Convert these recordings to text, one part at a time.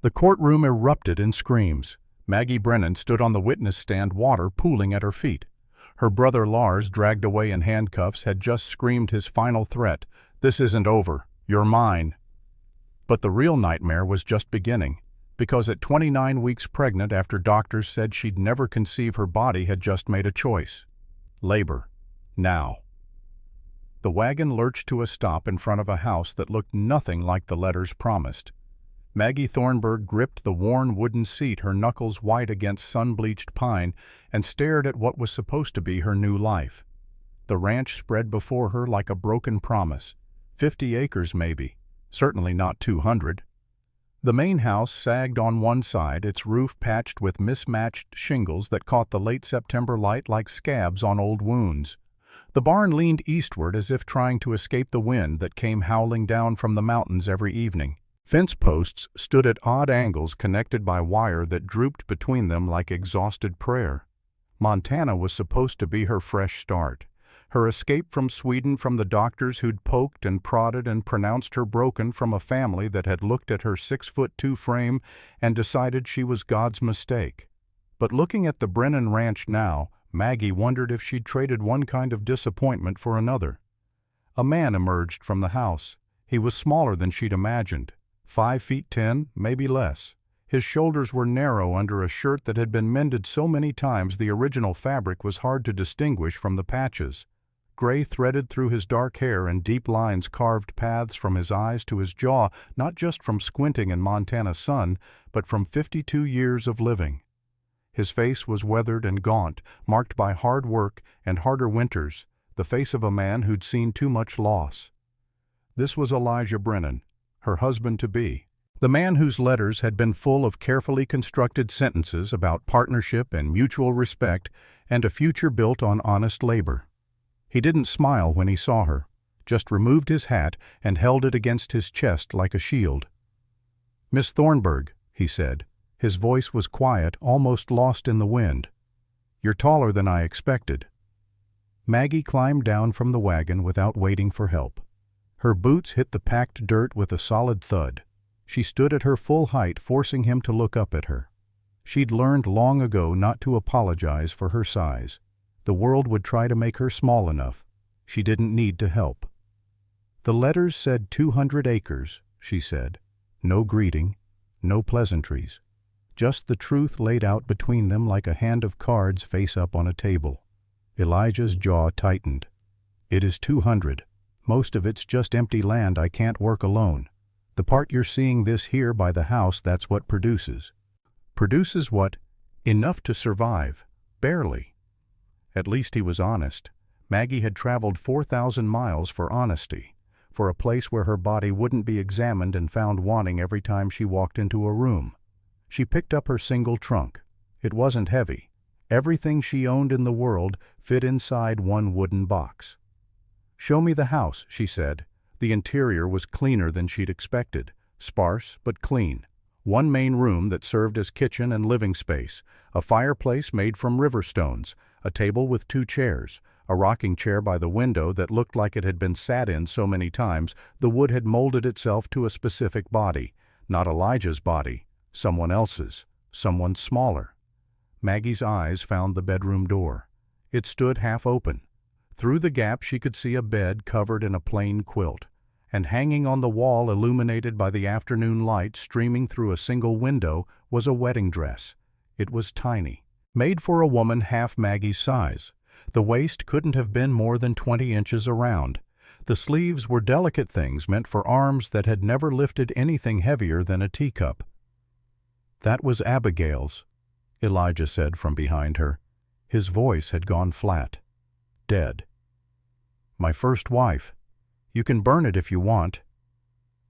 The courtroom erupted in screams. Maggie Brennan stood on the witness stand, water pooling at her feet. Her brother Lars, dragged away in handcuffs, had just screamed his final threat, "This isn't over. You're mine." But the real nightmare was just beginning, because at 29 weeks pregnant, after doctors said she'd never conceive, her body had just made a choice. Labor. Now. The wagon lurched to a stop in front of a house that looked nothing like the letters promised. Maggie Thornburg gripped the worn wooden seat, her knuckles white against sun-bleached pine, and stared at what was supposed to be her new life. The ranch spread before her like a broken promise. 50 acres maybe, certainly not 200. The main house sagged on one side, its roof patched with mismatched shingles that caught the late September light like scabs on old wounds. The barn leaned eastward as if trying to escape the wind that came howling down from the mountains every evening. Fence posts stood at odd angles, connected by wire that drooped between them like exhausted prayer. Montana was supposed to be her fresh start, her escape from Sweden, from the doctors who'd poked and prodded and pronounced her broken, from a family that had looked at her 6'2" frame and decided she was God's mistake. But looking at the Brennan ranch now, Maggie wondered if she'd traded one kind of disappointment for another. A man emerged from the house. He was smaller than she'd imagined. 5'10", maybe less. His shoulders were narrow under a shirt that had been mended so many times the original fabric was hard to distinguish from the patches. Gray threaded through his dark hair, and deep lines carved paths from his eyes to his jaw, not just from squinting in Montana sun, but from 52 years of living. His face was weathered and gaunt, marked by hard work and harder winters, the face of a man who'd seen too much loss. This was Elijah Brennan, her husband-to-be, the man whose letters had been full of carefully constructed sentences about partnership and mutual respect and a future built on honest labor. He didn't smile when he saw her, just removed his hat and held it against his chest like a shield. "Miss Thornburg," he said. His voice was quiet, almost lost in the wind. "You're taller than I expected." Maggie climbed down from the wagon without waiting for help. Her boots hit the packed dirt with a solid thud. She stood at her full height, forcing him to look up at her. She'd learned long ago not to apologize for her size. The world would try to make her small enough. She didn't need to help. "The letters said 200 acres, she said. No greeting, no pleasantries. Just the truth laid out between them like a hand of cards face up on a table. Elijah's jaw tightened. "It is 200. Most of it's just empty land I can't work alone. The part you're seeing this here by the house, that's what produces." Produces what? Enough to survive. Barely. At least he was honest. Maggie had traveled 4,000 miles for honesty, for a place where her body wouldn't be examined and found wanting every time she walked into a room. She picked up her single trunk. It wasn't heavy. Everything she owned in the world fit inside one wooden box. "Show me the house," she said. The interior was cleaner than she'd expected, sparse but clean. One main room that served as kitchen and living space, a fireplace made from river stones, a table with 2 chairs, a rocking chair by the window that looked like it had been sat in so many times the wood had molded itself to a specific body, not Elijah's body, someone else's, someone smaller. Maggie's eyes found the bedroom door. It stood half open. Through the gap she could see a bed covered in a plain quilt, and hanging on the wall, illuminated by the afternoon light streaming through a single window, was a wedding dress. It was tiny, made for a woman half Maggie's size. The waist couldn't have been more than 20 inches around. The sleeves were delicate things meant for arms that had never lifted anything heavier than a teacup. "That was Abigail's," Elijah said from behind her. His voice had gone flat. "Dead. My first wife. You can burn it if you want."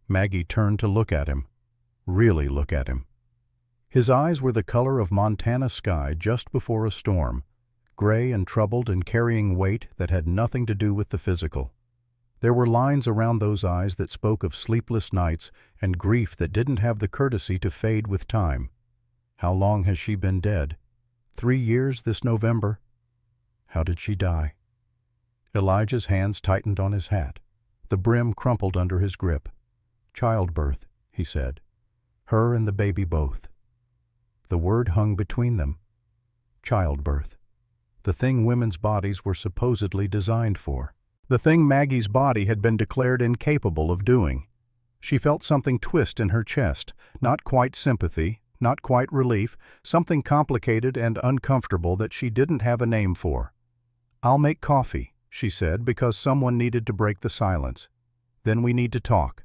Maggie turned to look at him. Really look at him. His eyes were the color of Montana sky just before a storm, gray and troubled and carrying weight that had nothing to do with the physical. There were lines around those eyes that spoke of sleepless nights and grief that didn't have the courtesy to fade with time. How long has she been dead? 3 years this November. How did she die? Elijah's hands tightened on his hat. The brim crumpled under his grip. "Childbirth," he said. Her and the baby both. The word hung between them. Childbirth. The thing women's bodies were supposedly designed for. The thing Maggie's body had been declared incapable of doing. She felt something twist in her chest, not quite sympathy, not quite relief, something complicated and uncomfortable that she didn't have a name for. "I'll make coffee," she said, because someone needed to break the silence. "Then we need to talk."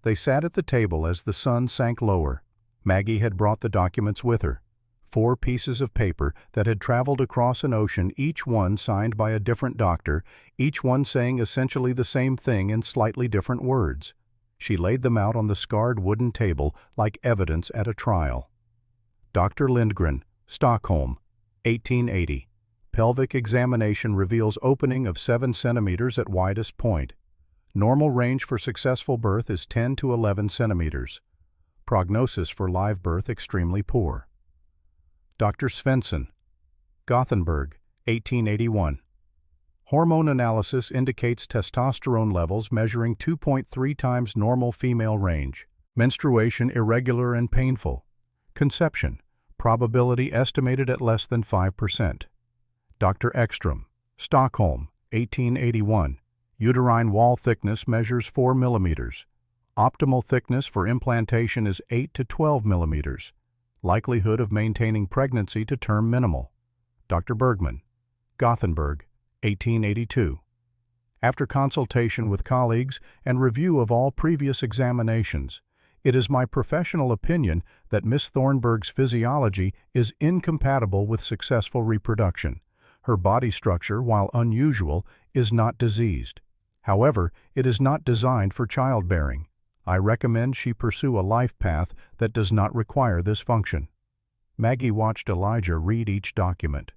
They sat at the table as the sun sank lower. Maggie had brought the documents with her. 4 pieces of paper that had traveled across an ocean, each one signed by a different doctor, each one saying essentially the same thing in slightly different words. She laid them out on the scarred wooden table like evidence at a trial. Dr. Lindgren, Stockholm, 1880. Pelvic examination reveals opening of 7 centimeters at widest point. Normal range for successful birth is 10 to 11 centimeters. Prognosis for live birth extremely poor. Dr. Svensson, Gothenburg, 1881. Hormone analysis indicates testosterone levels measuring 2.3 times normal female range. Menstruation irregular and painful. Conception, probability estimated at less than 5%. Dr. Ekstrom, Stockholm, 1881. Uterine wall thickness measures 4 millimeters. Optimal thickness for implantation is 8 to 12 millimeters. Likelihood of maintaining pregnancy to term minimal. Dr. Bergman, Gothenburg, 1882. After consultation with colleagues and review of all previous examinations, it is my professional opinion that Miss Thornburg's physiology is incompatible with successful reproduction. Her body structure, while unusual, is not diseased. However, it is not designed for childbearing. I recommend she pursue a life path that does not require this function. Maggie watched Elijah read each document.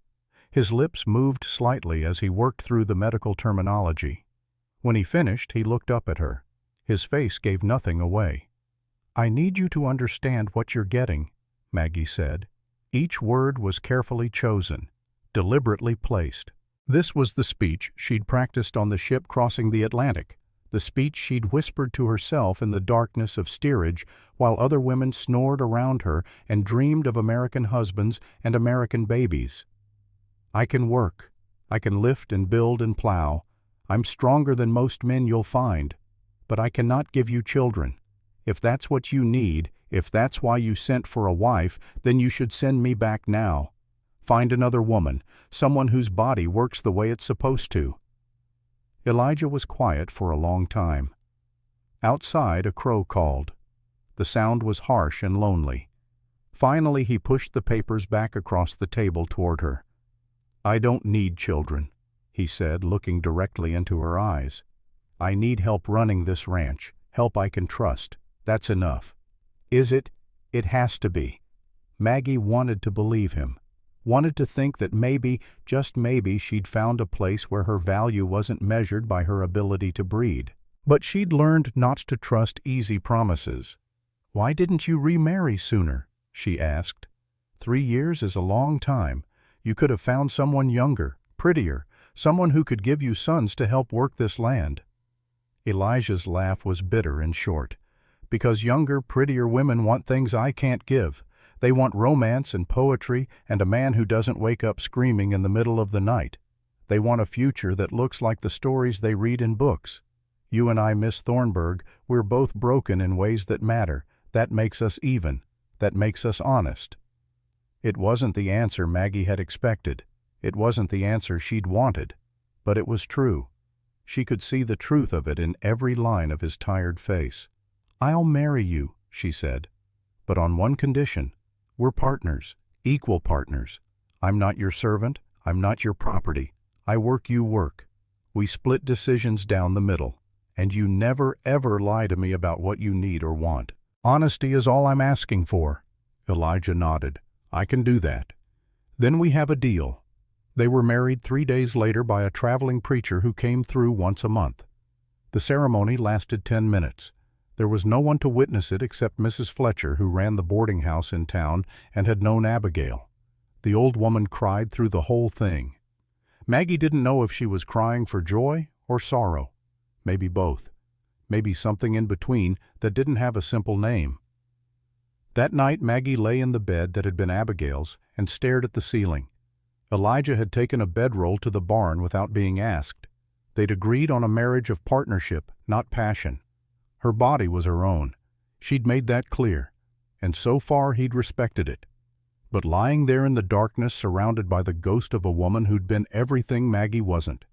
His lips moved slightly as he worked through the medical terminology. When he finished, he looked up at her. His face gave nothing away. "I need you to understand what you're getting," Maggie said. Each word was carefully chosen, deliberately placed. This was the speech she'd practiced on the ship crossing the Atlantic, the speech she'd whispered to herself in the darkness of steerage while other women snored around her and dreamed of American husbands and American babies. "I can work. I can lift and build and plow. I'm stronger than most men you'll find. But I cannot give you children. If that's what you need, if that's why you sent for a wife, then you should send me back now. Find another woman, someone whose body works the way it's supposed to." Elijah was quiet for a long time. Outside, a crow called. The sound was harsh and lonely. Finally, he pushed the papers back across the table toward her. "I don't need children," he said, looking directly into her eyes. "I need help running this ranch, help I can trust. That's enough." "Is it?" "It has to be." Maggie wanted to believe him. Wanted to think that maybe, just maybe, she'd found a place where her value wasn't measured by her ability to breed. But she'd learned not to trust easy promises. "Why didn't you remarry sooner?" she asked. 3 years is a long time. You could have found someone younger, prettier, someone who could give you sons to help work this land." Elijah's laugh was bitter and short. "Because younger, prettier women want things I can't give. They want romance and poetry and a man who doesn't wake up screaming in the middle of the night. They want a future that looks like the stories they read in books. You and I, Miss Thornburg, we're both broken in ways that matter. That makes us even. That makes us honest." It wasn't the answer Maggie had expected. It wasn't the answer she'd wanted. But it was true. She could see the truth of it in every line of his tired face. "I'll marry you," she said. "But on one condition. We're partners, equal partners. I'm not your servant. I'm not your property. I work, you work. We split decisions down the middle. And you never, ever lie to me about what you need or want. Honesty is all I'm asking for." Elijah nodded. "I can do that." "Then we have a deal." They were married 3 days later by a traveling preacher who came through once a month. The ceremony lasted 10 minutes. There was no one to witness it except Mrs. Fletcher, who ran the boarding house in town and had known Abigail. The old woman cried through the whole thing. Maggie didn't know if she was crying for joy or sorrow. Maybe both. Maybe something in between that didn't have a simple name. That night Maggie lay in the bed that had been Abigail's and stared at the ceiling. Elijah had taken a bedroll to the barn without being asked. They'd agreed on a marriage of partnership, not passion. Her body was her own. She'd made that clear, and so far he'd respected it. But lying there in the darkness, surrounded by the ghost of a woman who'd been everything Maggie wasn't,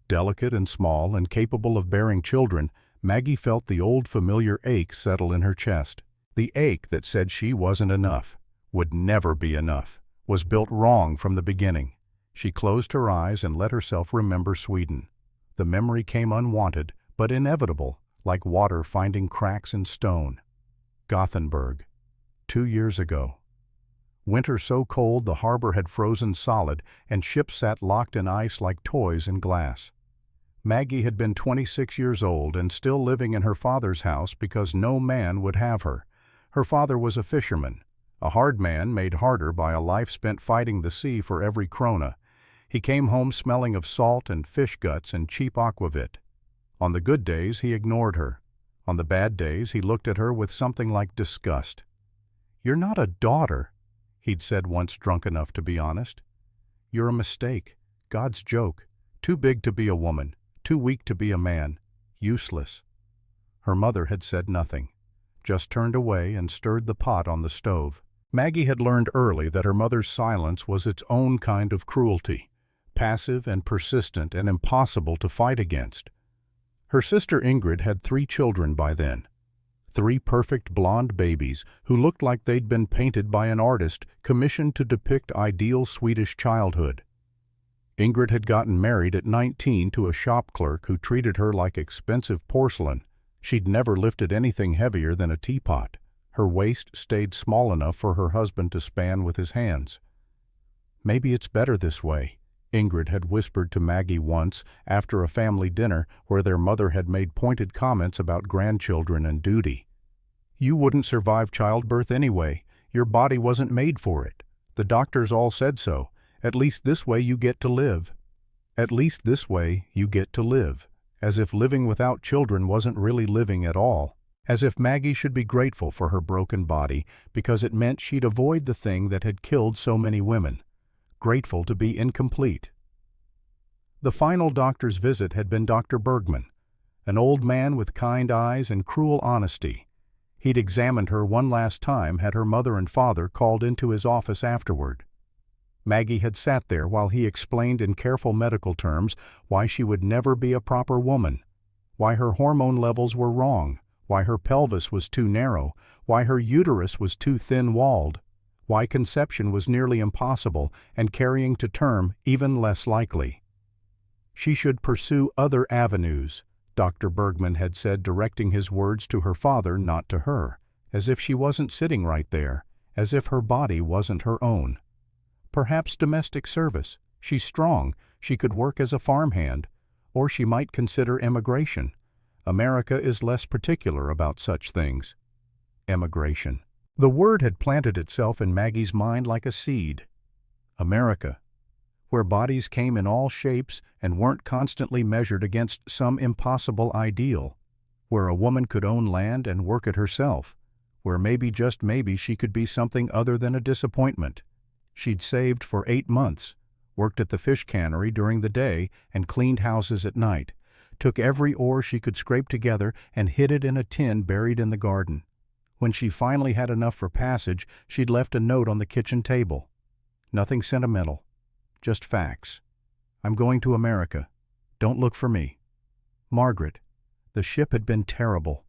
delicate and small and capable of bearing children, Maggie felt the old familiar ache settle in her chest. The ache that said she wasn't enough, would never be enough, was built wrong from the beginning. She closed her eyes and let herself remember Sweden. The memory came unwanted, but inevitable, like water finding cracks in stone. Gothenburg. 2 years ago. Winter so cold the harbor had frozen solid, and ships sat locked in ice like toys in glass. Maggie had been 26 years old and still living in her father's house because no man would have her. Her father was a fisherman, a hard man made harder by a life spent fighting the sea for every krona. He came home smelling of salt and fish guts and cheap aquavit. On the good days he ignored her. On the bad days he looked at her with something like disgust. "You're not a daughter," he'd said once, drunk enough to be honest. "You're a mistake, God's joke, too big to be a woman, too weak to be a man, useless." Her mother had said nothing, just turned away and stirred the pot on the stove. Maggie had learned early that her mother's silence was its own kind of cruelty, passive and persistent and impossible to fight against. Her sister Ingrid had 3 children by then. 3 perfect blonde babies who looked like they'd been painted by an artist commissioned to depict ideal Swedish childhood. Ingrid had gotten married at 19 to a shop clerk who treated her like expensive porcelain. She'd never lifted anything heavier than a teapot. Her waist stayed small enough for her husband to span with his hands. "Maybe it's better this way," Ingrid had whispered to Maggie once after a family dinner where their mother had made pointed comments about grandchildren and duty. "You wouldn't survive childbirth anyway. Your body wasn't made for it. The doctors all said so. At least this way you get to live. At least this way you get to live." As if living without children wasn't really living at all. As if Maggie should be grateful for her broken body because it meant she'd avoid the thing that had killed so many women. Grateful to be incomplete. The final doctor's visit had been Dr. Bergman, an old man with kind eyes and cruel honesty. He'd examined her one last time had her mother and father called into his office afterward. Maggie had sat there while he explained in careful medical terms why she would never be a proper woman, why her hormone levels were wrong, why her pelvis was too narrow, why her uterus was too thin-walled, why conception was nearly impossible and carrying to term even less likely. She should pursue other avenues, Dr. Bergman had said, directing his words to her father, not to her, as if she wasn't sitting right there, as if her body wasn't her own. Perhaps domestic service. She's strong. She could work as a farmhand. Or she might consider emigration. America is less particular about such things. Emigration. The word had planted itself in Maggie's mind like a seed. America, where bodies came in all shapes and weren't constantly measured against some impossible ideal, where a woman could own land and work it herself, where maybe, just maybe, she could be something other than a disappointment. She'd saved for 8 months, worked at the fish cannery during the day and cleaned houses at night, took every ore she could scrape together and hid it in a tin buried in the garden. When she finally had enough for passage, she'd left a note on the kitchen table. Nothing sentimental, just facts. "I'm going to America. Don't look for me. Margaret." The ship had been terrible,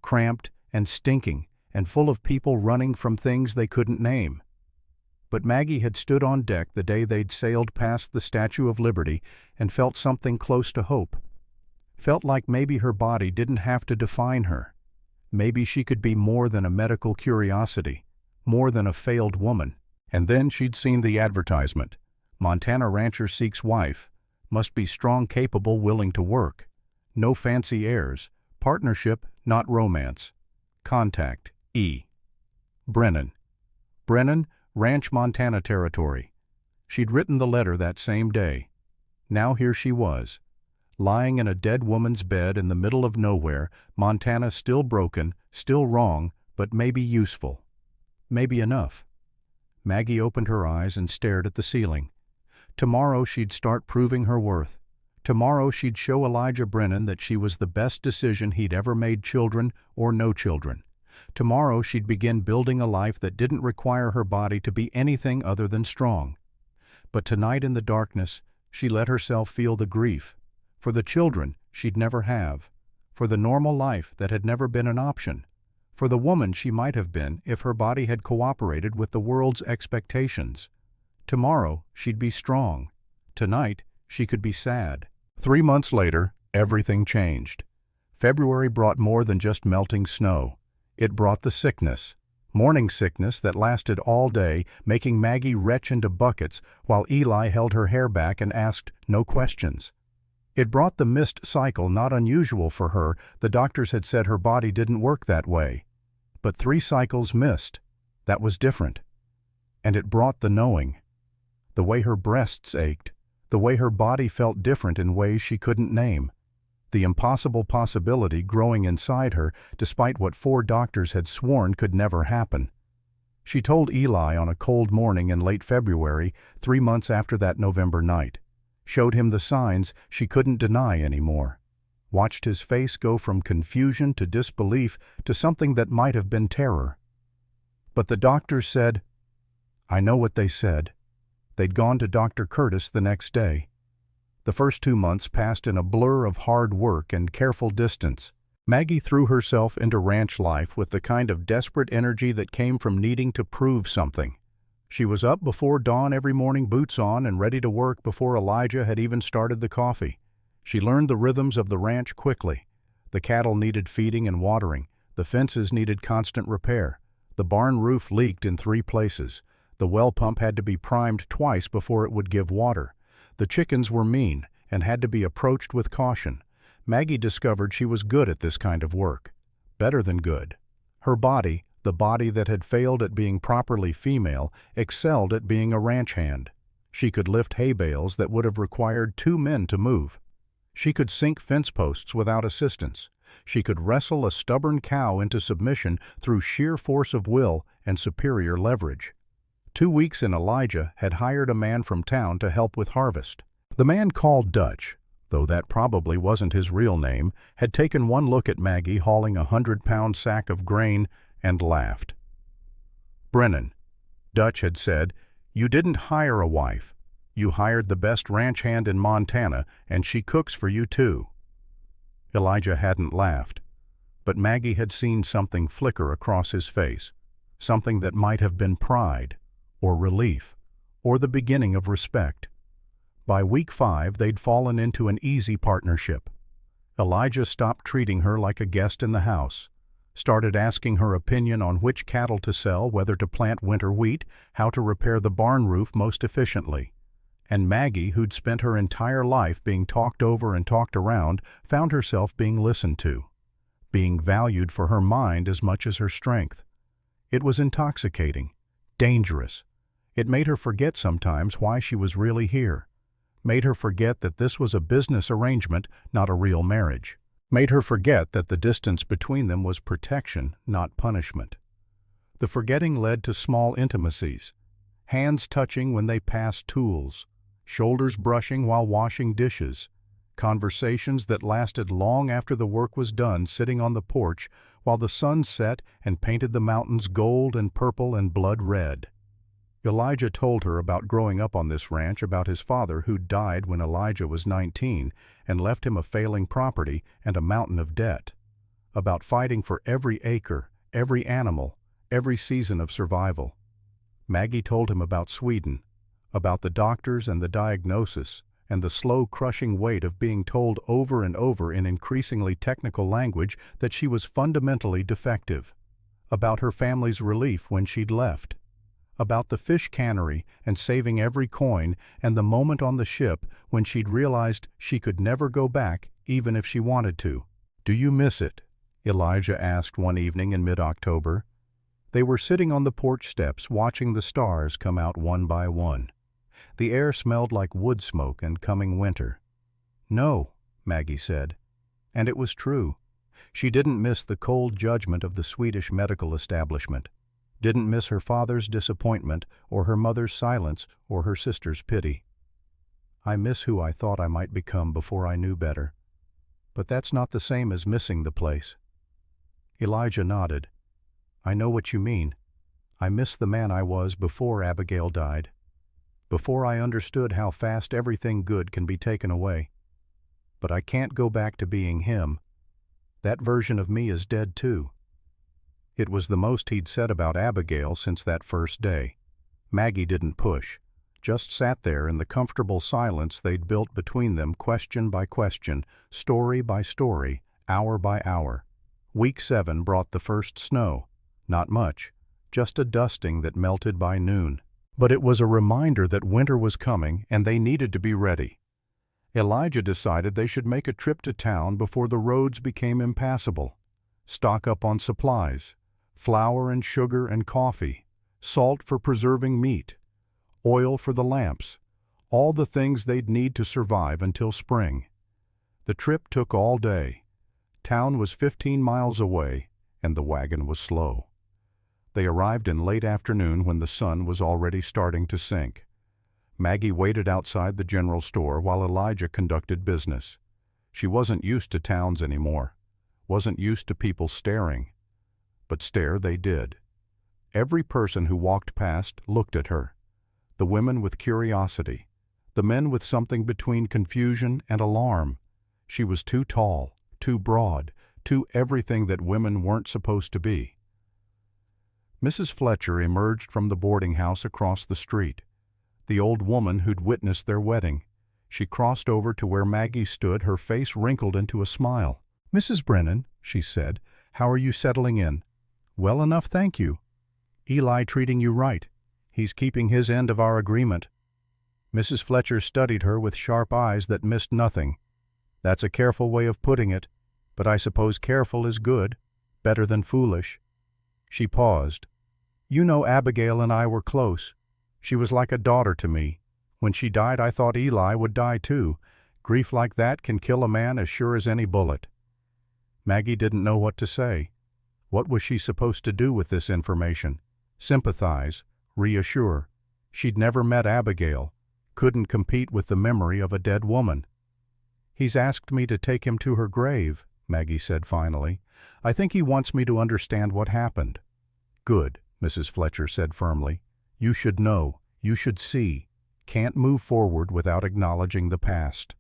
cramped and stinking, and full of people running from things they couldn't name. But Maggie had stood on deck the day they'd sailed past the Statue of Liberty and felt something close to hope. Felt like maybe her body didn't have to define her. Maybe she could be more than a medical curiosity, more than a failed woman. And then she'd seen the advertisement. Montana rancher seeks wife. Must be strong, capable, willing to work. No fancy airs. Partnership, not romance. Contact, E. Brennan. Brennan, Ranch, Montana Territory. She'd written the letter that same day. Now here she was, lying in a dead woman's bed in the middle of nowhere, Montana still broken, still wrong, but maybe useful. maybe enough. Maggie opened her eyes and stared at the ceiling. Tomorrow she'd start proving her worth. Tomorrow she'd show Elijah Brennan that she was the best decision he'd ever made, children or no children. Tomorrow she'd begin building a life that didn't require her body to be anything other than strong. But tonight in the darkness, she let herself feel the grief. For the children she'd never have. For the normal life that had never been an option. For the woman she might have been if her body had cooperated with the world's expectations. Tomorrow she'd be strong. Tonight she could be sad. 3 months later, everything changed. February brought more than just melting snow. It brought the sickness. Morning sickness that lasted all day, making Maggie retch into buckets while Eli held her hair back and asked no questions. It brought the missed cycle, not unusual for her. The doctors had said her body didn't work that way. But 3 cycles missed. That was different. And it brought the knowing. The way her breasts ached. The way her body felt different in ways she couldn't name. The impossible possibility growing inside her, despite what 4 doctors had sworn could never happen. She told Eli on a cold morning in late February, 3 months after that November night. Showed him the signs she couldn't deny anymore. Watched his face go from confusion to disbelief to something that might have been terror. But the doctors said, I know what they said. They'd gone to Dr. Curtis the next day. The first 2 months passed in a blur of hard work and careful distance. Maggie threw herself into ranch life with the kind of desperate energy that came from needing to prove something. She was up before dawn every morning, boots on, and ready to work before Elijah had even started the coffee. She learned the rhythms of the ranch quickly. The cattle needed feeding and watering. The fences needed constant repair. The barn roof leaked in 3 places. The well pump had to be primed twice before it would give water. The chickens were mean and had to be approached with caution. Maggie discovered she was good at this kind of work. Better than good. Her body, the body that had failed at being properly female, excelled at being a ranch hand. She could lift hay bales that would have required 2 men to move. She could sink fence posts without assistance. She could wrestle a stubborn cow into submission through sheer force of will and superior leverage. 2 weeks in, Elijah had hired a man from town to help with harvest. The man, called Dutch, though that probably wasn't his real name, had taken one look at Maggie hauling a 100-pound sack of grain and laughed. Brennan, Dutch had said, you didn't hire a wife. You hired the best ranch hand in Montana, and she cooks for you too. Elijah hadn't laughed, but Maggie had seen something flicker across his face, something that might have been pride, or relief, or the beginning of respect. By week 5, they'd fallen into an easy partnership. Elijah stopped treating her like a guest in the house, started asking her opinion on which cattle to sell, whether to plant winter wheat, how to repair the barn roof most efficiently. And Maggie, who'd spent her entire life being talked over and talked around, found herself being listened to, being valued for her mind as much as her strength. It was intoxicating, dangerous. It made her forget sometimes why she was really here. Made her forget that this was a business arrangement, not a real marriage. Made her forget that the distance between them was protection, not punishment. The forgetting led to small intimacies, hands touching when they passed tools, shoulders brushing while washing dishes, conversations that lasted long after the work was done, sitting on the porch while the sun set and painted the mountains gold and purple and blood red. Elijah told her about growing up on this ranch, about his father who died when Elijah was 19 and left him a failing property and a mountain of debt, about fighting for every acre, every animal, every season of survival. Maggie told him about Sweden, about the doctors and the diagnosis, and the slow crushing weight of being told over and over in increasingly technical language that she was fundamentally defective, about her family's relief when she'd left, about the fish cannery and saving every coin, and the moment on the ship when she'd realized she could never go back even if she wanted to. "Do you miss it?" Elijah asked one evening in mid-October. They were sitting on the porch steps watching the stars come out one by one. The air smelled like wood smoke and coming winter. "No," Maggie said. And it was true. She didn't miss the cold judgment of the Swedish medical establishment. Didn't miss her father's disappointment, or her mother's silence, or her sister's pity. I miss who I thought I might become before I knew better. But that's not the same as missing the place. Elijah nodded. I know what you mean. I miss the man I was before Abigail died. Before I understood how fast everything good can be taken away. But I can't go back to being him. That version of me is dead too. It was the most he'd said about Abigail since that first day. Maggie didn't push, just sat there in the comfortable silence they'd built between them, question by question, story by story, hour by hour. Week 7 brought the first snow. Not much, just a dusting that melted by noon. But it was a reminder that winter was coming and they needed to be ready. Elijah decided they should make a trip to town before the roads became impassable. Stock up on supplies. Flour and sugar and coffee, salt for preserving meat, oil for the lamps, all the things they'd need to survive until spring. The trip took all day. Town was 15 miles away, and the wagon was slow. They arrived in late afternoon when the sun was already starting to sink. Maggie waited outside the general store while Elijah conducted business. She wasn't used to towns anymore, wasn't used to people staring. But stare they did. Every person who walked past looked at her. The women with curiosity, the men with something between confusion and alarm. She was too tall, too broad, too everything that women weren't supposed to be. Mrs. Fletcher emerged from the boarding house across the street. The old woman who'd witnessed their wedding. She crossed over to where Maggie stood, her face wrinkled into a smile. "Mrs. Brennan," she said, "how are you settling in?" "Well enough, thank you. Eli treating you right. He's keeping his end of our agreement." Mrs. Fletcher studied her with sharp eyes that missed nothing. "That's a careful way of putting it, but I suppose careful is good, better than foolish." She paused. "You know Abigail and I were close. She was like a daughter to me. When she died I thought Eli would die too. Grief like that can kill a man as sure as any bullet." Maggie didn't know what to say. What was she supposed to do with this information? Sympathize, reassure. She'd never met Abigail, couldn't compete with the memory of a dead woman. "He's asked me to take him to her grave," Maggie said finally. "I think he wants me to understand what happened." "Good," Mrs. Fletcher said firmly. "You should know, you should see. Can't move forward without acknowledging the past."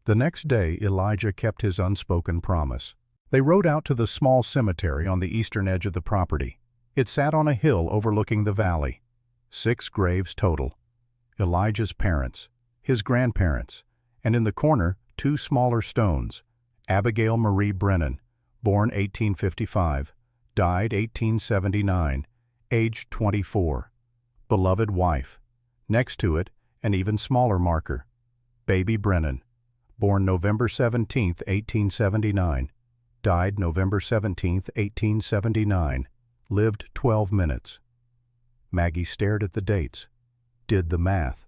The next day Elijah kept his unspoken promise. They rode out to the small cemetery on the eastern edge of the property. It sat on a hill overlooking the valley. 6 graves total. Elijah's parents, his grandparents, and in the corner 2 smaller stones. Abigail Marie Brennan, born 1855, died 1879, aged 24. Beloved wife. Next to it, an even smaller marker. Baby Brennan, born November 17, 1879. Died November 17, 1879. Lived 12 minutes. Maggie stared at the dates. Did the math.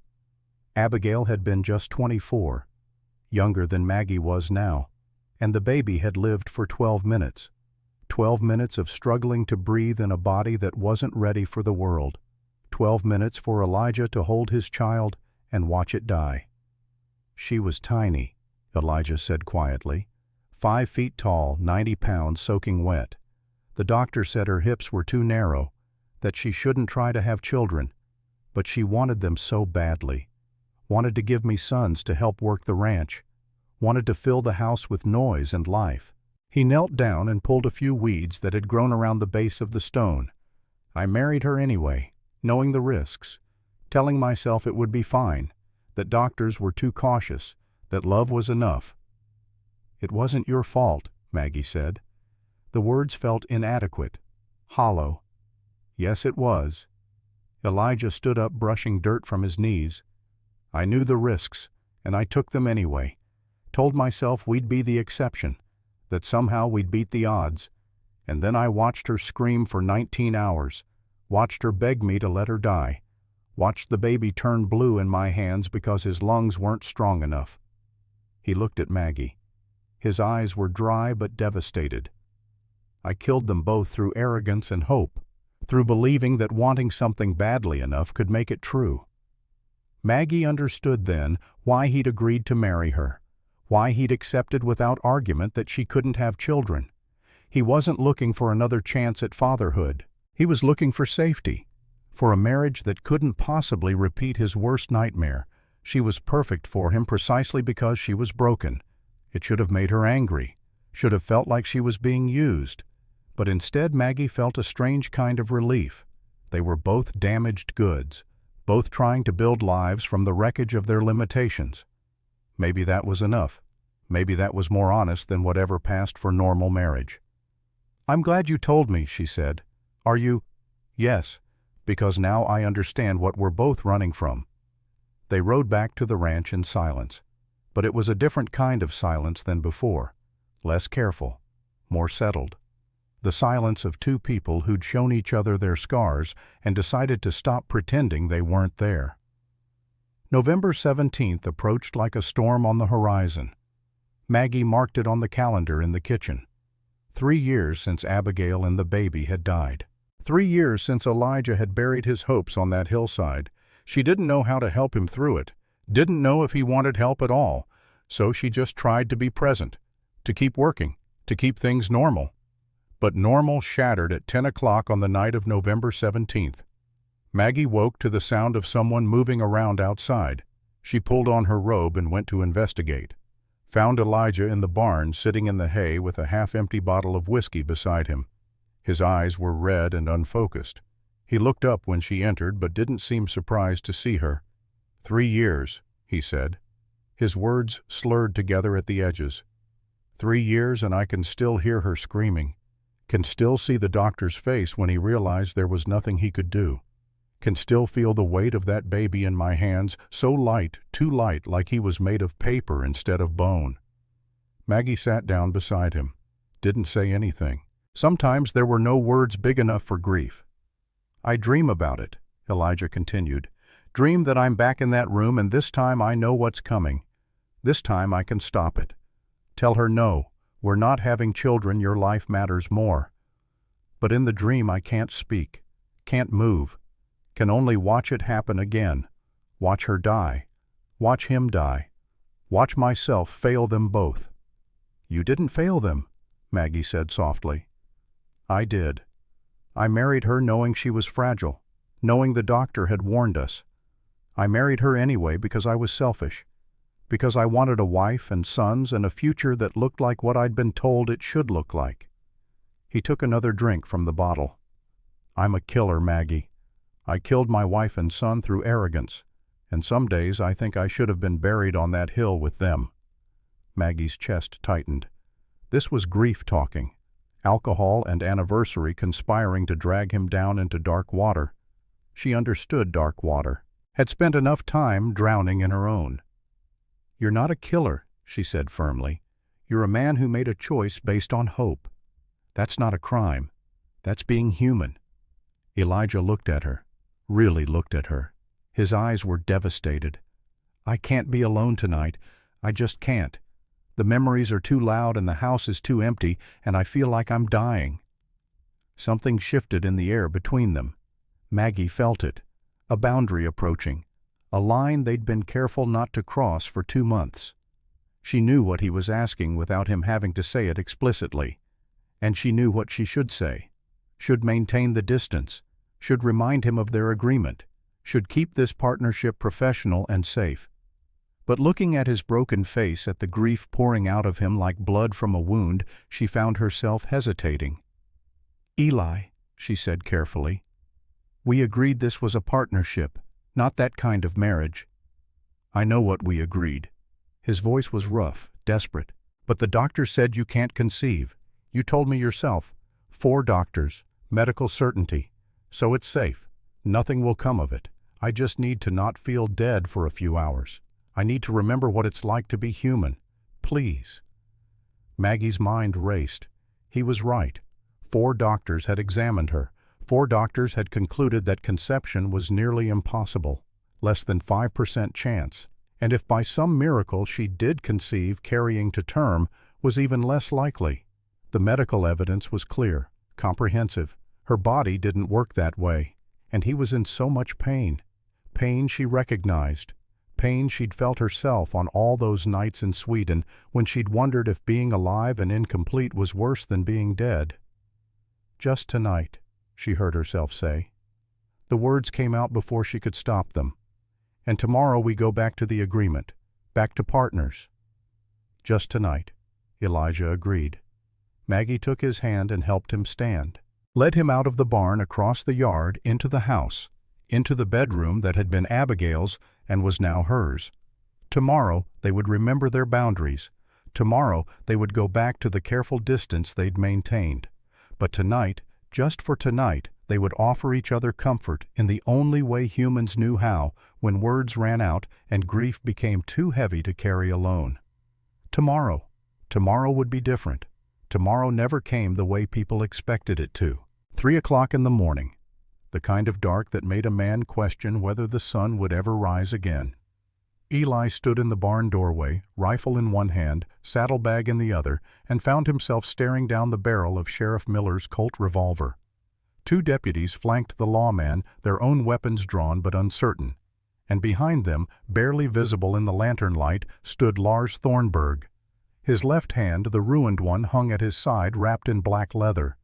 Abigail had been just 24, younger than Maggie was now, and the baby had lived for 12 minutes. 12 minutes of struggling to breathe in a body that wasn't ready for the world. 12 minutes for Elijah to hold his child and watch it die. She was tiny, Elijah said quietly. 5 feet tall, 90 pounds, soaking wet. The doctor said her hips were too narrow, that she shouldn't try to have children, but she wanted them so badly. Wanted to give me sons to help work the ranch. Wanted to fill the house with noise and life. He knelt down and pulled a few weeds that had grown around the base of the stone. I married her anyway, knowing the risks, telling myself it would be fine, that doctors were too cautious, that love was enough. "It wasn't your fault," Maggie said. The words felt inadequate, hollow. "Yes, it was." Elijah stood up, brushing dirt from his knees. "I knew the risks, and I took them anyway. Told myself we'd be the exception, that somehow we'd beat the odds. And then I watched her scream for 19 hours, watched her beg me to let her die, watched the baby turn blue in my hands because his lungs weren't strong enough." He looked at Maggie. His eyes were dry but devastated. "I killed them both through arrogance and hope, through believing that wanting something badly enough could make it true. Maggie understood then why he'd agreed to marry her, why he'd accepted without argument that she couldn't have children. He wasn't looking for another chance at fatherhood. He was looking for safety, for a marriage that couldn't possibly repeat his worst nightmare. She was perfect for him precisely because she was broken. It should have made her angry, should have felt like she was being used. But instead Maggie felt a strange kind of relief. They were both damaged goods, both trying to build lives from the wreckage of their limitations. Maybe that was enough. Maybe that was more honest than whatever passed for normal marriage. "I'm glad you told me," she said. "Are you?" "Yes, because now I understand what we're both running from." They rode back to the ranch in silence. But it was a different kind of silence than before. Less careful, more settled. The silence of two people who'd shown each other their scars and decided to stop pretending they weren't there. November 17th approached like a storm on the horizon. Maggie marked it on the calendar in the kitchen. 3 years since Abigail and the baby had died. 3 years since Elijah had buried his hopes on that hillside. She didn't know how to help him through it, didn't know if he wanted help at all, so she just tried to be present, to keep working, to keep things normal. But normal shattered at 10 o'clock on the night of November 17th. Maggie woke to the sound of someone moving around outside. She pulled on her robe and went to investigate. Found Elijah in the barn sitting in the hay with a half-empty bottle of whiskey beside him. His eyes were red and unfocused. He looked up when she entered but didn't seem surprised to see her. 3 years, he said. His words slurred together at the edges. 3 years and I can still hear her screaming. Can still see the doctor's face when he realized there was nothing he could do. Can still feel the weight of that baby in my hands, so light, too light, like he was made of paper instead of bone. Maggie sat down beside him. Didn't say anything. Sometimes there were no words big enough for grief. "I dream about it," Elijah continued. "Dream that I'm back in that room, and this time I know what's coming. This time I can stop it. Tell her no. We're not having children, your life matters more. But in the dream I can't speak, can't move, can only watch it happen again, watch her die, watch him die, watch myself fail them both." "You didn't fail them," Maggie said softly. "I did. I married her knowing she was fragile, knowing the doctor had warned us. I married her anyway because I was selfish. Because I wanted a wife and sons and a future that looked like what I'd been told it should look like." He took another drink from the bottle. "I'm a killer, Maggie. I killed my wife and son through arrogance, and some days I think I should have been buried on that hill with them." Maggie's chest tightened. This was grief talking. Alcohol and anniversary conspiring to drag him down into dark water. She understood dark water, had spent enough time drowning in her own. "You're not a killer," she said firmly. "You're a man who made a choice based on hope. That's not a crime. That's being human." Elijah looked at her, really looked at her. His eyes were devastated. "I can't be alone tonight. I just can't. The memories are too loud and the house is too empty, and I feel like I'm dying." Something shifted in the air between them. Maggie felt it, a boundary approaching, a line they'd been careful not to cross for 2 months. She knew what he was asking without him having to say it explicitly, and she knew what she should say, should maintain the distance, should remind him of their agreement, should keep this partnership professional and safe. But looking at his broken face, at the grief pouring out of him like blood from a wound, she found herself hesitating. "Eli," she said carefully, "we agreed this was a partnership, not that kind of marriage." "I know what we agreed." His voice was rough, desperate. "But the doctor said you can't conceive. You told me yourself. 4 doctors, medical certainty. So it's safe. Nothing will come of it. I just need to not feel dead for a few hours. I need to remember what it's like to be human. Please." Maggie's mind raced. He was right. 4 doctors had examined her. 4 doctors had concluded that conception was nearly impossible, less than 5% chance. And if by some miracle she did conceive, carrying to term was even less likely. The medical evidence was clear, comprehensive. Her body didn't work that way, and he was in so much pain. Pain she recognized. Pain she'd felt herself on all those nights in Sweden when she'd wondered if being alive and incomplete was worse than being dead. "Just tonight," she heard herself say. The words came out before she could stop them. "And tomorrow we go back to the agreement, back to partners." "Just tonight," Elijah agreed. Maggie took his hand and helped him stand, led him out of the barn across the yard into the house, into the bedroom that had been Abigail's and was now hers. Tomorrow they would remember their boundaries. Tomorrow they would go back to the careful distance they'd maintained. But tonight, just for tonight, they would offer each other comfort in the only way humans knew how, when words ran out and grief became too heavy to carry alone. Tomorrow would be different. Tomorrow never came the way people expected it to. 3 o'clock in the morning. The kind of dark that made a man question whether the sun would ever rise again. Eli stood in the barn doorway, rifle in one hand, saddlebag in the other, and found himself staring down the barrel of Sheriff Miller's Colt revolver. 2 deputies flanked the lawman, their own weapons drawn but uncertain. And behind them, barely visible in the lantern light, stood Lars Thornburg. His left hand, the ruined one, hung at his side wrapped in black leather.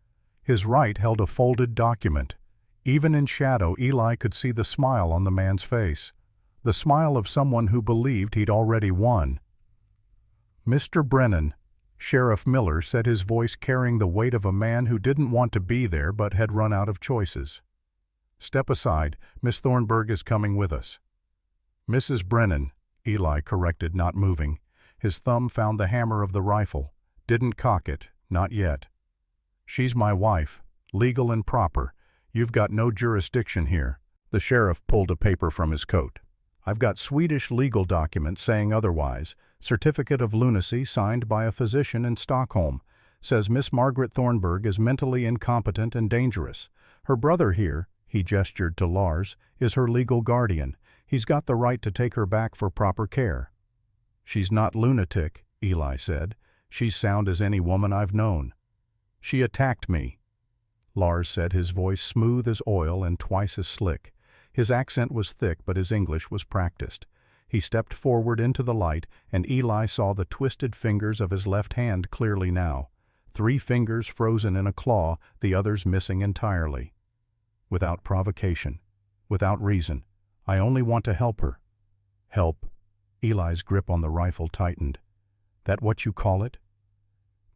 His right held a folded document. Even in shadow, Eli could see the smile on the man's face. The smile of someone who believed he'd already won. "Mr. Brennan," Sheriff Miller said, his voice carrying the weight of a man who didn't want to be there but had run out of choices. "Step aside. Miss Thornburg is coming with us." "Mrs. Brennan," Eli corrected, not moving. His thumb found the hammer of the rifle. Didn't cock it, not yet. "She's my wife, legal and proper. You've got no jurisdiction here." The sheriff pulled a paper from his coat. "I've got Swedish legal documents saying otherwise. Certificate of lunacy signed by a physician in Stockholm. Says Miss Margaret Thornburg is mentally incompetent and dangerous. Her brother here," he gestured to Lars, "is her legal guardian. He's got the right to take her back for proper care." "She's not lunatic," Eli said. "She's sound as any woman I've known." "She attacked me," Lars said, his voice smooth as oil and twice as slick. His accent was thick, but his English was practiced. He stepped forward into the light, and Eli saw the twisted fingers of his left hand clearly now. 3 fingers frozen in a claw, the others missing entirely. "Without provocation. Without reason. I only want to help her." "Help?" Eli's grip on the rifle tightened. "That what you call it?"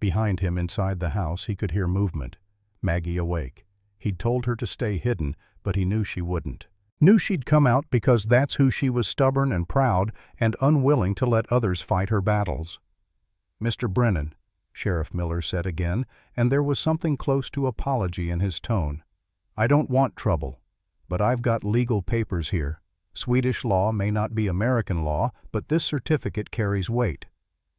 Behind him, inside the house, he could hear movement. Maggie awake. He'd told her to stay hidden, but he knew she wouldn't. Knew she'd come out because that's who she was, stubborn and proud and unwilling to let others fight her battles. "Mr. Brennan," Sheriff Miller said again, and there was something close to apology in his tone. "I don't want trouble, but I've got legal papers here. Swedish law may not be American law, but this certificate carries weight.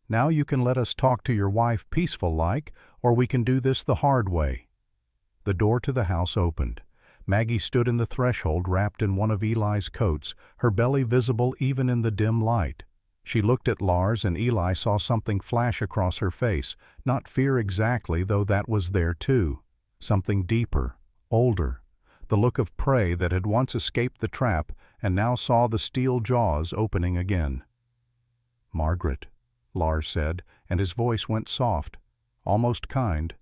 Now you can let us talk to your wife peaceful-like, or we can do this the hard way." The door to the house opened. Maggie stood in the threshold wrapped in one of Eli's coats, her belly visible even in the dim light. She looked at Lars, and Eli saw something flash across her face, not fear exactly, though that was there too. Something deeper, older, the look of prey that had once escaped the trap and now saw the steel jaws opening again. "Margaret," Lars said, and his voice went soft, almost kind.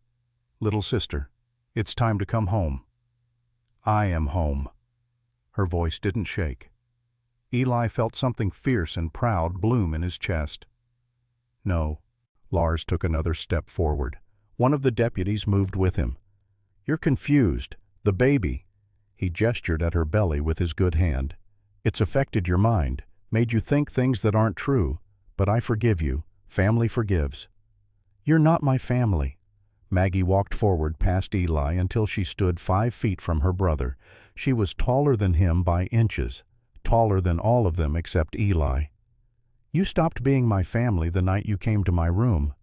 "Little sister, it's time to come home." "I am home." Her voice didn't shake. Eli felt something fierce and proud bloom in his chest. "No." Lars took another step forward. One of the deputies moved with him. "You're confused. The baby." He gestured at her belly with his good hand. "It's affected your mind, made you think things that aren't true. But I forgive you. Family forgives." "You're not my family." Maggie walked forward past Eli until she stood 5 feet from her brother. She was taller than him by inches, taller than all of them except Eli. "You stopped being my family the night you came to my room."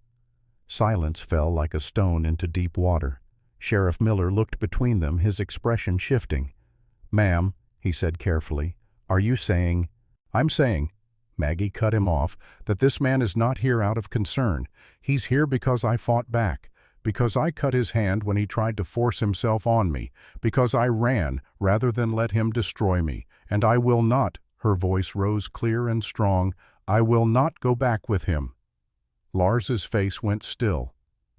Silence fell like a stone into deep water. Sheriff Miller looked between them, his expression shifting. "Ma'am," he said carefully, "are you saying—" "I'm saying," Maggie cut him off, "that this man is not here out of concern. He's here because I fought back, Because I cut his hand when he tried to force himself on me, because I ran rather than let him destroy me, and I will not," her voice rose clear and strong, "I will not go back with him." Lars's face went still.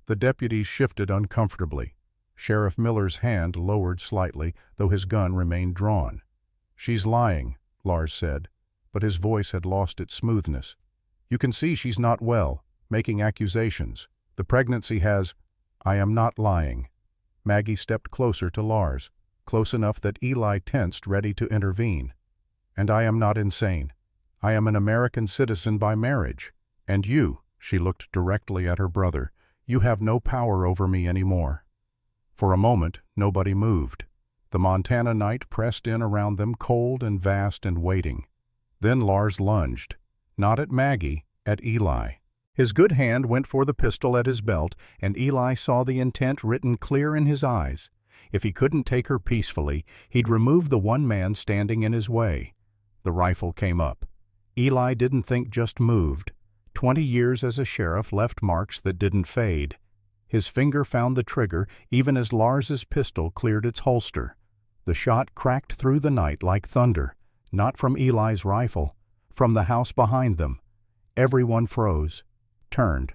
The deputies shifted uncomfortably. Sheriff Miller's hand lowered slightly, though his gun remained drawn. "She's lying," Lars said, but his voice had lost its smoothness. "You can see she's not well, making accusations. The pregnancy has—" "I am not lying." Maggie stepped closer to Lars, close enough that Eli tensed, ready to intervene. "And I am not insane. I am an American citizen by marriage. And you," she looked directly at her brother, "you have no power over me anymore." For a moment, nobody moved. The Montana night pressed in around them, cold and vast and waiting. Then Lars lunged, not at Maggie, at Eli. His good hand went for the pistol at his belt, and Eli saw the intent written clear in his eyes. If he couldn't take her peacefully, he'd remove the one man standing in his way. The rifle came up. Eli didn't think, just moved. 20 years as a sheriff left marks that didn't fade. His finger found the trigger even as Lars's pistol cleared its holster. The shot cracked through the night like thunder, not from Eli's rifle, from the house behind them. Everyone froze, turned.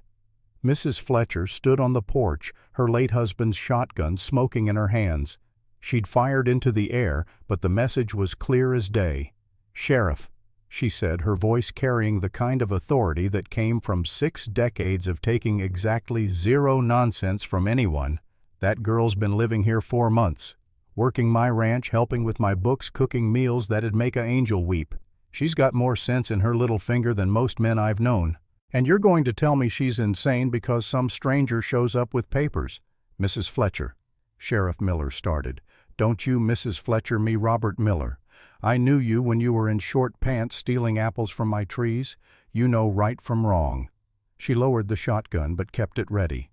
Mrs. Fletcher stood on the porch, her late husband's shotgun smoking in her hands. She'd fired into the air, but the message was clear as day. "Sheriff," she said, her voice carrying the kind of authority that came from 6 decades of taking exactly zero nonsense from anyone. "That girl's been living here 4 months, working my ranch, helping with my books, cooking meals that'd make a angel weep. She's got more sense in her little finger than most men I've known. And you're going to tell me she's insane because some stranger shows up with papers?" "Mrs. Fletcher," Sheriff Miller started. "Don't you Mrs. Fletcher me, Robert Miller. I knew you when you were in short pants stealing apples from my trees. You know right from wrong." She lowered the shotgun but kept it ready.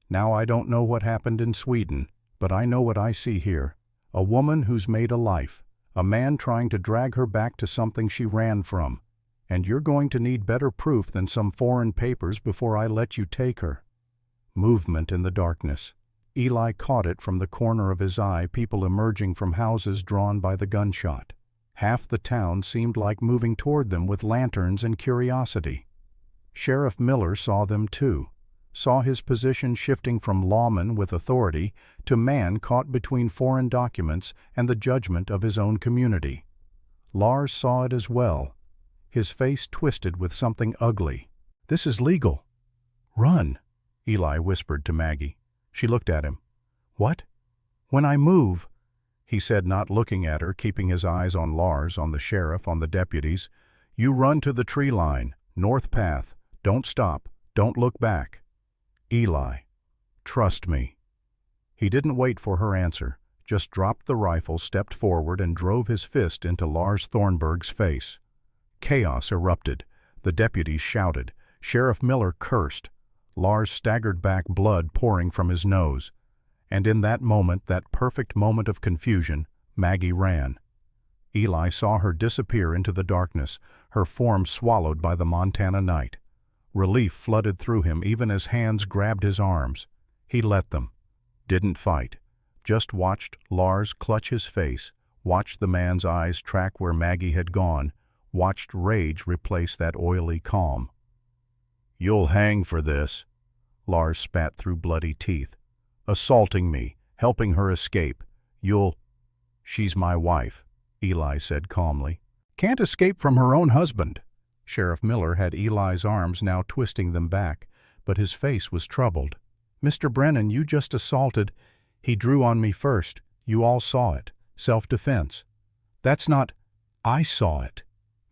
"Now I don't know what happened in Sweden, but I know what I see here. A woman who's made a life, a man trying to drag her back to something she ran from. And you're going to need better proof than some foreign papers before I let you take her." Movement in the darkness. Eli caught it from the corner of his eye, people emerging from houses drawn by the gunshot. Half the town seemed like moving toward them with lanterns and curiosity. Sheriff Miller saw them too, saw his position shifting from lawman with authority to man caught between foreign documents and the judgment of his own community. Lars saw it as well, his face twisted with something ugly. "This is legal." "Run," Eli whispered to Maggie. She looked at him. "What?" "When I move," he said, not looking at her, keeping his eyes on Lars, on the sheriff, on the deputies. "You run to the tree line, north path. Don't stop. Don't look back." "Eli, trust me." He didn't wait for her answer, just dropped the rifle, stepped forward, and drove his fist into Lars Thornburg's face. Chaos erupted. The deputies shouted. Sheriff Miller cursed. Lars staggered back, blood pouring from his nose. And in that moment, that perfect moment of confusion, Maggie ran. Eli saw her disappear into the darkness, her form swallowed by the Montana night. Relief flooded through him even as hands grabbed his arms. He let them. Didn't fight. Just watched Lars clutch his face, watched the man's eyes track where Maggie had gone, watched rage replace that oily calm. "You'll hang for this," Lars spat through bloody teeth. "Assaulting me, helping her escape. You'll—" "She's my wife," Eli said calmly. "Can't escape from her own husband." Sheriff Miller had Eli's arms, now twisting them back, but his face was troubled. "Mr. Brennan, you just assaulted—" "He drew on me first. You all saw it. Self-defense." "That's not—" "I saw it."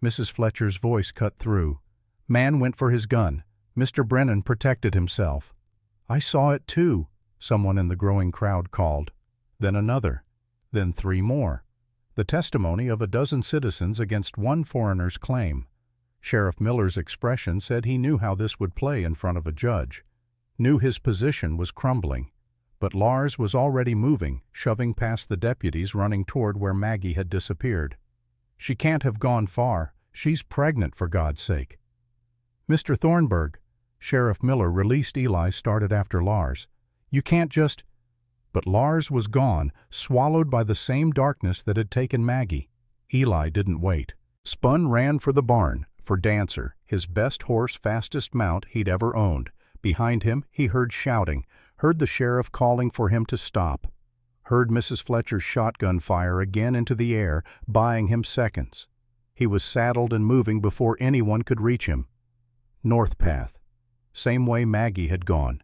Mrs. Fletcher's voice cut through. "Man went for his gun. Mr. Brennan protected himself." "I saw it too," someone in the growing crowd called. Then another. Then 3 more. The testimony of a dozen citizens against one foreigner's claim. Sheriff Miller's expression said he knew how this would play in front of a judge. Knew his position was crumbling. But Lars was already moving, shoving past the deputies, running toward where Maggie had disappeared. "She can't have gone far. She's pregnant, for God's sake." "Mr. Thornburg," Sheriff Miller released Eli, started after Lars. You can't just—" But Lars was gone, swallowed by the same darkness that had taken Maggie. Eli didn't wait. Spun ran for the barn, for Dancer, his best horse, fastest mount he'd ever owned. Behind him he heard shouting, heard the sheriff calling for him to stop, heard Mrs. Fletcher's shotgun fire again into the air, buying him seconds. He was saddled and moving before anyone could reach him. North path. Same way Maggie had gone.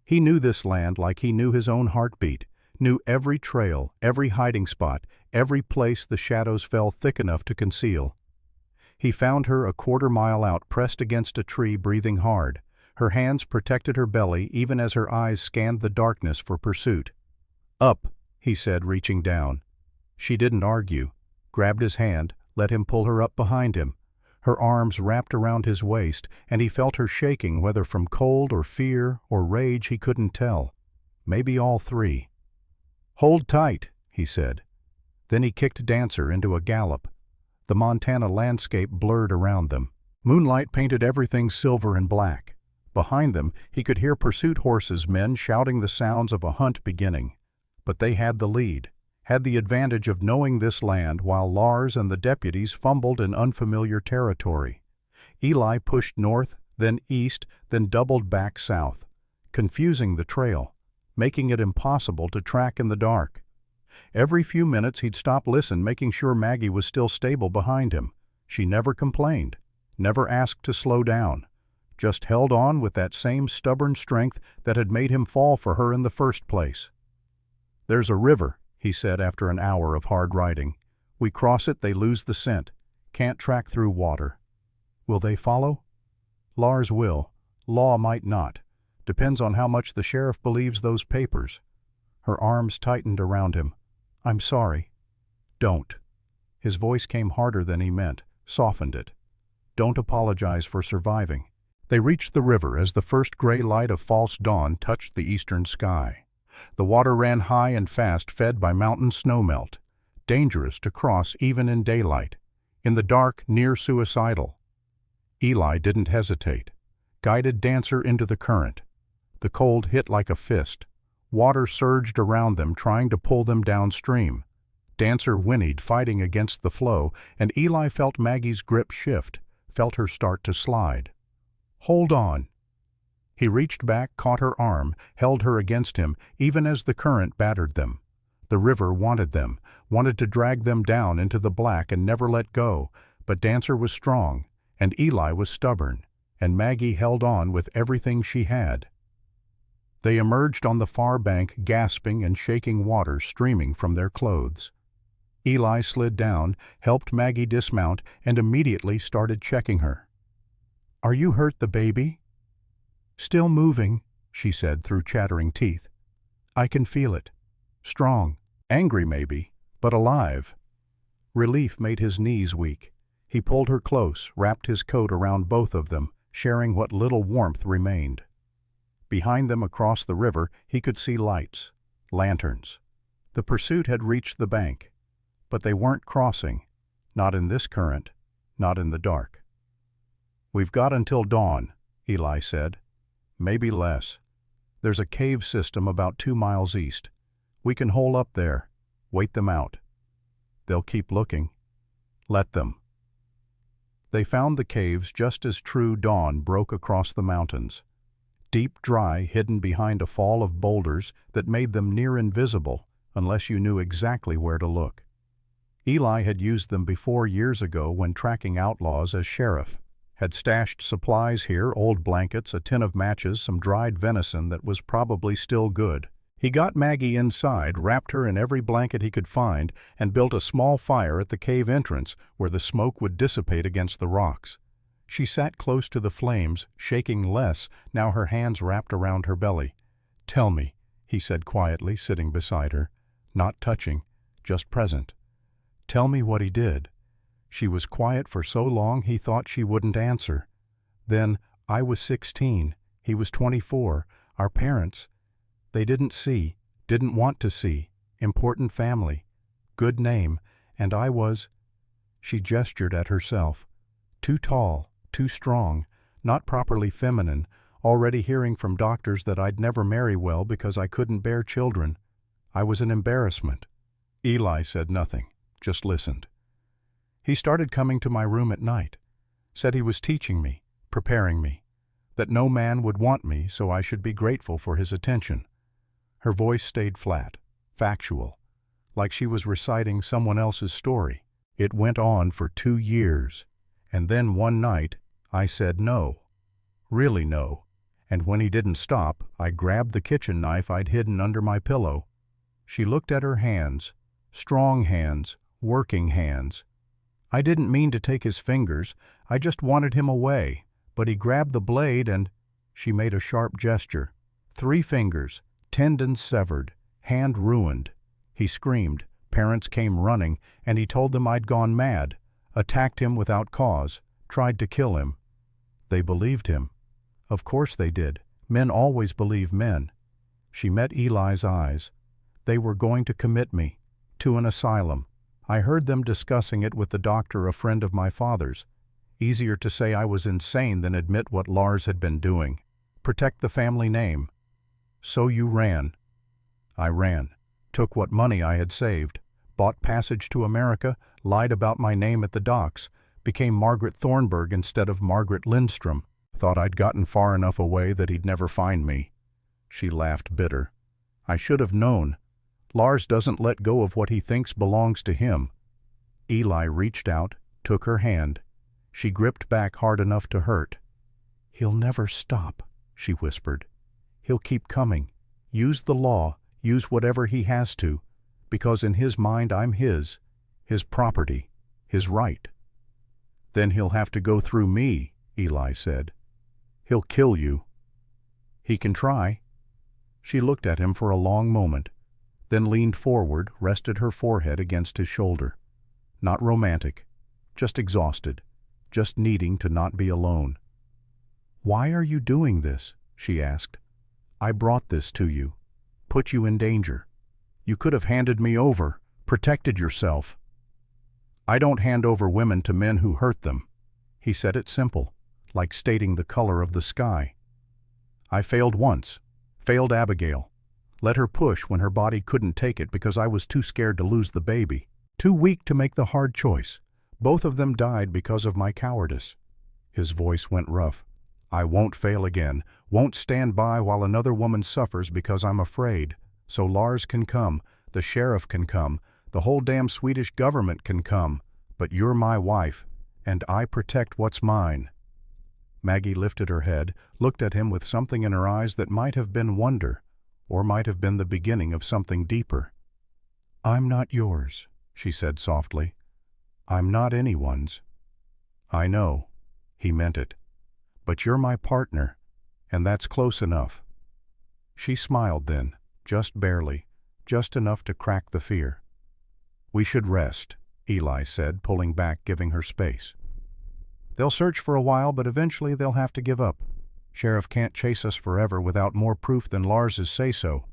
He knew this land like he knew his own heartbeat, knew every trail, every hiding spot, every place the shadows fell thick enough to conceal. He found her a quarter-mile out, pressed against a tree, breathing hard. Her hands protected her belly even as her eyes scanned the darkness for pursuit. "Up," he said, reaching down. She didn't argue, grabbed his hand, let him pull her up behind him. Her arms wrapped around his waist, and he felt her shaking, whether from cold or fear or rage he couldn't tell. Maybe all three. "Hold tight," he said. Then he kicked Dancer into a gallop. The Montana landscape blurred around them. Moonlight painted everything silver and black. Behind them he could hear pursuit horses, men shouting the sounds of a hunt beginning. But they had the lead, had the advantage of knowing this land, while Lars and the deputies fumbled in unfamiliar territory. Eli pushed north, then east, then doubled back south, confusing the trail, making it impossible to track in the dark. Every few minutes he'd stop, listen, making sure Maggie was still stable behind him. She never complained, never asked to slow down, just held on with that same stubborn strength that had made him fall for her in the first place. "There's a river," he said after an hour of hard riding. "We cross it, they lose the scent. Can't track through water." "Will they follow?" "Lars will. Law might not. Depends on how much the sheriff believes those papers." Her arms tightened around him. "I'm sorry." "Don't." His voice came harder than he meant, softened it. "Don't apologize for surviving." They reached the river as the first gray light of false dawn touched the eastern sky. The water ran high and fast, fed by mountain snowmelt. Dangerous to cross even in daylight. In the dark, near suicidal. Eli didn't hesitate. Guided Dancer into the current. The cold hit like a fist. Water surged around them, trying to pull them downstream. Dancer whinnied, fighting against the flow, and Eli felt Maggie's grip shift, felt her start to slide. "Hold on." He reached back, caught her arm, held her against him, even as the current battered them. The river wanted them, wanted to drag them down into the black and never let go, but Dancer was strong, and Eli was stubborn, and Maggie held on with everything she had. They emerged on the far bank, gasping and shaking, water streaming from their clothes. Eli slid down, helped Maggie dismount, and immediately started checking her. "Are you hurt, the baby?" "Still moving," she said through chattering teeth. "I can feel it. Strong. Angry maybe, but alive." Relief made his knees weak. He pulled her close, wrapped his coat around both of them, sharing what little warmth remained. Behind them across the river he could see lights, lanterns. The pursuit had reached the bank, but they weren't crossing, not in this current, not in the dark. "We've got until dawn," Eli said. "Maybe less. There's a cave system about 2 miles east. We can hole up there, wait them out. They'll keep looking. Let them." They found the caves just as true dawn broke across the mountains. Deep, dry, hidden behind a fall of boulders that made them near invisible unless you knew exactly where to look. Eli had used them before, years ago, when tracking outlaws as sheriff. Had stashed supplies here, old blankets, a tin of matches, some dried venison that was probably still good. He got Maggie inside, wrapped her in every blanket he could find, and built a small fire at the cave entrance where the smoke would dissipate against the rocks. She sat close to the flames, shaking less, now her hands wrapped around her belly. "Tell me," he said quietly, sitting beside her, not touching, just present. "Tell me what he did." She was quiet for so long he thought she wouldn't answer. Then, "I was 16, he was 24, our parents, they didn't see, didn't want to see, important family, good name, and I was—" She gestured at herself. Too tall, too strong, not properly feminine, already hearing from doctors that I'd never marry well because I couldn't bear children. I was an embarrassment. Eli said nothing, just listened. He started coming to my room at night, said he was teaching me, preparing me, that no man would want me, so I should be grateful for his attention. Her voice stayed flat, factual, like she was reciting someone else's story. It went on for 2 years, and then one night I said no, really no, and when he didn't stop, I grabbed the kitchen knife I'd hidden under my pillow. She looked at her hands, strong hands, working hands. I didn't mean to take his fingers, I just wanted him away, but he grabbed the blade and she made a sharp gesture. 3 fingers, tendons severed, hand ruined. He screamed, parents came running, and he told them I'd gone mad, attacked him without cause, tried to kill him. They believed him. Of course they did. Men always believe men. She met Eli's eyes. They were going to commit me to an asylum. I heard them discussing it with the doctor, a friend of my father's. Easier to say I was insane than admit what Lars had been doing. Protect the family name. So you ran. I ran. Took what money I had saved. Bought passage to America, lied about my name at the docks, became Margaret Thornburg instead of Margaret Lindstrom. Thought I'd gotten far enough away that he'd never find me. She laughed bitter. I should have known. Lars doesn't let go of what he thinks belongs to him. Eli reached out, took her hand. She gripped back hard enough to hurt. He'll never stop, she whispered. He'll keep coming. Use the law, use whatever he has to, because in his mind I'm his property, his right. Then he'll have to go through me, Eli said. He'll kill you. He can try. She looked at him for a long moment, then leaned forward, rested her forehead against his shoulder. Not romantic, just exhausted, just needing to not be alone. Why are you doing this? She asked. I brought this to you, put you in danger. You could have handed me over, protected yourself. I don't hand over women to men who hurt them. He said it simple, like stating the color of the sky. I failed once, failed Abigail. Let her push when her body couldn't take it because I was too scared to lose the baby, too weak to make the hard choice. Both of them died because of my cowardice. His voice went rough. I won't fail again, won't stand by while another woman suffers because I'm afraid. So Lars can come, the sheriff can come, the whole damn Swedish government can come, but you're my wife, and I protect what's mine. Maggie lifted her head, looked at him with something in her eyes that might have been wonder, or might have been the beginning of something deeper. I'm not yours, she said softly. I'm not anyone's. I know. He meant it. But you're my partner, and that's close enough. She smiled then, just barely, just enough to crack the fear. We should rest, Eli said, pulling back, giving her space. They'll search for a while, but eventually they'll have to give up. Sheriff can't chase us forever without more proof than Lars's say-so.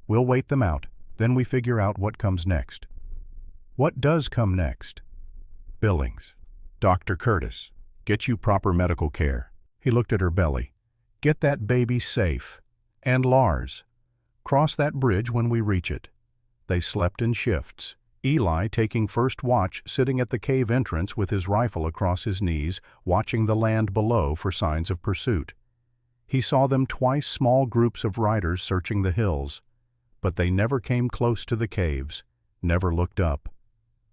We'll wait them out, then we figure out what comes next. What does come next? Billings. Dr. Curtis. Get you proper medical care. He looked at her belly. Get that baby safe. And Lars. Cross that bridge when we reach it. They slept in shifts. Eli taking first watch, sitting at the cave entrance with his rifle across his knees, watching the land below for signs of pursuit. He saw them twice, small groups of riders searching the hills. But they never came close to the caves, never looked up.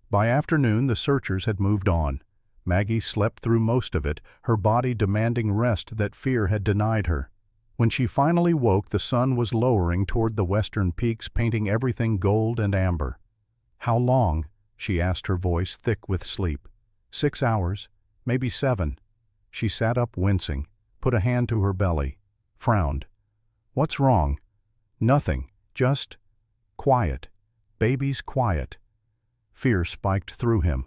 By afternoon the searchers had moved on. Maggie slept through most of it, her body demanding rest that fear had denied her. When she finally woke, the sun was lowering toward the western peaks, painting everything gold and amber. How long? She asked, her voice thick with sleep. 6 hours, maybe 7. She sat up wincing, put a hand to her belly, frowned. What's wrong? Nothing, just quiet. Baby's quiet. Fear spiked through him.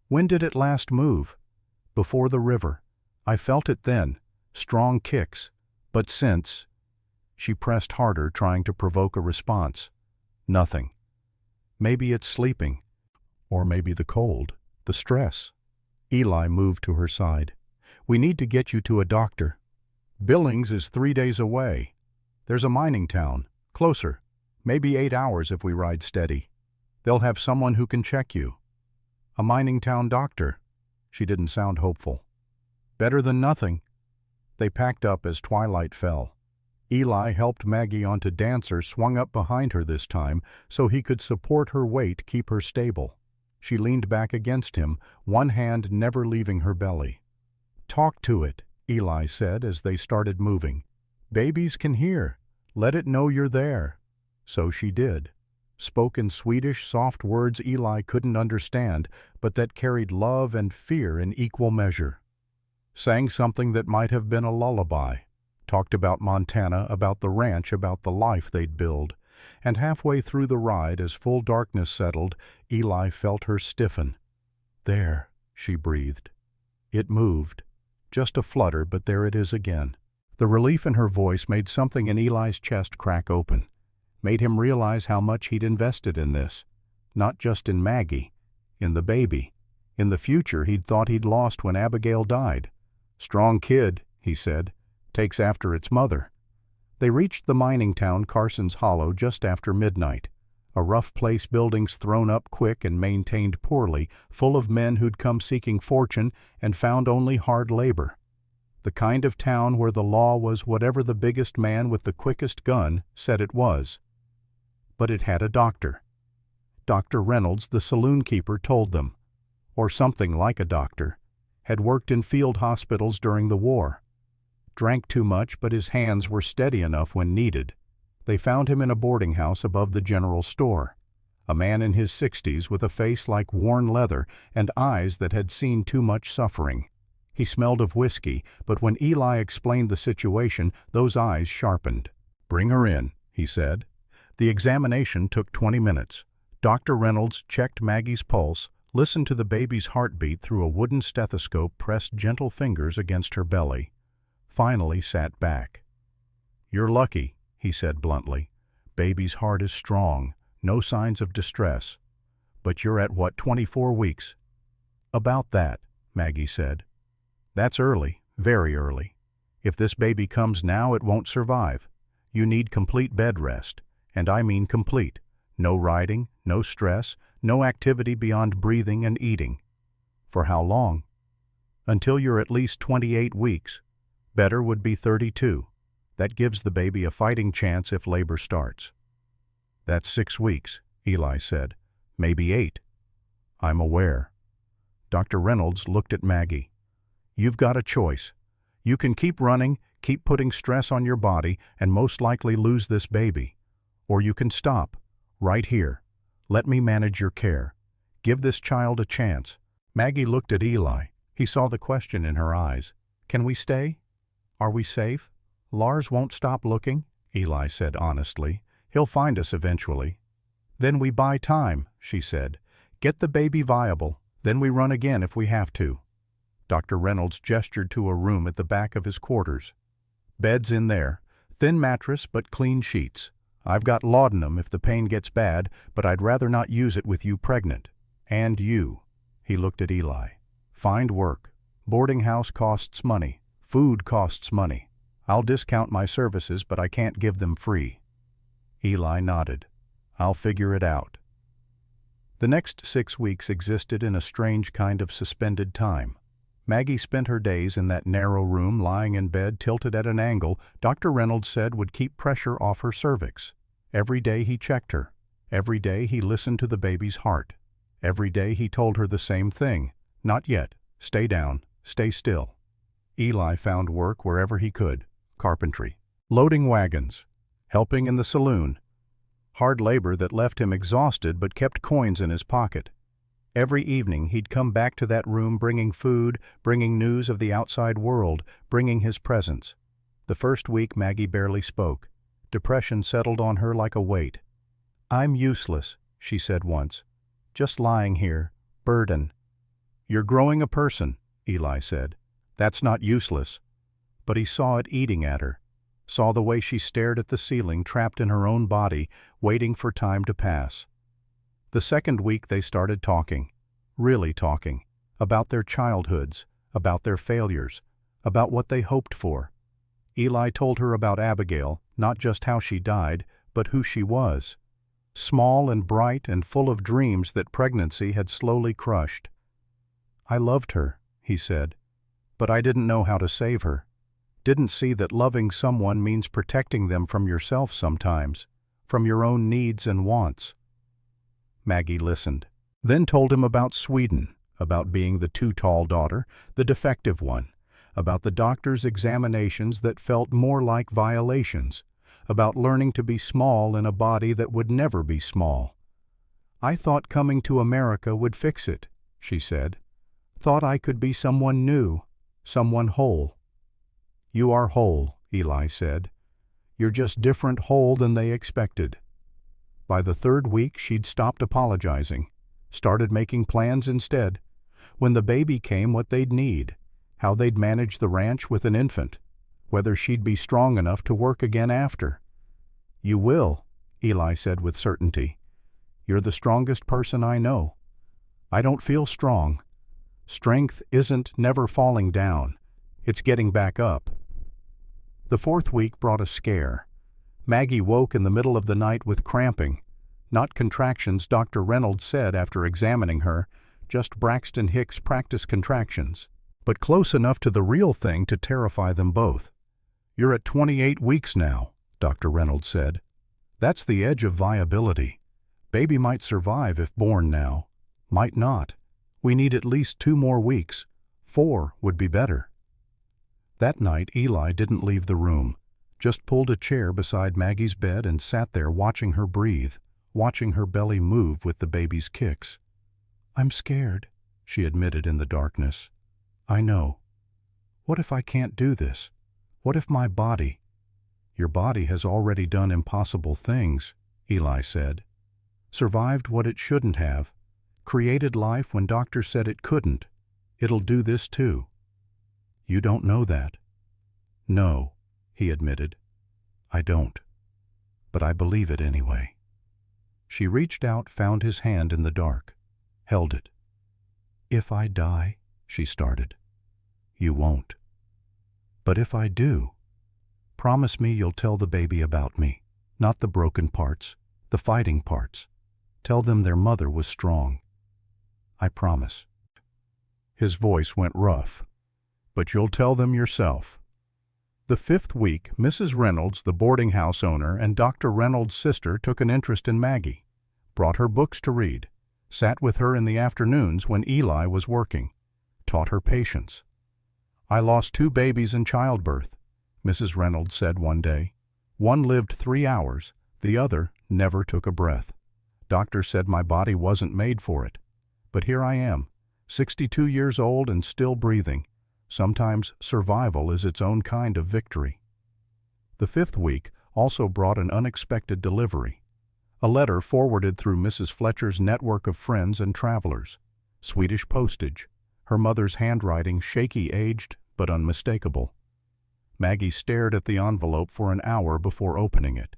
When did it last move? Before the river. I felt it then, strong kicks. But since... She pressed harder, trying to provoke a response. Nothing. Maybe it's sleeping. Or maybe the cold, the stress. Eli moved to her side. We need to get you to a doctor. Billings is 3 days away. There's a mining town, closer, maybe 8 hours if we ride steady. They'll have someone who can check you. A mining town doctor. She didn't sound hopeful. Better than nothing. They packed up as twilight fell. Eli helped Maggie onto Dancer, swung up behind her this time so he could support her weight, keep her stable. She leaned back against him, one hand never leaving her belly. "Talk to it," Eli said as they started moving. "Babies can hear. Let it know you're there." So she did. Spoke in Swedish, soft words Eli couldn't understand, but that carried love and fear in equal measure. Sang something that might have been a lullaby. Talked about Montana, about the ranch, about the life they'd build. And halfway through the ride, as full darkness settled, Eli felt her stiffen. "There," she breathed. It moved. Just a flutter, but there it is again. The relief in her voice made something in Eli's chest crack open. Made him realize how much he'd invested in this. Not just in Maggie. In the baby. In the future he'd thought he'd lost when Abigail died. "Strong kid," he said. "Takes after its mother." They reached the mining town Carson's Hollow just after midnight. A rough place, buildings thrown up quick and maintained poorly, full of men who'd come seeking fortune and found only hard labor. The kind of town where the law was whatever the biggest man with the quickest gun said it was. But it had a doctor. Dr. Reynolds, the saloon keeper, told them. Or something like a doctor. Had worked in field hospitals during the war. Drank too much, but his hands were steady enough when needed. They found him in a boarding house above the general store. A man in his 60s with a face like worn leather and eyes that had seen too much suffering. He smelled of whiskey, but when Eli explained the situation, those eyes sharpened. "Bring her in," he said. The examination took 20 minutes. Dr. Reynolds checked Maggie's pulse, listened to the baby's heartbeat through a wooden stethoscope, pressed gentle fingers against her belly. Finally sat back. "You're lucky," he said bluntly. "Baby's heart is strong, no signs of distress. But you're at what, 24 weeks? "About that," Maggie said. "That's early, very early. If this baby comes now, it won't survive. You need complete bed rest, and I mean complete. No riding, no stress, no activity beyond breathing and eating." "For how long?" "Until you're at least 28 weeks. Better would be 32. That gives the baby a fighting chance if labor starts." "That's 6 weeks," Eli said. "Maybe 8. "I'm aware." Dr. Reynolds looked at Maggie. "You've got a choice. You can keep running, keep putting stress on your body, and most likely lose this baby. Or you can stop, right here. Let me manage your care. Give this child a chance." Maggie looked at Eli. He saw the question in her eyes. "Can we stay? Are we safe?" "Lars won't stop looking," Eli said honestly. "He'll find us eventually." "Then we buy time," she said. "Get the baby viable, then we run again if we have to." Dr. Reynolds gestured to a room at the back of his quarters. "Bed's in there. Thin mattress but clean sheets. I've got laudanum if the pain gets bad, but I'd rather not use it with you pregnant. And you." He looked at Eli. "Find work. Boarding house costs money. Food costs money. I'll discount my services, but I can't give them free." Eli nodded. "I'll figure it out." The next 6 weeks existed in a strange kind of suspended time. Maggie spent her days in that narrow room, lying in bed tilted at an angle Dr. Reynolds said would keep pressure off her cervix. Every day he checked her. Every day he listened to the baby's heart. Every day he told her the same thing. "Not yet. Stay down. Stay still." Eli found work wherever he could. Carpentry. Loading wagons. Helping in the saloon. Hard labor that left him exhausted but kept coins in his pocket. Every evening he'd come back to that room bringing food, bringing news of the outside world, bringing his presence. The first week Maggie barely spoke. Depression settled on her like a weight. "I'm useless," she said once. "Just lying here. Burden." "You're growing a person," Eli said. "That's not useless." But he saw it eating at her. Saw the way she stared at the ceiling, trapped in her own body, waiting for time to pass. The second week they started talking. Really talking. About their childhoods. About their failures. About what they hoped for. Eli told her about Abigail, not just how she died, but who she was. Small and bright and full of dreams that pregnancy had slowly crushed. "I loved her," he said, "but I didn't know how to save her. Didn't see that loving someone means protecting them from yourself sometimes, from your own needs and wants." Maggie listened, then told him about Sweden, about being the too tall daughter, the defective one, about the doctor's examinations that felt more like violations, about learning to be small in a body that would never be small. "I thought coming to America would fix it," she said. "Thought I could be someone new, someone whole." "You are whole," Eli said. "You're just different whole than they expected." By the third week she'd stopped apologizing, started making plans instead. When the baby came, what they'd need, how they'd manage the ranch with an infant, whether she'd be strong enough to work again after. "You will," Eli said with certainty. "You're the strongest person I know." "I don't feel strong. Strength isn't never falling down. It's getting back up." The fourth week brought a scare. Maggie woke in the middle of the night with cramping. Not contractions, Dr. Reynolds said after examining her, just Braxton Hicks practice contractions, but close enough to the real thing to terrify them both. "You're at 28 weeks now," Dr. Reynolds said. "That's the edge of viability. Baby might survive if born now. Might not. We need at least 2 more weeks. 4 would be better." That night Eli didn't leave the room, just pulled a chair beside Maggie's bed and sat there watching her breathe, watching her belly move with the baby's kicks. "I'm scared," she admitted in the darkness. "I know. What if I can't do this? What if my body—" "Your body has already done impossible things," Eli said. "Survived what it shouldn't have. Created life when doctors said it couldn't. It'll do this too." "You don't know that." "No," he admitted. "I don't. But I believe it anyway." She reached out, found his hand in the dark, held it. "If I die," she started. "You won't." "But if I do, promise me you'll tell the baby about me, not the broken parts, the fighting parts. Tell them their mother was strong." "I promise." His voice went rough. "But you'll tell them yourself." The fifth week, Mrs. Reynolds, the boarding house owner, and Dr. Reynolds' sister took an interest in Maggie, brought her books to read, sat with her in the afternoons when Eli was working, taught her patience. "I lost 2 babies in childbirth," Mrs. Reynolds said one day. "One lived 3 hours, the other never took a breath. Doctor said my body wasn't made for it. But here I am, 62 years old and still breathing. Sometimes survival is its own kind of victory." The fifth week also brought an unexpected delivery. A letter forwarded through Mrs. Fletcher's network of friends and travelers. Swedish postage, her mother's handwriting shaky, aged, but unmistakable. Maggie stared at the envelope for an hour before opening it.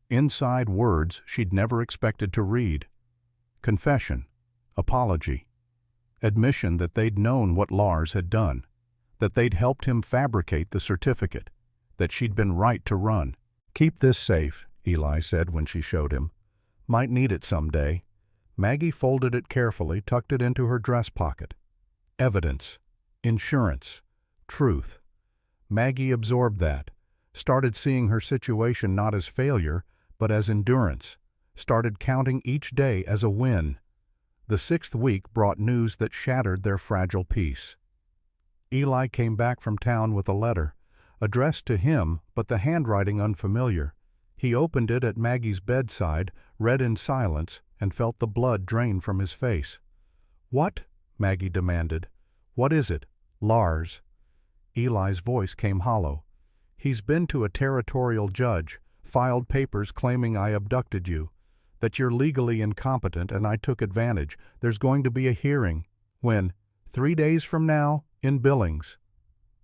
Inside, words she'd never expected to read. Confession, apology, admission that they'd known what Lars had done, that they'd helped him fabricate the certificate, that she'd been right to run. "Keep this safe," Eli said when she showed him. "Might need it someday." Maggie folded it carefully, tucked it into her dress pocket. Evidence, insurance, truth. Maggie absorbed that, started seeing her situation not as failure, but as endurance, started counting each day as a win. The 6th week brought news that shattered their fragile peace. Eli came back from town with a letter, addressed to him, but the handwriting unfamiliar. He opened it at Maggie's bedside, read in silence, and felt the blood drain from his face. "What?" Maggie demanded. "What is it?" "Lars." Eli's voice came hollow. "He's been to a territorial judge, filed papers claiming I abducted you, that you're legally incompetent and I took advantage. There's going to be a hearing. When? 3 days from now? In Billings."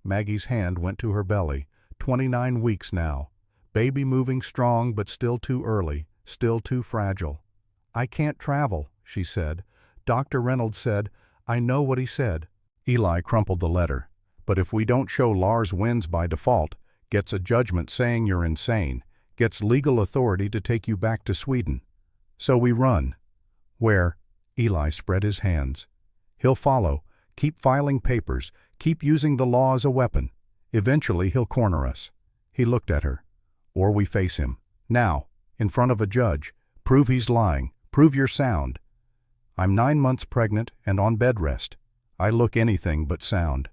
Maggie's hand went to her belly. 29 weeks now. Baby moving strong, but still too early, still too fragile. "I can't travel," she said. "Dr. Reynolds said—" "I know what he said." Eli crumpled the letter. "But if we don't show Lars wins by default, gets a judgment saying you're insane, gets legal authority to take you back to Sweden. So we run. Where? Eli spread his hands. He'll follow, keep filing papers, keep using the law as a weapon. Eventually he'll corner us. He looked at her. Or we face him. Now, in front of a judge. Prove he's lying. Prove you're sound. I'm 9 months pregnant and on bed rest. I look anything but sound.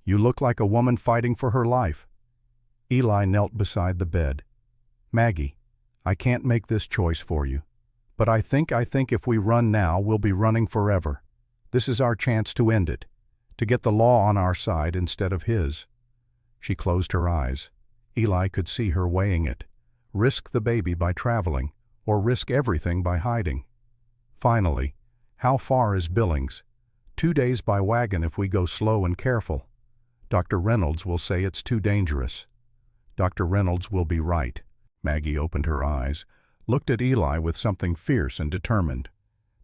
You look like a woman fighting for her life. Eli knelt beside the bed. Maggie, I can't make this choice for you. But I think if we run now, we'll be running forever. This is our chance to end it. To get the law on our side instead of his. She closed her eyes. Eli could see her weighing it. Risk the baby by traveling, or risk everything by hiding. Finally, how far is Billings? 2 days by wagon if we go slow and careful. Dr. Reynolds will say it's too dangerous. Dr. Reynolds will be right. Maggie opened her eyes, looked at Eli with something fierce and determined.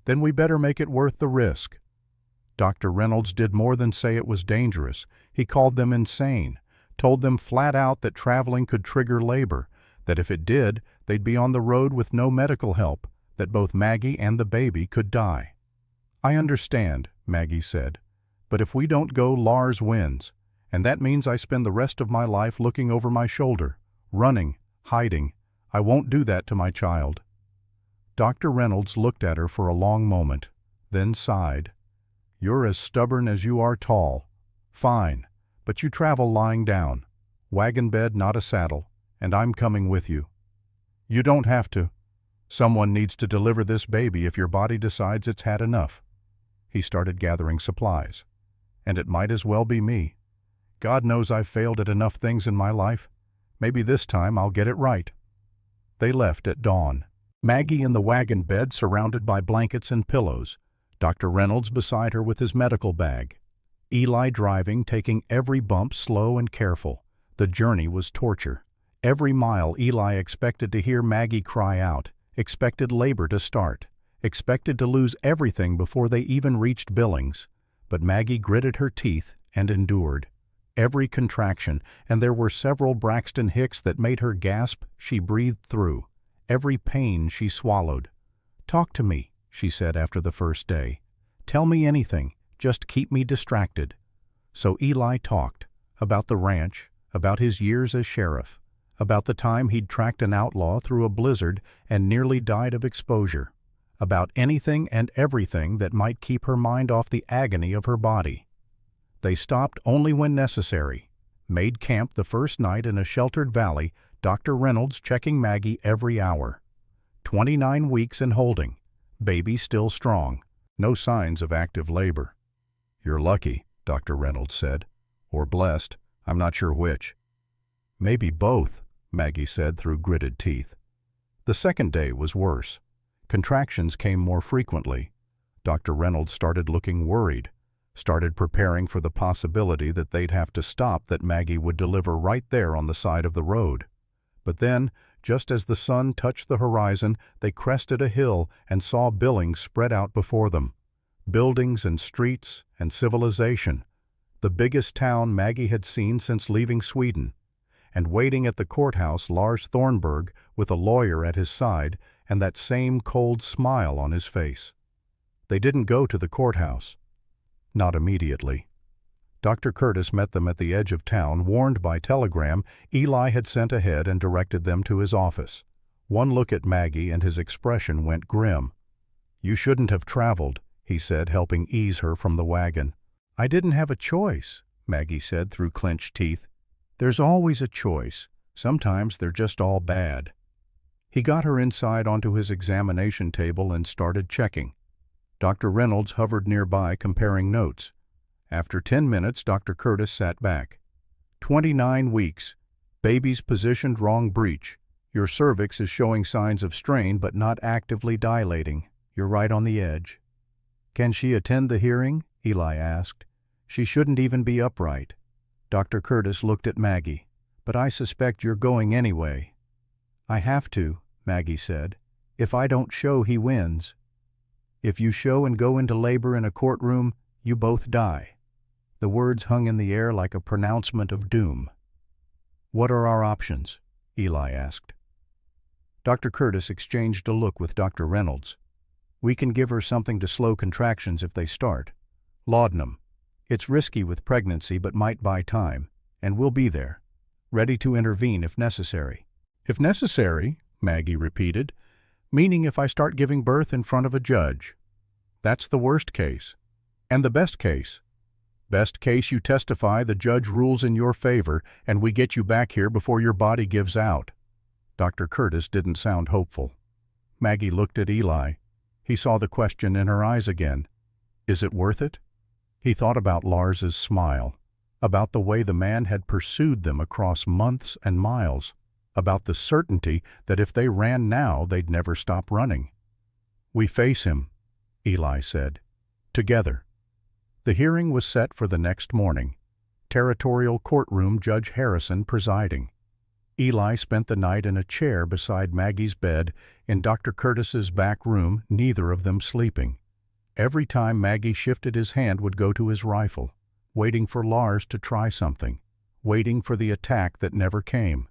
Then we better make it worth the risk. Dr. Reynolds did more than say it was dangerous. He called them insane, told them flat out that traveling could trigger labor, that if it did, they'd be on the road with no medical help, that both Maggie and the baby could die. I understand, Maggie said, but if we don't go, Lars wins, and that means I spend the rest of my life looking over my shoulder, running, hiding. I won't do that to my child. Dr. Reynolds looked at her for a long moment, then sighed. You're as stubborn as you are tall. Fine, but you travel lying down. Wagon bed, not a saddle, and I'm coming with you. You don't have to. Someone needs to deliver this baby if your body decides it's had enough. He started gathering supplies. And it might as well be me. God knows I've failed at enough things in my life. Maybe this time I'll get it right. They left at dawn. Maggie in the wagon bed surrounded by blankets and pillows. Dr. Reynolds beside her with his medical bag. Eli driving, taking every bump slow and careful. The journey was torture. Every mile Eli expected to hear Maggie cry out, expected labor to start, expected to lose everything before they even reached Billings. But Maggie gritted her teeth and endured. Every contraction, and there were several Braxton Hicks that made her gasp, she breathed through. Every pain she swallowed. Talk to me, she said after the first day. Tell me anything, just keep me distracted. So Eli talked, about the ranch, about his years as sheriff, about the time he'd tracked an outlaw through a blizzard and nearly died of exposure, about anything and everything that might keep her mind off the agony of her body. They stopped only when necessary, made camp the first night in a sheltered valley, Dr. Reynolds checking Maggie every hour. 29 weeks and holding, baby still strong, no signs of active labor. You're lucky, Dr. Reynolds said, or blessed, I'm not sure which. Maybe both, Maggie said through gritted teeth. The second day was worse. Contractions came more frequently. Dr. Reynolds started looking worried, started preparing for the possibility that they'd have to stop, that Maggie would deliver right there on the side of the road. But then, just as the sun touched the horizon, they crested a hill and saw Billings spread out before them. Buildings and streets and civilization. The biggest town Maggie had seen since leaving Sweden. And waiting at the courthouse, Lars Thornburg, with a lawyer at his side and that same cold smile on his face. They didn't go to the courthouse. Not immediately. Dr. Curtis met them at the edge of town, warned by telegram Eli had sent ahead and directed them to his office. One look at Maggie and his expression went grim. You shouldn't have traveled, he said, helping ease her from the wagon. I didn't have a choice, Maggie said through clenched teeth. There's always a choice. Sometimes they're just all bad. He got her inside onto his examination table and started checking. Dr. Reynolds hovered nearby comparing notes. After 10 minutes, Dr. Curtis sat back. 29 weeks. Baby's positioned wrong breech. Your cervix is showing signs of strain but not actively dilating. You're right on the edge. Can she attend the hearing? Eli asked. She shouldn't even be upright. Dr. Curtis looked at Maggie. But I suspect you're going anyway. I have to, Maggie said. If I don't show, he wins. If you show and go into labor in a courtroom, you both die. The words hung in the air like a pronouncement of doom. "What are our options?" Eli asked. Dr. Curtis exchanged a look with Dr. Reynolds. "We can give her something to slow contractions if they start. Laudanum. It's risky with pregnancy but might buy time, and we'll be there, ready to intervene if necessary." "If necessary," Maggie repeated, "meaning if I start giving birth in front of a judge. That's the worst case. And the best case? Best case, you testify, the judge rules in your favor, and we get you back here before your body gives out." Dr. Curtis didn't sound hopeful. Maggie looked at Eli. He saw the question in her eyes again. Is it worth it? He thought about Lars's smile, about the way the man had pursued them across months and miles, about the certainty that if they ran now, they'd never stop running. "We face him," Eli said. "Together." The hearing was set for the next morning. Territorial Courtroom Judge Harrison presiding. Eli spent the night in a chair beside Maggie's bed in Dr. Curtis's back room, neither of them sleeping. Every time Maggie shifted his hand would go to his rifle, waiting for Lars to try something, waiting for the attack that never came.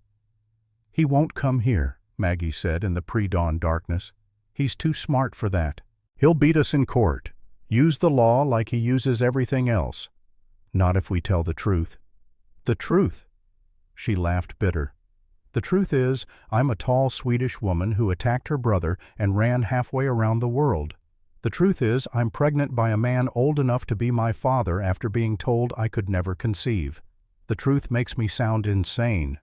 "He won't come here," Maggie said in the pre-dawn darkness. "He's too smart for that. He'll beat us in court, use the law like he uses everything else. Not if we tell the truth." "The truth?" She laughed bitter. "The truth is, I'm a tall Swedish woman who attacked her brother and ran halfway around the world. The truth is, I'm pregnant by a man old enough to be my father after being told I could never conceive. The truth makes me sound insane."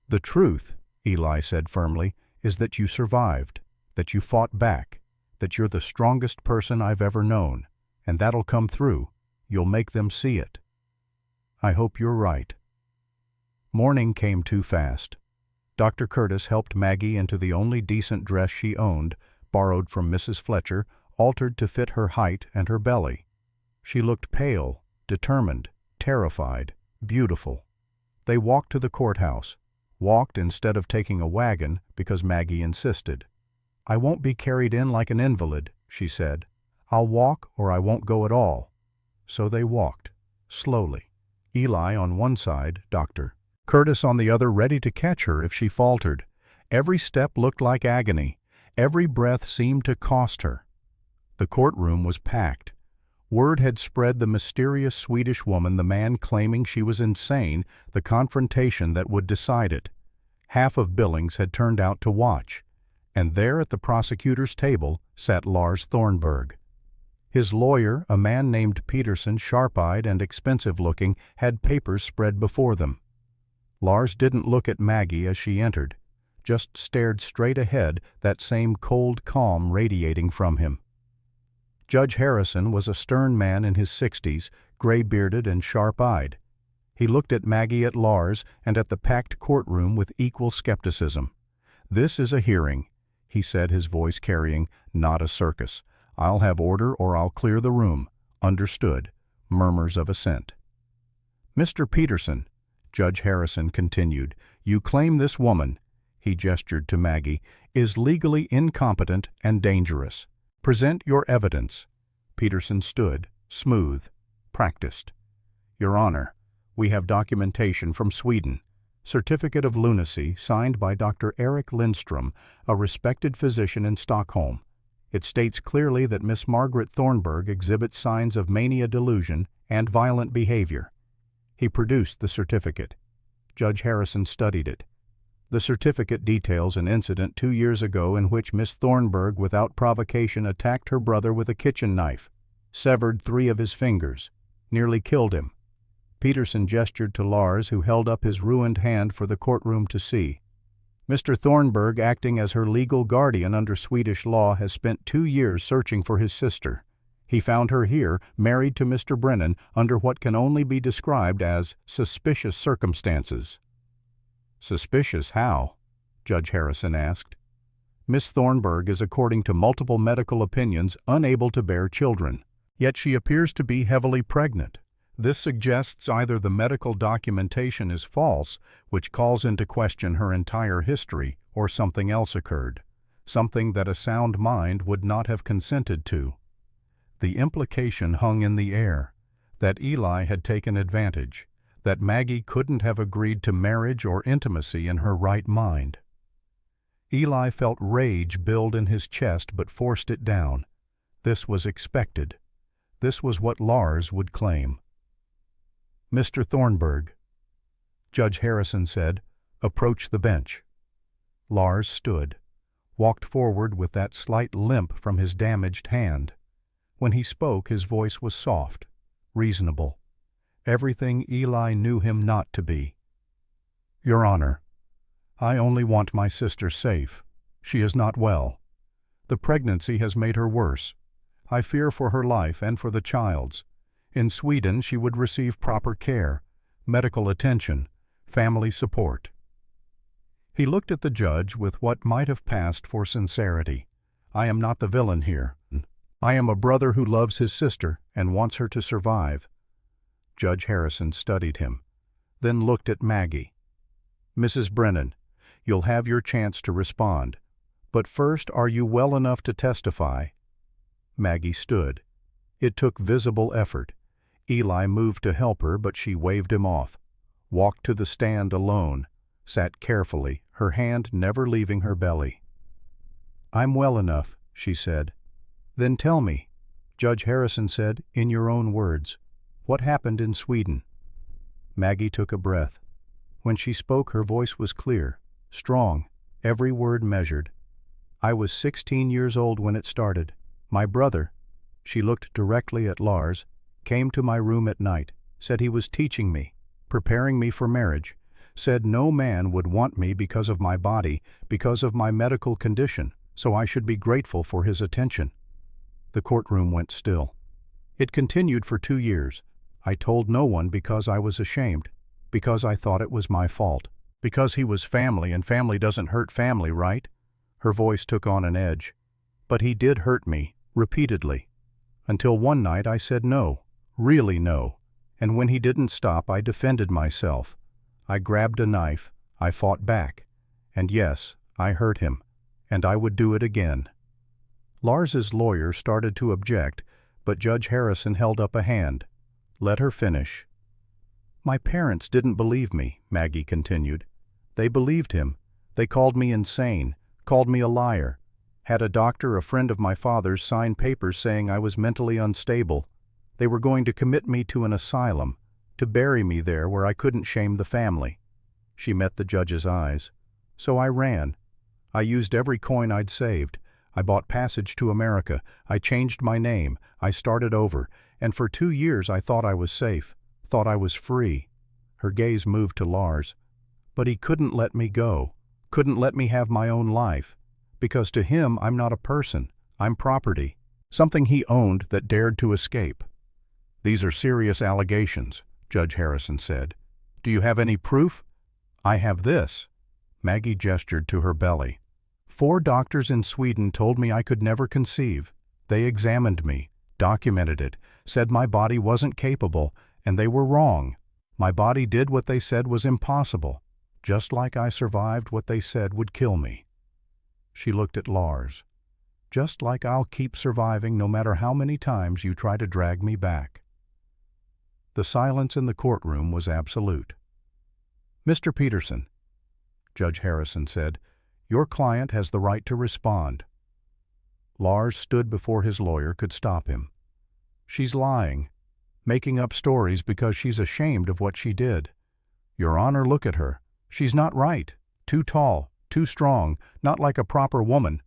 "The truth," Eli said firmly, "is that you survived, that you fought back, that you're the strongest person I've ever known, and that'll come through. You'll make them see it." "I hope you're right." Morning came too fast. Dr. Curtis helped Maggie into the only decent dress she owned, borrowed from Mrs. Fletcher, altered to fit her height and her belly. She looked pale, determined, terrified, beautiful. They walked to the courthouse, walked instead of taking a wagon because Maggie insisted. "I won't be carried in like an invalid," she said. "I'll walk or I won't go at all." So they walked, slowly. Eli on one side, Dr. Curtis on the other, ready to catch her if she faltered. Every step looked like agony. Every breath seemed to cost her. The courtroom was packed. Word had spread the mysterious Swedish woman, the man claiming she was insane, the confrontation that would decide it. Half of Billings had turned out to watch. And there at the prosecutor's table sat Lars Thornburg. His lawyer, a man named Peterson, sharp-eyed and expensive-looking, had papers spread before them. Lars didn't look at Maggie as she entered, just stared straight ahead, that same cold calm radiating from him. Judge Harrison was a stern man in his 60s, gray-bearded and sharp-eyed. He looked at Maggie, at Lars, and at the packed courtroom with equal skepticism. "This is a hearing," he said, his voice carrying, "not a circus. I'll have order or I'll clear the room." "Understood." Murmurs of assent. "Mr. Peterson," Judge Harrison continued, "you claim this woman," he gestured to Maggie, "is legally incompetent and dangerous. Present your evidence." Peterson stood, smooth, practiced. "Your Honor, we have documentation from Sweden. Certificate of lunacy signed by Dr. Eric Lindstrom, a respected physician in Stockholm. It states clearly that Miss Margaret Thornburg exhibits signs of mania delusion and violent behavior." He produced the certificate. Judge Harrison studied it. The certificate details an incident 2 years ago in which Miss Thornburg, without provocation, attacked her brother with a kitchen knife, severed 3 of his fingers, nearly killed him. Peterson gestured to Lars, who held up his ruined hand for the courtroom to see. "Mr. Thornburg, acting as her legal guardian under Swedish law, has spent 2 years searching for his sister. He found her here, married to Mr. Brennan, under what can only be described as suspicious circumstances." "Suspicious how?" Judge Harrison asked. "Miss Thornburg is, according to multiple medical opinions, unable to bear children. Yet she appears to be heavily pregnant. This suggests either the medical documentation is false, which calls into question her entire history, or something else occurred, something that a sound mind would not have consented to." The implication hung in the air, that Eli had taken advantage, that Maggie couldn't have agreed to marriage or intimacy in her right mind. Eli felt rage build in his chest but forced it down. This was expected. This was what Lars would claim. "Mr. Thornburg," Judge Harrison said, "approach the bench." Lars stood, walked forward with that slight limp from his damaged hand. When he spoke, his voice was soft, reasonable, everything Eli knew him not to be. "Your Honor, I only want my sister safe. She is not well. The pregnancy has made her worse. I fear for her life and for the child's. In Sweden she would receive proper care, medical attention, family support." He looked at the judge with what might have passed for sincerity. "I am not the villain here. I am a brother who loves his sister and wants her to survive." Judge Harrison studied him, then looked at Maggie. "Mrs. Brennan, you'll have your chance to respond. But first, are you well enough to testify?" Maggie stood. It took visible effort. Eli moved to help her, but she waved him off, walked to the stand alone, sat carefully, her hand never leaving her belly. "I'm well enough," she said. "Then tell me," Judge Harrison said, "in your own words, what happened in Sweden?" Maggie took a breath. When she spoke, her voice was clear, strong, every word measured. "I was 16 years old when it started. My brother," she looked directly at Lars, "came to my room at night, said he was teaching me, preparing me for marriage, said no man would want me because of my body, because of my medical condition, so I should be grateful for his attention." The courtroom went still. "It continued for 2 years. I told no one because I was ashamed, because I thought it was my fault, because he was family and family doesn't hurt family, right?" Her voice took on an edge. "But he did hurt me, repeatedly. Until one night I said no, really no, and when he didn't stop I defended myself. I grabbed a knife, I fought back, and yes, I hurt him, and I would do it again." Lars's lawyer started to object, but Judge Harrison held up a hand. "Let her finish." "My parents didn't believe me," Maggie continued. "They believed him. They called me insane, called me a liar. Had a doctor, a friend of my father's, sign papers saying I was mentally unstable. They were going to commit me to an asylum, to bury me there where I couldn't shame the family." She met the judge's eyes. "So I ran. I used every coin I'd saved. I bought passage to America. I changed my name. I started over. And for 2 years I thought I was safe, thought I was free." Her gaze moved to Lars. "But he couldn't let me go, couldn't let me have my own life. Because to him I'm not a person, I'm property, something he owned that dared to escape." "These are serious allegations," Judge Harrison said. "Do you have any proof?" "I have this." Maggie gestured to her belly. 4 doctors in Sweden told me I could never conceive. They examined me, documented it, said my body wasn't capable, and they were wrong. My body did what they said was impossible, just like I survived what they said would kill me." She looked at Lars. "Just like I'll keep surviving no matter how many times you try to drag me back." The silence in the courtroom was absolute. "Mr. Peterson," Judge Harrison said, "your client has the right to respond." Lars stood before his lawyer could stop him. "She's lying, making up stories because she's ashamed of what she did. Your Honor, look at her. She's not right, too tall, too strong, not like a proper woman.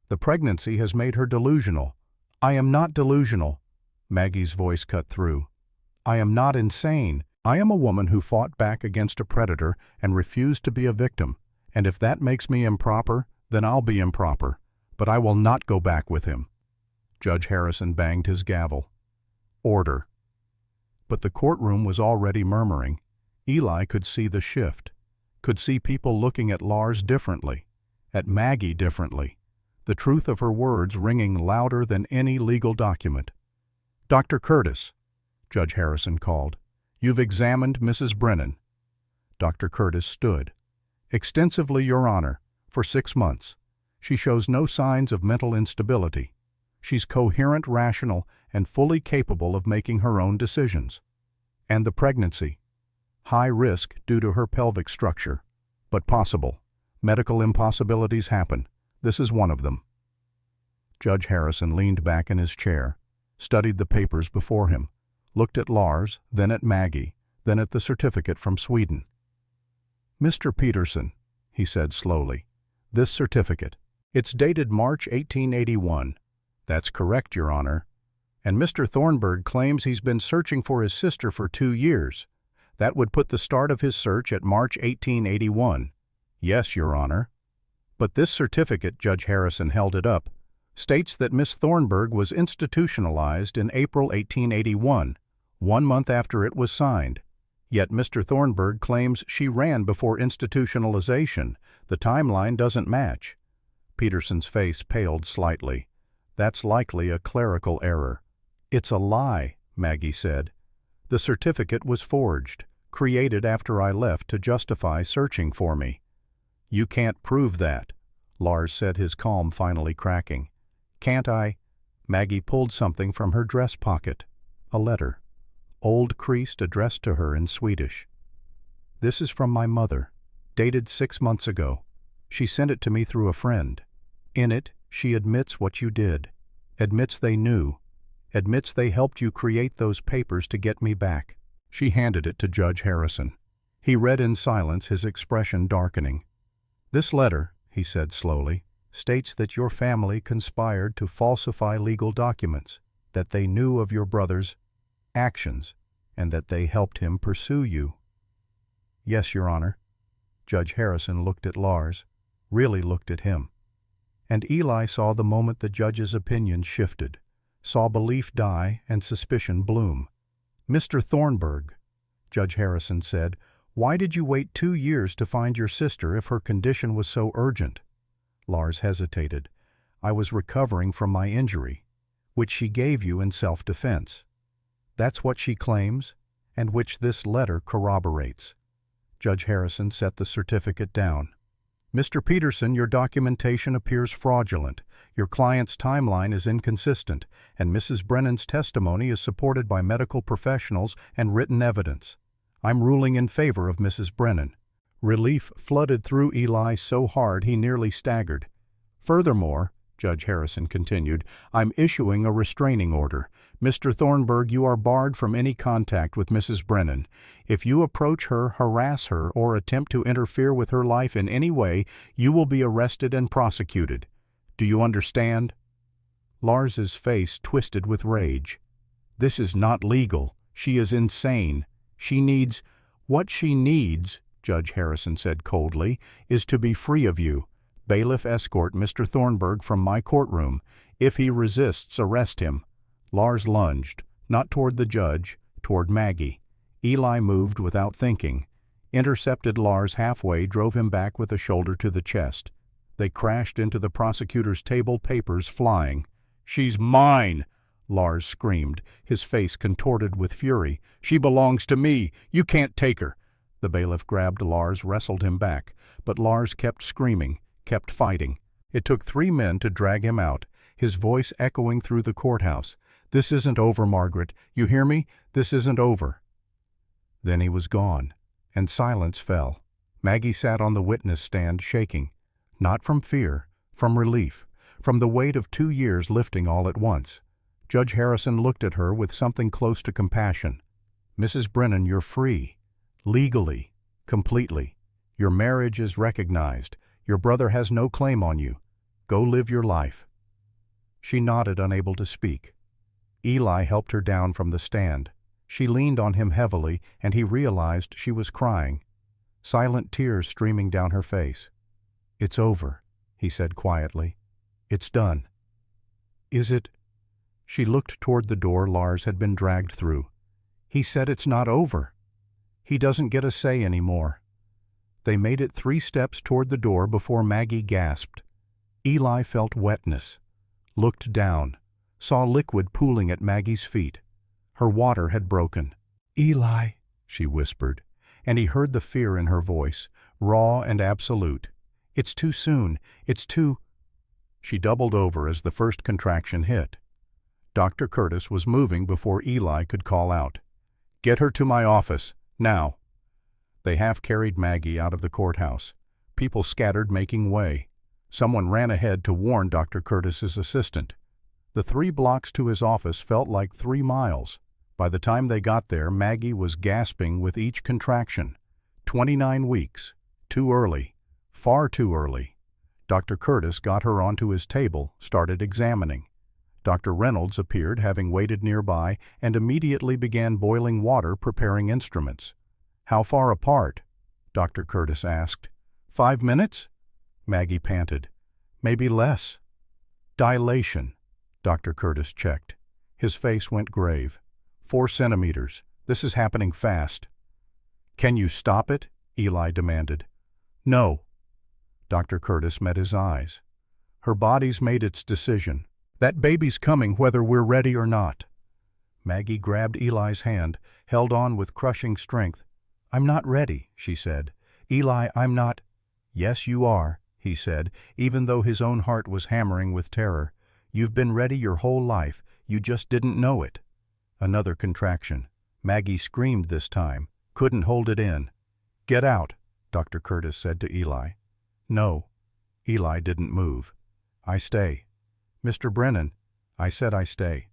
The pregnancy has made her delusional." "I am not delusional," Maggie's voice cut through. "I am not insane. I am a woman who fought back against a predator and refused to be a victim. And if that makes me improper, then I'll be improper. But I will not go back with him." Judge Harrison banged his gavel. "Order." But the courtroom was already murmuring. Eli could see the shift, could see people looking at Lars differently, at Maggie differently, the truth of her words ringing louder than any legal document. "Dr. Curtis," Judge Harrison called, "you've examined Mrs. Brennan." Dr. Curtis stood. "Extensively, Your Honor, for 6 months. She shows no signs of mental instability. She's coherent, rational, and fully capable of making her own decisions." "And the pregnancy?" High risk due to her pelvic structure. But possible. Medical impossibilities happen. This is one of them. Judge Harrison leaned back in his chair, studied the papers before him, looked at Lars, then at Maggie, then at the certificate from Sweden. "Mr. Peterson," he said slowly, "this certificate. It's dated March 1881. That's correct, Your Honor. And Mr. Thornburg claims he's been searching for his sister for 2 years. That would put the start of his search at March 1881. Yes, Your Honor. But this certificate," Judge Harrison held it up, "states that Miss Thornburg was institutionalized in April 1881, 1 month after it was signed. Yet Mr. Thornburg claims she ran before institutionalization. The timeline doesn't match." Peterson's face paled slightly. "That's likely a clerical error." "It's a lie," Maggie said. "The certificate was forged, created after I left to justify searching for me." "You can't prove that," Lars said, his calm finally cracking. "Can't I?" Maggie pulled something from her dress pocket. A letter. Old creased, addressed to her in Swedish. "This is from my mother, dated 6 months ago. She sent it to me through a friend. In it, she admits what you did, admits they knew, admits they helped you create those papers to get me back." She handed it to Judge Harrison. He read in silence, his expression darkening. "This letter," he said slowly, "states that your family conspired to falsify legal documents, that they knew of your brother's actions, and that they helped him pursue you." "Yes, Your Honor." Judge Harrison looked at Lars, really looked at him. And Eli saw the moment the judge's opinion shifted, saw belief die and suspicion bloom. "Mr. Thornburg," Judge Harrison said, "why did you wait 2 years to find your sister if her condition was so urgent?" Lars hesitated. "I was recovering from my injury, which she gave you in self-defense. That's what she claims, and which this letter corroborates." Judge Harrison set the certificate down. "Mr. Peterson, your documentation appears fraudulent. Your client's timeline is inconsistent, and Mrs. Brennan's testimony is supported by medical professionals and written evidence. I'm ruling in favor of Mrs. Brennan." Relief flooded through Eli so hard he nearly staggered. "Furthermore," Judge Harrison continued, "I'm issuing a restraining order. Mr. Thornburg, you are barred from any contact with Mrs. Brennan. If you approach her, harass her, or attempt to interfere with her life in any way, you will be arrested and prosecuted. Do you understand?" Lars's face twisted with rage. "This is not legal. She is insane. She needs—" "What she needs," Judge Harrison said coldly, "is to be free of you. Bailiff, escort Mr. Thornburg from my courtroom. If he resists, arrest him." Lars lunged, not toward the judge, toward Maggie. Eli moved without thinking, intercepted Lars halfway, drove him back with a shoulder to the chest. They crashed into the prosecutor's table, papers flying. "She's mine!" Lars screamed, his face contorted with fury. "She belongs to me! You can't take her!" The bailiff grabbed Lars, wrestled him back, but Lars kept screaming, kept fighting. It took 3 men to drag him out, his voice echoing through the courthouse. "This isn't over, Margaret. You hear me? This isn't over." Then he was gone, and silence fell. Maggie sat on the witness stand shaking, not from fear, from relief, from the weight of 2 years lifting all at once. Judge Harrison looked at her with something close to compassion. "Mrs. Brennan, you're free. Legally. Completely. Your marriage is recognized. Your brother has no claim on you. Go live your life." She nodded, unable to speak. Eli helped her down from the stand. She leaned on him heavily, and he realized she was crying, silent tears streaming down her face. "It's over," he said quietly. "It's done." "Is it?" She looked toward the door Lars had been dragged through. "He said it's not over. He doesn't get a say anymore." They made it 3 steps toward the door before Maggie gasped. Eli felt wetness, looked down, saw liquid pooling at Maggie's feet. Her water had broken. "Eli," she whispered, and he heard the fear in her voice, raw and absolute. "It's too soon. It's too—" She doubled over as the first contraction hit. Dr. Curtis was moving before Eli could call out. "Get her to my office, now." They half-carried Maggie out of the courthouse. People scattered, making way. Someone ran ahead to warn Dr. Curtis's assistant. The 3 blocks to his office felt like 3 miles. By the time they got there, Maggie was gasping with each contraction. 29 weeks. Too early. Far too early. Dr. Curtis got her onto his table, started examining. Dr. Reynolds appeared, having waited nearby, and immediately began boiling water, preparing instruments. "How far apart?" Dr. Curtis asked. 5 minutes? Maggie panted. "Maybe less." "Dilation." Dr. Curtis checked. His face went grave. 4 centimeters. This is happening fast. "Can you stop it?" Eli demanded. "No." Dr. Curtis met his eyes. "Her body's made its decision. That baby's coming whether we're ready or not." Maggie grabbed Eli's hand, held on with crushing strength. "I'm not ready," she said. "Eli, I'm not—" "Yes, you are," he said, even though his own heart was hammering with terror. "You've been ready your whole life. You just didn't know it." Another contraction. Maggie screamed this time, couldn't hold it in. "Get out," Dr. Curtis said to Eli. "No." Eli didn't move. "I stay." "Mr. Brennan." "I said I stay."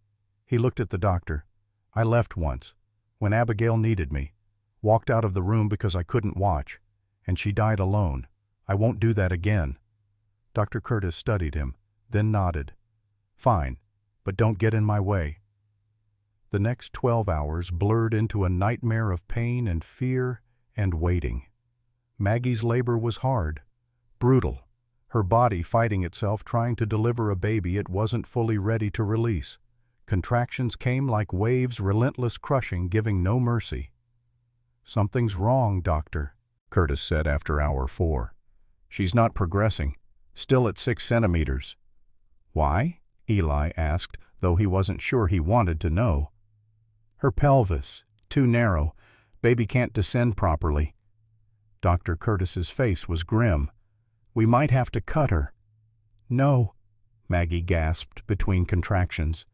He looked at the doctor. "I left once, when Abigail needed me. Walked out of the room because I couldn't watch. And she died alone. I won't do that again." Dr. Curtis studied him, then nodded. "Fine, but don't get in my way." The next 12 hours blurred into a nightmare of pain and fear and waiting. Maggie's labor was hard, brutal, her body fighting itself, trying to deliver a baby it wasn't fully ready to release. Contractions came like waves, relentless crushing, giving no mercy. "Something's wrong, doctor," Curtis said after hour 4. "She's not progressing, still at 6 centimeters. "Why?" Eli asked, though he wasn't sure he wanted to know. "Her pelvis, too narrow. Baby can't descend properly." Dr. Curtis's face was grim. "We might have to cut her." "No," Maggie gasped between contractions.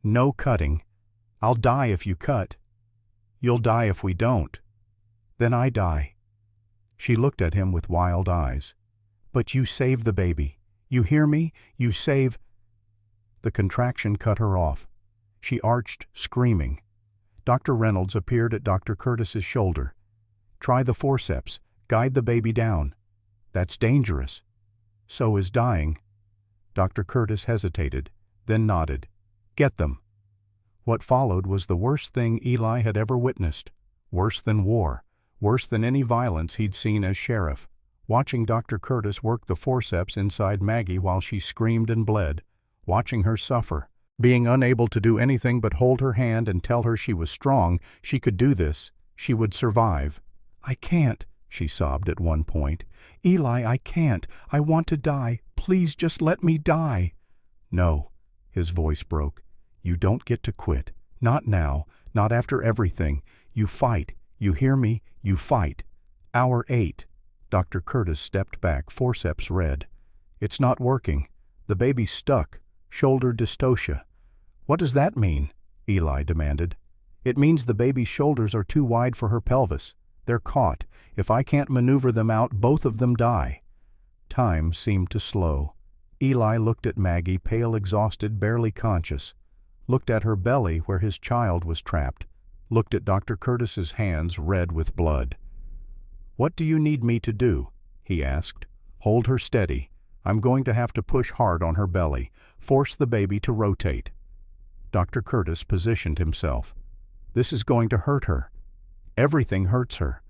"No cutting. I'll die if you cut." "You'll die if we don't." "Then I die." She looked at him with wild eyes. "But you save the baby. You hear me? You save—" The contraction cut her off. She arched, screaming. Dr. Reynolds appeared at Dr. Curtis's shoulder. "Try the forceps. Guide the baby down." "That's dangerous." "So is dying." Dr. Curtis hesitated, then nodded. "Get them." What followed was the worst thing Eli had ever witnessed. Worse than war. Worse than any violence he'd seen as sheriff. Watching Dr. Curtis work the forceps inside Maggie while she screamed and bled. Watching her suffer. Being unable to do anything but hold her hand and tell her she was strong, she could do this, she would survive. "I can't," she sobbed at one point. "Eli, I can't. I want to die. Please just let me die." "No," his voice broke. "You don't get to quit. Not now. Not after everything. You fight. You hear me? You fight." Hour 8. Dr. Curtis stepped back, forceps red. "It's not working. The baby's stuck. Shoulder dystocia." "What does that mean?" Eli demanded. "It means the baby's shoulders are too wide for her pelvis. They're caught. If I can't maneuver them out, both of them die." Time seemed to slow. Eli looked at Maggie, pale, exhausted, barely conscious. Looked at her belly where his child was trapped. Looked at Dr. Curtis's hands, red with blood. "What do you need me to do?" he asked. "Hold her steady. I'm going to have to push hard on her belly. Force the baby to rotate." Dr. Curtis positioned himself. "This is going to hurt her." "Everything hurts her."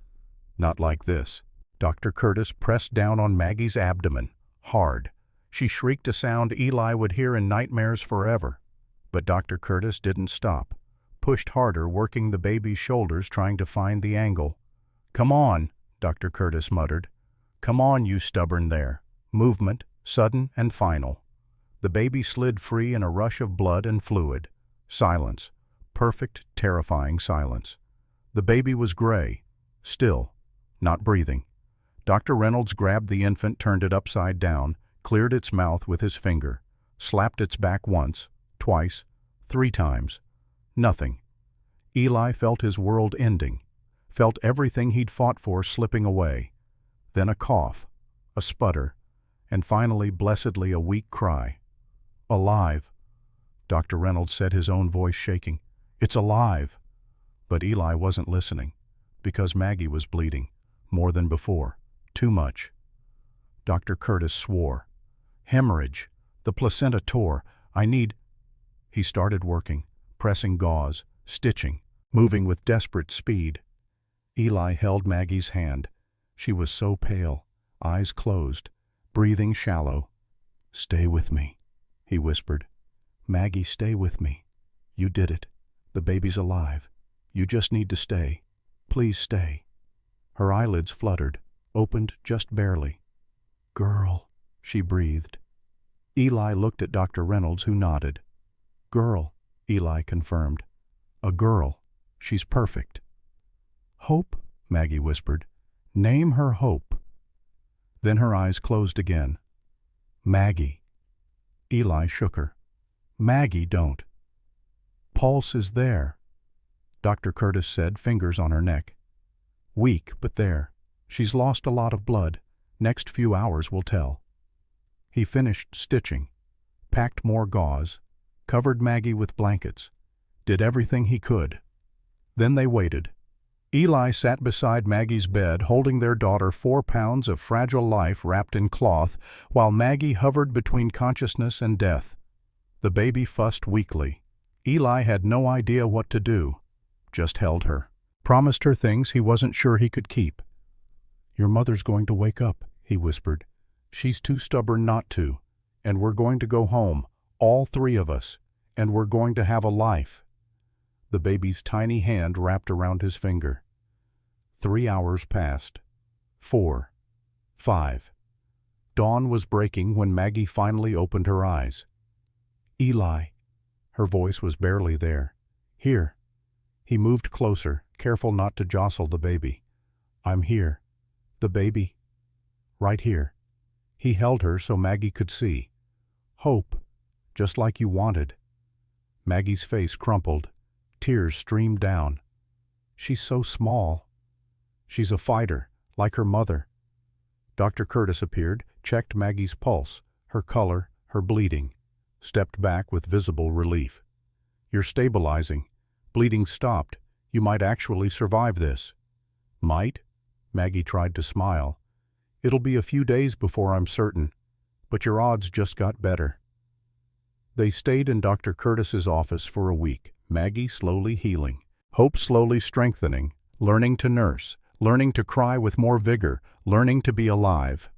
"Not like this." Dr. Curtis pressed down on Maggie's abdomen, hard. She shrieked a sound Eli would hear in nightmares forever. But Dr. Curtis didn't stop. Pushed harder, working the baby's shoulders, trying to find the angle. "Come on," Dr. Curtis muttered. "Come on, you stubborn there." Movement, sudden and final. The baby slid free in a rush of blood and fluid. Silence. Perfect, terrifying silence. The baby was gray. Still. Not breathing. Dr. Reynolds grabbed the infant, turned it upside down, cleared its mouth with his finger, slapped its back once, twice, 3 times. Nothing. Eli felt his world ending. felt everything he'd fought for slipping away. Then a cough, a sputter, and finally, blessedly, a weak cry. "Alive," Dr. Reynolds said, his own voice shaking. "It's alive." But Eli wasn't listening, because Maggie was bleeding, more than before, too much. Dr. Curtis swore. "Hemorrhage. The placenta tore. I need—" He started working, pressing gauze, stitching, moving with desperate speed. Eli held Maggie's hand. She was so pale, eyes closed, breathing shallow. "Stay with me," he whispered. "Maggie, stay with me. You did it. The baby's alive. You just need to stay. Please stay." Her eyelids fluttered, opened just barely. "Girl," she breathed. Eli looked at Dr. Reynolds, who nodded. "Girl," Eli confirmed. "A girl. She's perfect." "Hope," Maggie whispered. "Name her Hope." Then her eyes closed again. "Maggie." Eli shook her. "Maggie, don't." "Pulse is there," Dr. Curtis said, fingers on her neck. "Weak, but there. She's lost a lot of blood. Next few hours will tell." He finished stitching, packed more gauze, covered Maggie with blankets, did everything he could. Then they waited. Eli sat beside Maggie's bed, holding their daughter, 4 pounds of fragile life wrapped in cloth, while Maggie hovered between consciousness and death. The baby fussed weakly. Eli had no idea what to do, just held her, promised her things he wasn't sure he could keep. "Your mother's going to wake up," he whispered. "She's too stubborn not to, and we're going to go home, all 3 of us, and we're going to have a life." The baby's tiny hand wrapped around his finger. 3 hours passed. 4. 5. Dawn was breaking when Maggie finally opened her eyes. "Eli." Her voice was barely there. "Here." He moved closer, careful not to jostle the baby. "I'm here. The baby. Right here." He held her so Maggie could see. "Hope. Just like you wanted." Maggie's face crumpled. Tears streamed down. "She's so small." "She's a fighter, like her mother." Dr. Curtis appeared, checked Maggie's pulse, her color, her bleeding, stepped back with visible relief. "You're stabilizing. Bleeding stopped. You might actually survive this." "Might?" Maggie tried to smile. "It'll be a few days before I'm certain, but your odds just got better." They stayed in Dr. Curtis's office for a week, Maggie slowly healing, Hope slowly strengthening, learning to nurse, learning to cry with more vigor, learning to be alive.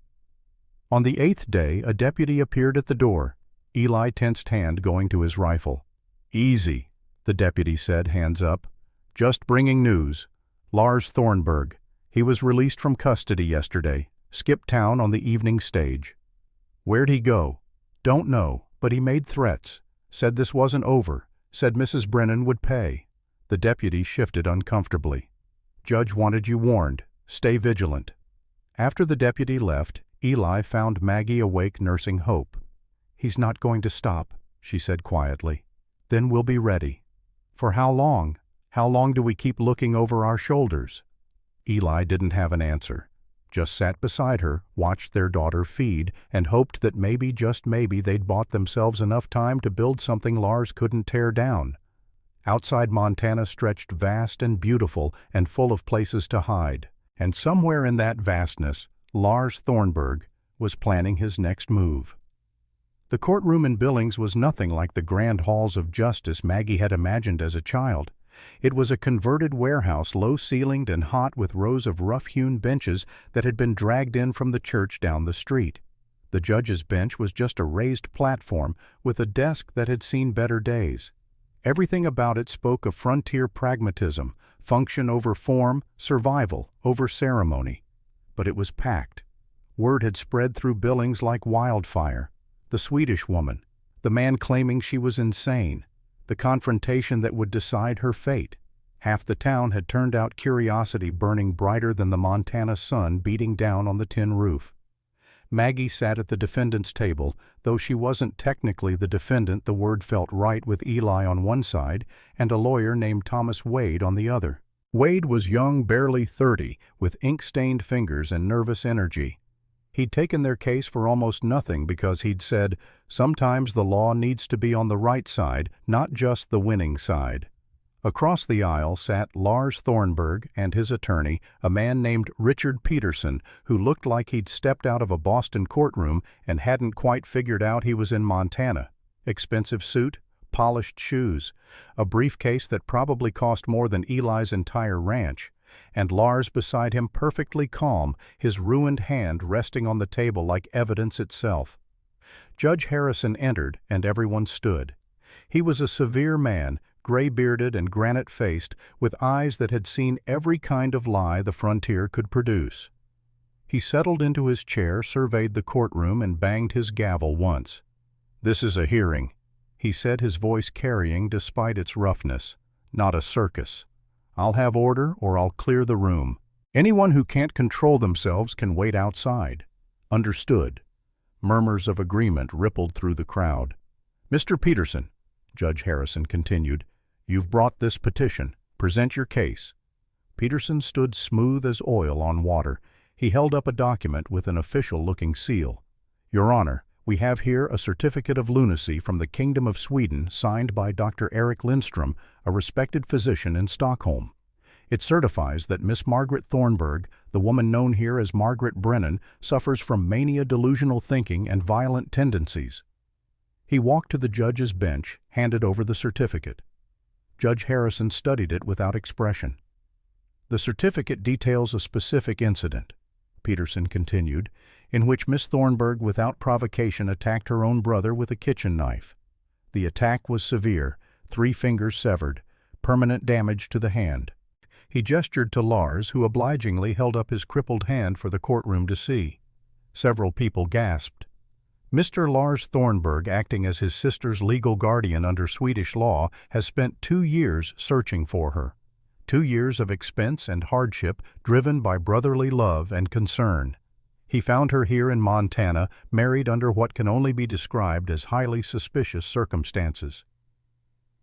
On the 8th day, a deputy appeared at the door, Eli tensed hand going to his rifle. "Easy," the deputy said, hands up. "Just bringing news. Lars Thornburg. He was released from custody yesterday, skipped town on the evening stage." "Where'd he go?" "Don't know, but he made threats. Said this wasn't over. Said Mrs. Brennan would pay." The deputy shifted uncomfortably. "Judge wanted you warned. Stay vigilant." After the deputy left, Eli found Maggie awake nursing Hope. "He's not going to stop," she said quietly. "Then we'll be ready." "For how long? How long do we keep looking over our shoulders?" Eli didn't have an answer. Just sat beside her, watched their daughter feed, and hoped that maybe, just maybe, they'd bought themselves enough time to build something Lars couldn't tear down. Outside Montana stretched vast and beautiful and full of places to hide, and somewhere in that vastness, Lars Thornburg was planning his next move. The courtroom in Billings was nothing like the grand halls of justice Maggie had imagined as a child. It was a converted warehouse, low-ceilinged and hot, with rows of rough-hewn benches that had been dragged in from the church down the street. The judge's bench was just a raised platform with a desk that had seen better days. Everything about it spoke of frontier pragmatism, function over form, survival over ceremony. But it was packed. Word had spread through Billings like wildfire. The Swedish woman, the man claiming she was insane, the confrontation that would decide her fate. Half the town had turned out curiosity burning brighter than the Montana sun beating down on the tin roof. Maggie sat at the defendant's table. Though she wasn't technically the defendant, the word felt right with Eli on one side and a lawyer named Thomas Wade on the other. Wade was young, barely 30, with ink-stained fingers and nervous energy. He'd taken their case for almost nothing because he'd said, sometimes the law needs to be on the right side, not just the winning side. Across the aisle sat Lars Thornburg and his attorney, a man named Richard Peterson, who looked like he'd stepped out of a Boston courtroom and hadn't quite figured out he was in Montana. Expensive suit, polished shoes, a briefcase that probably cost more than Eli's entire ranch, and Lars beside him perfectly calm, his ruined hand resting on the table like evidence itself. Judge Harrison entered, and everyone stood. He was a severe man, gray-bearded and granite-faced, with eyes that had seen every kind of lie the frontier could produce. He settled into his chair, surveyed the courtroom, and banged his gavel once. "This is a hearing," he said, his voice carrying despite its roughness. "Not a circus. I'll have order or I'll clear the room. Anyone who can't control themselves can wait outside." "Understood." Murmurs of agreement rippled through the crowd. "Mr. Peterson," Judge Harrison continued, "you've brought this petition. Present your case." Peterson stood smooth as oil on water. He held up a document with an official-looking seal. "Your Honor, we have here a certificate of lunacy from the Kingdom of Sweden signed by Dr. Eric Lindstrom, a respected physician in Stockholm. It certifies that Miss Margaret Thornburg, the woman known here as Margaret Brennan, suffers from mania, delusional thinking, and violent tendencies." He walked to the judge's bench, handed over the certificate. Judge Harrison studied it without expression. "The certificate details a specific incident," Peterson continued, "in which Miss Thornburg without provocation attacked her own brother with a kitchen knife. The attack was severe, 3 fingers severed, permanent damage to the hand." He gestured to Lars, who obligingly held up his crippled hand for the courtroom to see. Several people gasped. "Mr. Lars Thornburg, acting as his sister's legal guardian under Swedish law, has spent 2 years searching for her. 2 years of expense and hardship driven by brotherly love and concern. He found her here in Montana, married under what can only be described as highly suspicious circumstances."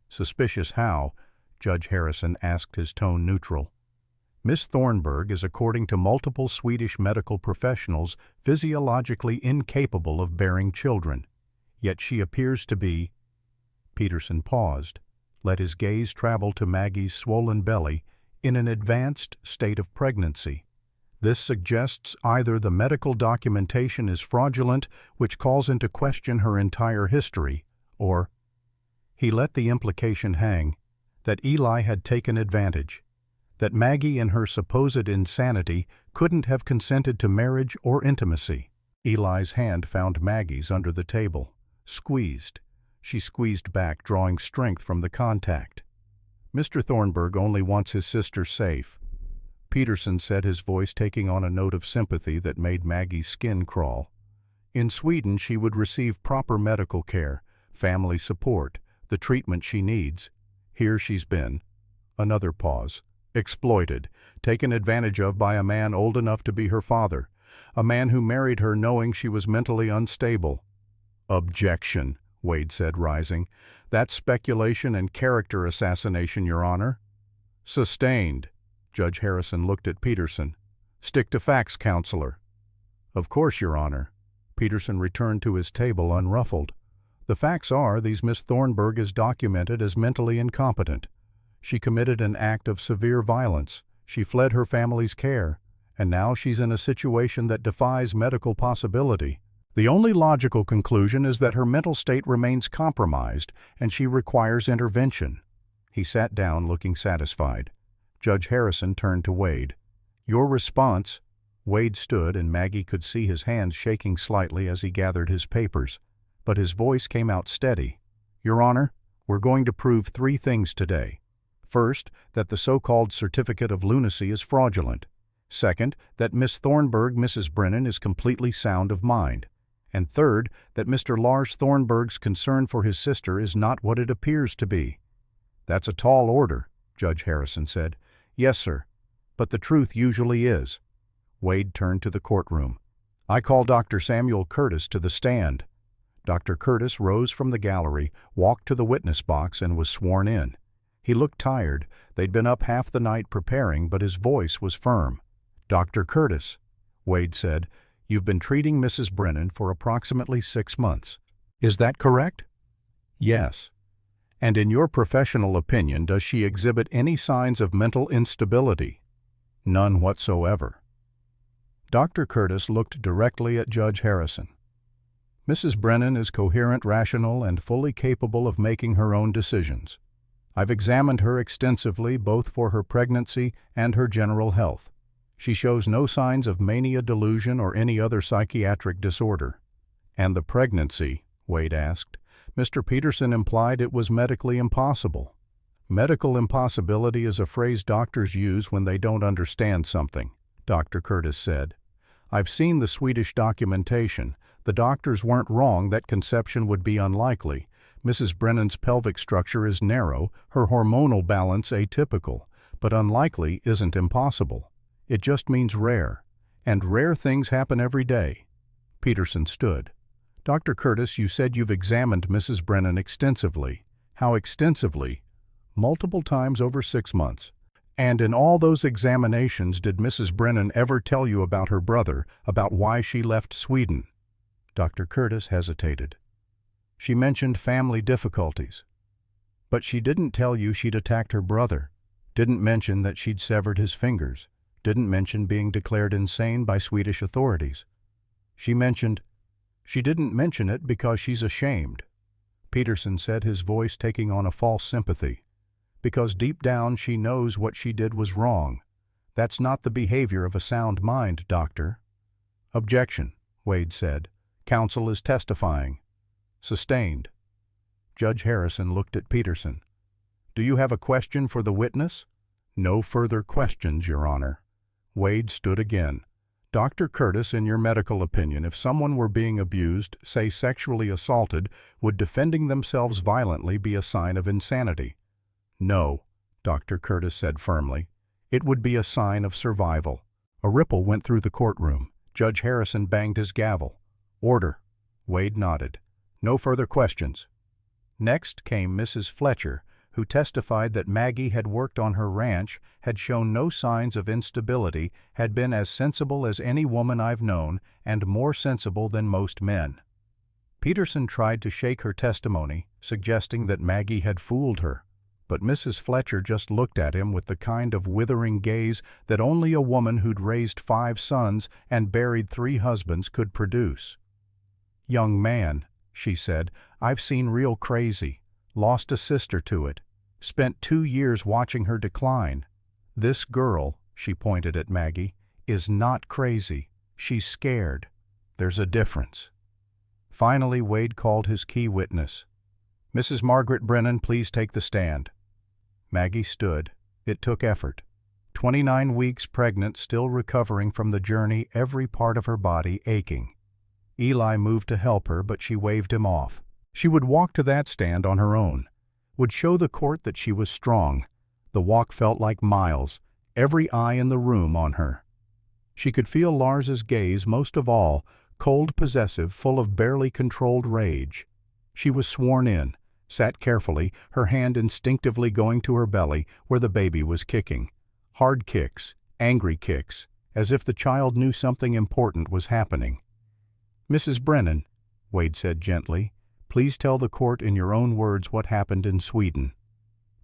"Suspicious how?" Judge Harrison asked, his tone neutral. "Miss Thornburg is, according to multiple Swedish medical professionals, physiologically incapable of bearing children. Yet she appears to be—" Peterson paused, let his gaze travel to Maggie's swollen belly, "in an advanced state of pregnancy. This suggests either the medical documentation is fraudulent, which calls into question her entire history, or—" He let the implication hang, that Eli had taken advantage, that Maggie in her supposed insanity couldn't have consented to marriage or intimacy. Eli's hand found Maggie's under the table. Squeezed. She squeezed back, drawing strength from the contact. "Mr. Thornburg only wants his sister safe," Peterson said, his voice taking on a note of sympathy that made Maggie's skin crawl. "In Sweden she would receive proper medical care, family support, the treatment she needs. Here she's been—" Another pause. "Exploited, taken advantage of by a man old enough to be her father, a man who married her knowing she was mentally unstable." "Objection," Wade said, rising. "That's speculation and character assassination, Your Honor." "Sustained." Judge Harrison looked at Peterson. "Stick to facts, Counselor." "Of course, Your Honor." Peterson returned to his table unruffled. "The facts are these Miss Thornburg is documented as mentally incompetent. She committed an act of severe violence. She fled her family's care, and now she's in a situation that defies medical possibility. The only logical conclusion is that her mental state remains compromised and she requires intervention." He sat down, looking satisfied. Judge Harrison turned to Wade. "Your response—" Wade stood, and Maggie could see his hands shaking slightly as he gathered his papers, but his voice came out steady. "Your Honor, we're going to prove 3 things today. First, that the so-called certificate of lunacy is fraudulent. Second, that Miss Thornburg, Mrs. Brennan, is completely sound of mind. And third, that Mr. Lars Thornburg's concern for his sister is not what it appears to be." "That's a tall order," Judge Harrison said. "Yes, sir. But the truth usually is." Wade turned to the courtroom. "I call Dr. Samuel Curtis to the stand." Dr. Curtis rose from the gallery, walked to the witness box, and was sworn in. He looked tired. They'd been up half the night preparing, but his voice was firm. "Dr. Curtis," Wade said, "you've been treating Mrs. Brennan for approximately 6 months. Is that correct?" "Yes." "And in your professional opinion, does she exhibit any signs of mental instability?" "None whatsoever." Dr. Curtis looked directly at Judge Harrison. "Mrs. Brennan is coherent, rational, and fully capable of making her own decisions. I've examined her extensively both for her pregnancy and her general health. She shows no signs of mania, delusion, or any other psychiatric disorder." "And the pregnancy?" Wade asked. "Mr. Peterson implied it was medically impossible." "Medical impossibility is a phrase doctors use when they don't understand something," Dr. Curtis said. "I've seen the Swedish documentation. The doctors weren't wrong that conception would be unlikely. Mrs. Brennan's pelvic structure is narrow, her hormonal balance atypical, but unlikely isn't impossible. It just means rare. And rare things happen every day." Peterson stood. "Dr. Curtis, you said you've examined Mrs. Brennan extensively. How extensively?" "Multiple times over 6 months." "And in all those examinations, did Mrs. Brennan ever tell you about her brother, about why she left Sweden?" Dr. Curtis hesitated. "She mentioned family difficulties." "But she didn't tell you she'd attacked her brother, didn't mention that she'd severed his fingers, didn't mention being declared insane by Swedish authorities. She didn't mention it because she's ashamed," Peterson said, his voice taking on a false sympathy. "Because deep down she knows what she did was wrong. That's not the behavior of a sound mind, doctor." "Objection," Wade said. "Counsel is testifying." "Sustained." Judge Harrison looked at Peterson. "Do you have a question for the witness?" "No further questions, Your Honor." Wade stood again. "Dr. Curtis, in your medical opinion, if someone were being abused, say sexually assaulted, would defending themselves violently be a sign of insanity?" "No," Dr. Curtis said firmly. "It would be a sign of survival." A ripple went through the courtroom. Judge Harrison banged his gavel. "Order." Wade nodded. "No further questions." Next came Mrs. Fletcher, who testified that Maggie had worked on her ranch, had shown no signs of instability, had been as sensible as any woman I've known, and more sensible than most men. Peterson tried to shake her testimony, suggesting that Maggie had fooled her, but Mrs. Fletcher just looked at him with the kind of withering gaze that only a woman who'd raised 5 sons and buried 3 husbands could produce. "Young man," she said, "I've seen real crazy. Lost a sister to it. Spent 2 years watching her decline. This girl," she pointed at Maggie, "is not crazy. She's scared. There's a difference." Finally, Wade called his key witness. "Mrs. Margaret Brennan, please take the stand." Maggie stood. It took effort. 29 weeks pregnant, still recovering from the journey, every part of her body aching. Eli moved to help her, but she waved him off. She would walk to that stand on her own, would show the court that she was strong. The walk felt like miles, every eye in the room on her. She could feel Lars's gaze most of all, cold, possessive, full of barely controlled rage. She was sworn in, sat carefully, her hand instinctively going to her belly where the baby was kicking. Hard kicks, angry kicks, as if the child knew something important was happening. "Mrs. Brennan," Wade said gently, "please tell the court in your own words what happened in Sweden."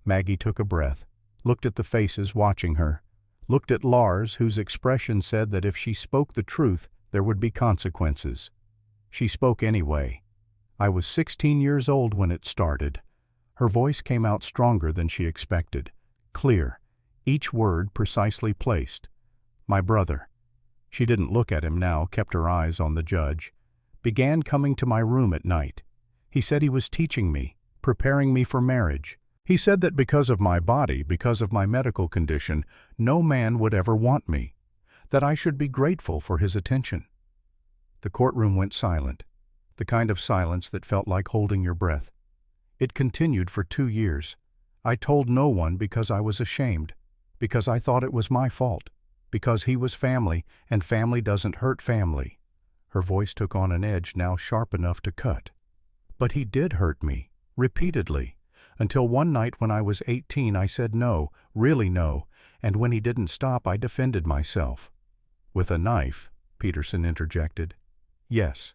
Maggie took a breath, looked at the faces watching her, looked at Lars, whose expression said that if she spoke the truth, there would be consequences. She spoke anyway. "I was 16 years old when it started." Her voice came out stronger than she expected, clear, each word precisely placed. "My brother," she didn't look at him now, kept her eyes on the judge, "began coming to my room at night. He said he was teaching me, preparing me for marriage. He said that because of my body, because of my medical condition, no man would ever want me, that I should be grateful for his attention." The courtroom went silent, the kind of silence that felt like holding your breath. "It continued for 2 years. I told no one because I was ashamed, because I thought it was my fault, because he was family, and family doesn't hurt family." Her voice took on an edge now sharp enough to cut. "But he did hurt me, repeatedly. Until one night when I was 18 I said no, really no, and when he didn't stop I defended myself." "With a knife?" Peterson interjected. "Yes,"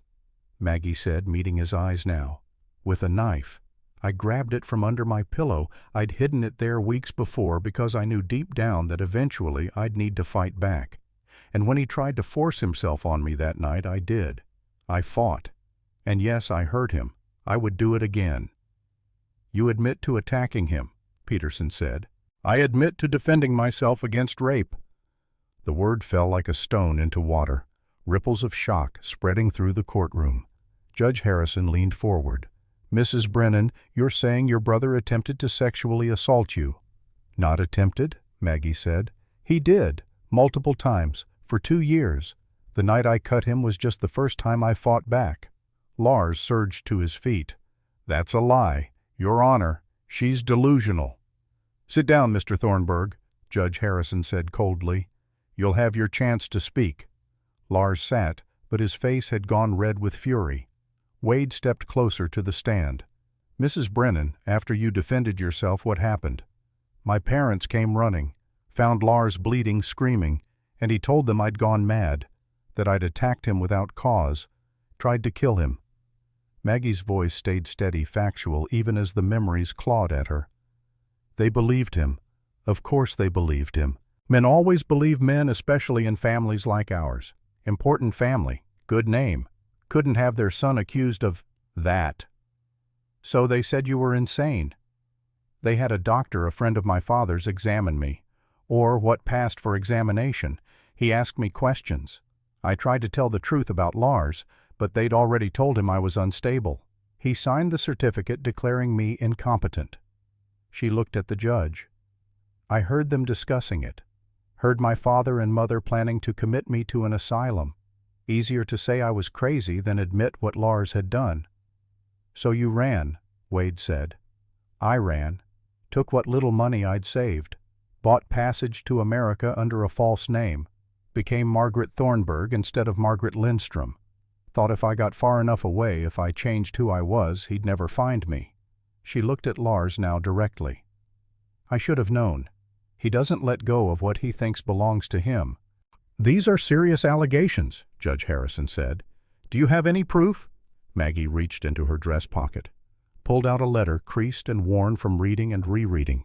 Maggie said, meeting his eyes now. "With a knife. I grabbed it from under my pillow. I'd hidden it there weeks before because I knew deep down that eventually I'd need to fight back. And when he tried to force himself on me that night, I did. I fought. And yes, I hurt him. I would do it again." "You admit to attacking him," Peterson said. "I admit to defending myself against rape." The word fell like a stone into water, ripples of shock spreading through the courtroom. Judge Harrison leaned forward. "Mrs. Brennan, you're saying your brother attempted to sexually assault you?" "Not attempted," Maggie said. "He did, multiple times, for 2 years. The night I cut him was just the first time I fought back." Lars surged to his feet. "That's a lie. Your Honor, she's delusional." "Sit down, Mr. Thornburg," Judge Harrison said coldly. "You'll have your chance to speak." Lars sat, but his face had gone red with fury. Wade stepped closer to the stand. "Mrs. Brennan, after you defended yourself, what happened?" "My parents came running, found Lars bleeding, screaming, and he told them I'd gone mad, that I'd attacked him without cause, tried to kill him." Maggie's voice stayed steady, factual, even as the memories clawed at her. "They believed him. Of course they believed him. Men always believe men, especially in families like ours. Important family, good name. Couldn't have their son accused of that. So they said you were insane. They had a doctor, a friend of my father's, examine me. Or what passed for examination. He asked me questions. I tried to tell the truth about Lars, but they'd already told him I was unstable. He signed the certificate declaring me incompetent." She looked at the judge. "I heard them discussing it. Heard my father and mother planning to commit me to an asylum. Easier to say I was crazy than admit what Lars had done." "So you ran," Wade said. "I ran. Took what little money I'd saved. Bought passage to America under a false name. Became Margaret Thornburg instead of Margaret Lindstrom. Thought if I got far enough away, if I changed who I was, he'd never find me." She looked at Lars now directly. "I should have known. He doesn't let go of what he thinks belongs to him." "These are serious allegations," Judge Harrison said. "Do you have any proof?" Maggie reached into her dress pocket, pulled out a letter creased and worn from reading and rereading.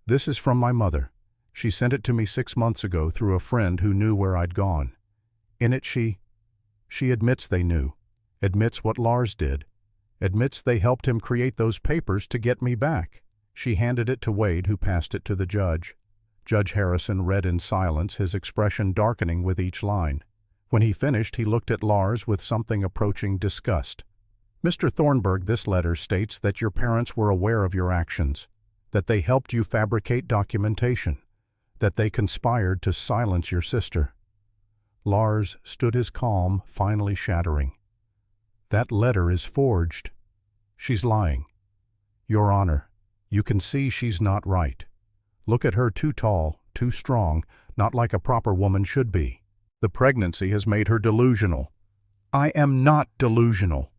"This is from my mother. She sent it to me 6 months ago through a friend who knew where I'd gone. In it she admits they knew, admits what Lars did, admits they helped him create those papers to get me back." She handed it to Wade, who passed it to the judge. Judge Harrison read in silence, his expression darkening with each line. When he finished, he looked at Lars with something approaching disgust. "Mr. Thornburg, this letter states that your parents were aware of your actions, that they helped you fabricate documentation, that they conspired to silence your sister." Lars stood his calm, finally shattering. "That letter is forged. She's lying. Your Honor, you can see she's not right. Look at her, too tall, too strong, not like a proper woman should be. The pregnancy has made her delusional." "I am not delusional."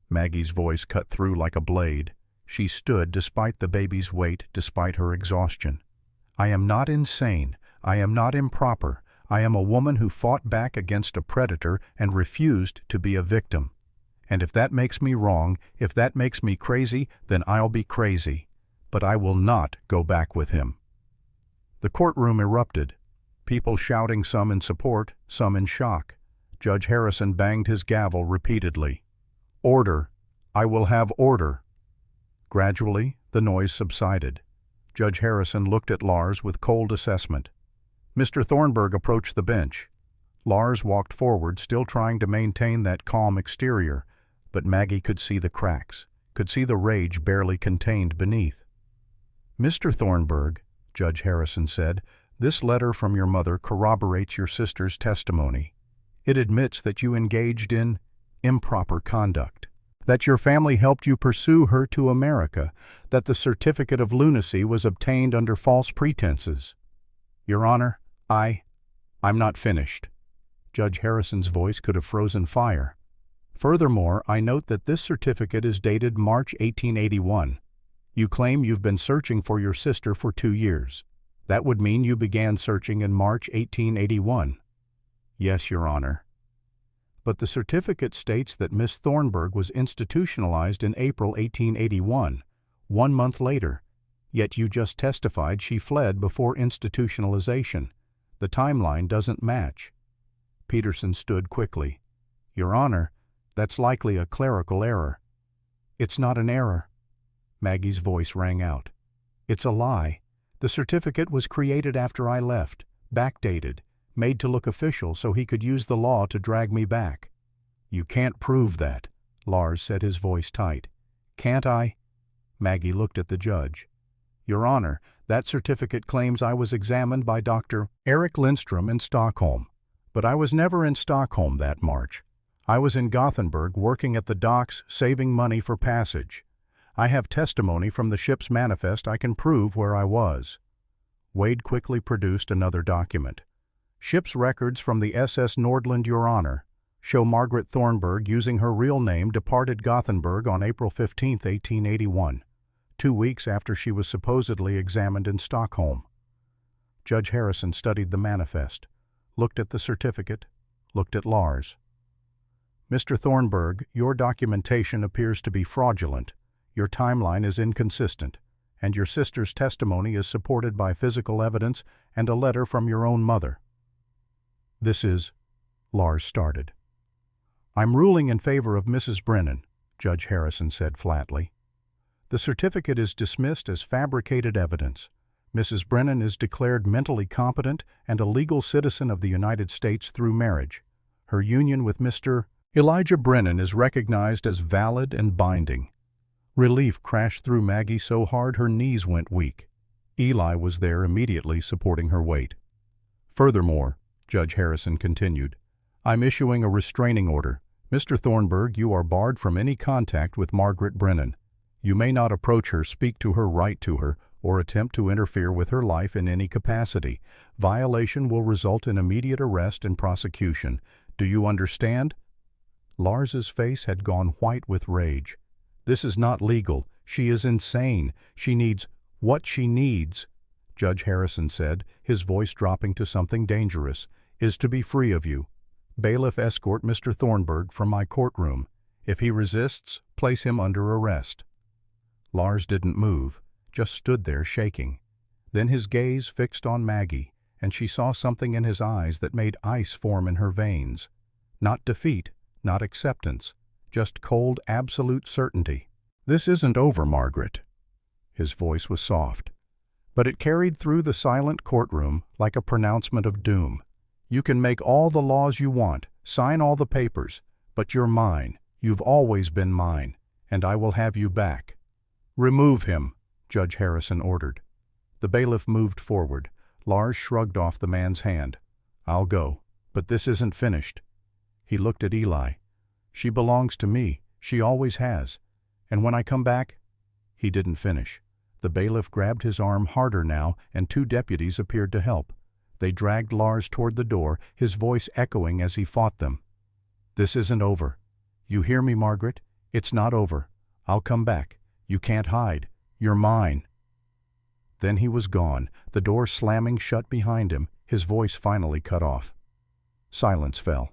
Maggie's voice cut through like a blade. She stood despite the baby's weight, despite her exhaustion. "I am not insane. I am not improper. I am a woman who fought back against a predator and refused to be a victim. And if that makes me wrong, if that makes me crazy, then I'll be crazy. But I will not go back with him." The courtroom erupted, people shouting, some in support, some in shock. Judge Harrison banged his gavel repeatedly. "Order! I will have order!" Gradually, the noise subsided. Judge Harrison looked at Lars with cold assessment. Mr. Thornburg approached the bench. Lars walked forward, still trying to maintain that calm exterior, but Maggie could see the cracks, could see the rage barely contained beneath. "Mr. Thornburg," Judge Harrison said, "this letter from your mother corroborates your sister's testimony. It admits that you engaged in improper conduct, that your family helped you pursue her to America, that the certificate of lunacy was obtained under false pretenses." "Your Honor, I'm not finished." Judge Harrison's voice could have frozen fire. "Furthermore, I note that this certificate is dated March 1881. You claim you've been searching for your sister for 2 years. That would mean you began searching in March 1881. Yes, Your Honor. But the certificate states that Miss Thornburg was institutionalized in April 1881, 1 month later, yet you just testified she fled before institutionalization. The timeline doesn't match. Peterson stood quickly. Your Honor, that's likely a clerical error. It's not an error. Maggie's voice rang out. It's a lie. The certificate was created after I left, backdated, made to look official so he could use the law to drag me back. You can't prove that, Lars said, his voice tight. Can't I? Maggie looked at the judge. Your Honor, that certificate claims I was examined by Dr. Eric Lindstrom in Stockholm, but I was never in Stockholm that March. I was in Gothenburg working at the docks saving money for passage. I have testimony from the ship's manifest I can prove where I was. Wade quickly produced another document. Ship's records from the SS Nordland, Your Honor, show Margaret Thornburg using her real name departed Gothenburg on April 15, 1881, 2 weeks after she was supposedly examined in Stockholm. Judge Harrison studied the manifest, looked at the certificate, looked at Lars. Mr. Thornburg, your documentation appears to be fraudulent. Your timeline is inconsistent, and your sister's testimony is supported by physical evidence and a letter from your own mother. This is, Lars started. I'm ruling in favor of Mrs. Brennan, Judge Harrison said flatly. The certificate is dismissed as fabricated evidence. Mrs. Brennan is declared mentally competent and a legal citizen of the United States through marriage. Her union with Mr. Elijah Brennan is recognized as valid and binding. Relief crashed through Maggie so hard her knees went weak. Eli was there immediately supporting her weight. Furthermore, Judge Harrison continued, I'm issuing a restraining order. Mr. Thornburg, you are barred from any contact with Margaret Brennan. You may not approach her, speak to her, write to her, or attempt to interfere with her life in any capacity. Violation will result in immediate arrest and prosecution. Do you understand? Lars's face had gone white with rage. This is not legal. She is insane. She needs what she needs, Judge Harrison said, his voice dropping to something dangerous, is to be free of you. Bailiff, escort Mr. Thornburg from my courtroom. If he resists, place him under arrest. Lars didn't move, just stood there shaking. Then his gaze fixed on Maggie, and she saw something in his eyes that made ice form in her veins. Not defeat, not acceptance, just cold, absolute certainty. This isn't over, Margaret. His voice was soft, but it carried through the silent courtroom like a pronouncement of doom. You can make all the laws you want, sign all the papers, but you're mine. You've always been mine, and I will have you back. Remove him, Judge Harrison ordered. The bailiff moved forward. Lars shrugged off the man's hand. I'll go, but this isn't finished. He looked at Eli. She belongs to me. She always has. And when I come back? He didn't finish. The bailiff grabbed his arm harder now, and 2 deputies appeared to help. They dragged Lars toward the door, his voice echoing as he fought them. This isn't over. You hear me, Margaret? It's not over. I'll come back. You can't hide. You're mine. Then he was gone, the door slamming shut behind him, his voice finally cut off. Silence fell.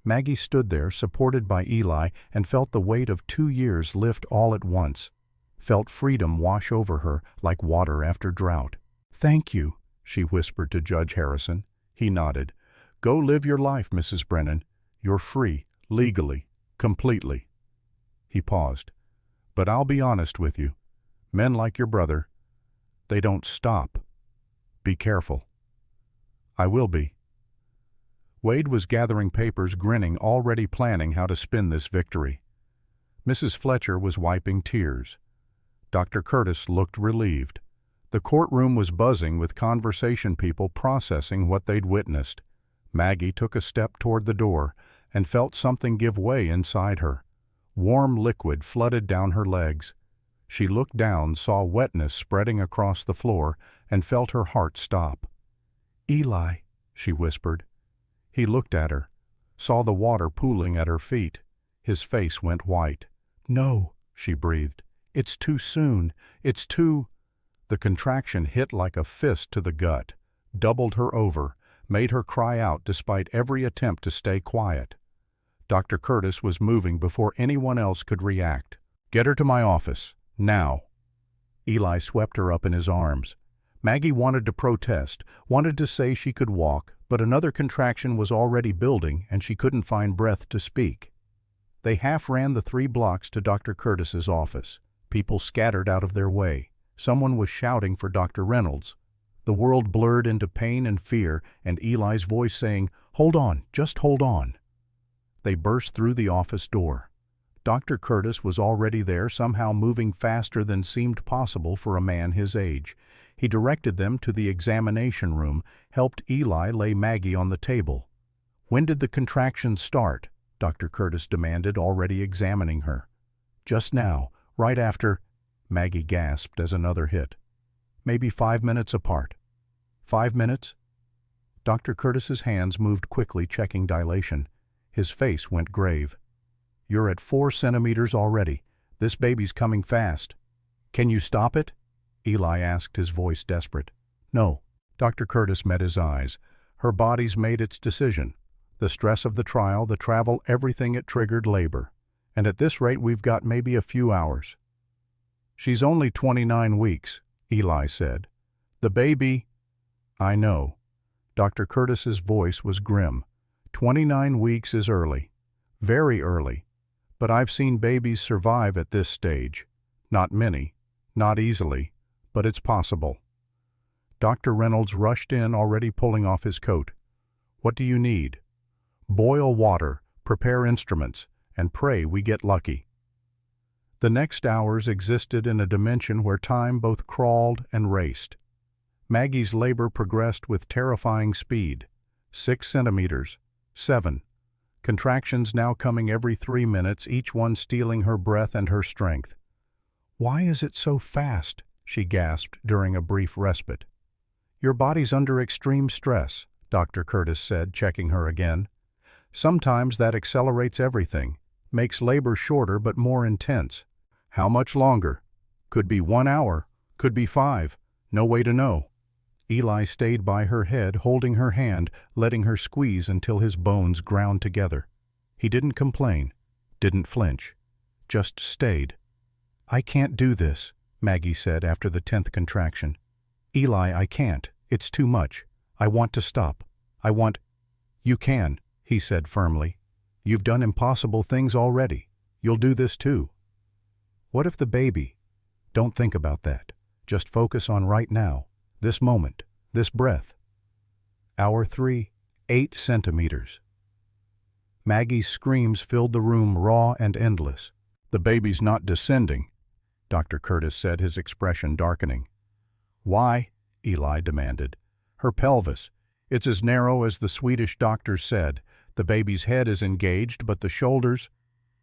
Maggie stood there, supported by Eli, and felt the weight of 2 years lift all at once. Felt freedom wash over her like water after drought. Thank you, she whispered to Judge Harrison. He nodded. Go live your life, Mrs. Brennan. You're free, legally, completely. He paused. But I'll be honest with you. Men like your brother, they don't stop. Be careful. I will be. Wade was gathering papers, grinning, already planning how to spin this victory. Mrs. Fletcher was wiping tears. Dr. Curtis looked relieved. The courtroom was buzzing with conversation people processing what they'd witnessed. Maggie took a step toward the door and felt something give way inside her. Warm liquid flooded down her legs. She looked down, saw wetness spreading across the floor, and felt her heart stop. Eli, she whispered. He looked at her, saw the water pooling at her feet. His face went white. No, she breathed. It's too soon. It's too... The contraction hit like a fist to the gut, doubled her over, made her cry out despite every attempt to stay quiet. Dr. Curtis was moving before anyone else could react. "Get her to my office, now." Eli swept her up in his arms. Maggie wanted to protest, wanted to say she could walk, but another contraction was already building and she couldn't find breath to speak. They half ran the 3 blocks to Dr. Curtis's office. People scattered out of their way. Someone was shouting for Dr. Reynolds. The world blurred into pain and fear, and Eli's voice saying, "Hold on, just hold on." They burst through the office door. Dr. Curtis was already there, somehow moving faster than seemed possible for a man his age. He directed them to the examination room, helped Eli lay Maggie on the table. "When did the contractions start?" Dr. Curtis demanded, already examining her. "Just now, right after..." Maggie gasped as another hit. "Maybe 5 minutes apart." 5 minutes? Dr. Curtis's hands moved quickly, checking dilation. His face went grave. "You're at 4 centimeters already. This baby's coming fast." "Can you stop it?" Eli asked, his voice desperate. "No." Dr. Curtis met his eyes. Her body's made its decision. The stress of the trial, the travel, everything it triggered labor. And at this rate we've got maybe a few hours. "She's only 29 weeks, Eli said. "The baby..." "I know." Dr. Curtis's voice was grim. 29 weeks is early. Very early. But I've seen babies survive at this stage. Not many. Not easily. But it's possible. Dr. Reynolds rushed in, already pulling off his coat. "What do you need?" "Boil water, prepare instruments, and pray we get lucky." The next hours existed in a dimension where time both crawled and raced. Maggie's labor progressed with terrifying speed. 6 centimeters. 7. Contractions now coming every 3 minutes, each one stealing her breath and her strength. "Why is it so fast?" she gasped during a brief respite. "Your body's under extreme stress," Dr. Curtis said, checking her again. "Sometimes that accelerates everything, makes labor shorter but more intense. How much longer? Could be 1 hour, could be 5. No way to know." Eli stayed by her head, holding her hand, letting her squeeze until his bones ground together. He didn't complain, didn't flinch, just stayed. "I can't do this," Maggie said after the 10th contraction. "Eli, I can't. It's too much. I want to stop. I want..." "You can," he said firmly. "You've done impossible things already. You'll do this too." "What if the baby..." "Don't think about that. Just focus on right now. This moment, this breath." Hour 3, 8 centimeters. Maggie's screams filled the room, raw and endless. "The baby's not descending," Dr. Curtis said, his expression darkening. "Why?" Eli demanded. "Her pelvis. It's as narrow as the Swedish doctors said. The baby's head is engaged, but the shoulders..."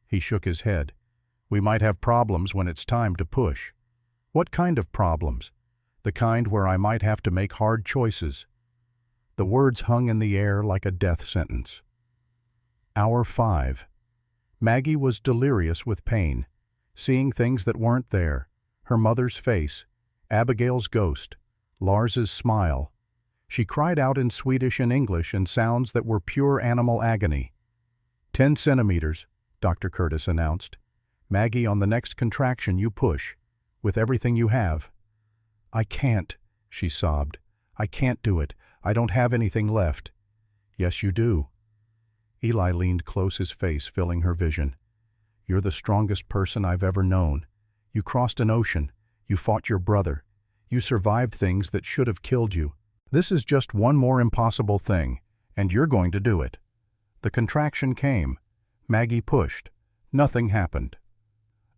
He shook his head. "We might have problems when it's time to push." "What kind of problems?" "The kind where I might have to make hard choices." The words hung in the air like a death sentence. Hour 5. Maggie was delirious with pain, seeing things that weren't there. Her mother's face, Abigail's ghost, Lars's smile. She cried out in Swedish and English in sounds that were pure animal agony. 10 centimeters, Dr. Curtis announced. "Maggie, on the next contraction you push, with everything you have." "I can't," she sobbed. "I can't do it. I don't have anything left." "Yes, you do." Eli leaned close, his face filling her vision. "You're the strongest person I've ever known. You crossed an ocean. You fought your brother. You survived things that should have killed you. This is just one more impossible thing, and you're going to do it." The contraction came. Maggie pushed. Nothing happened.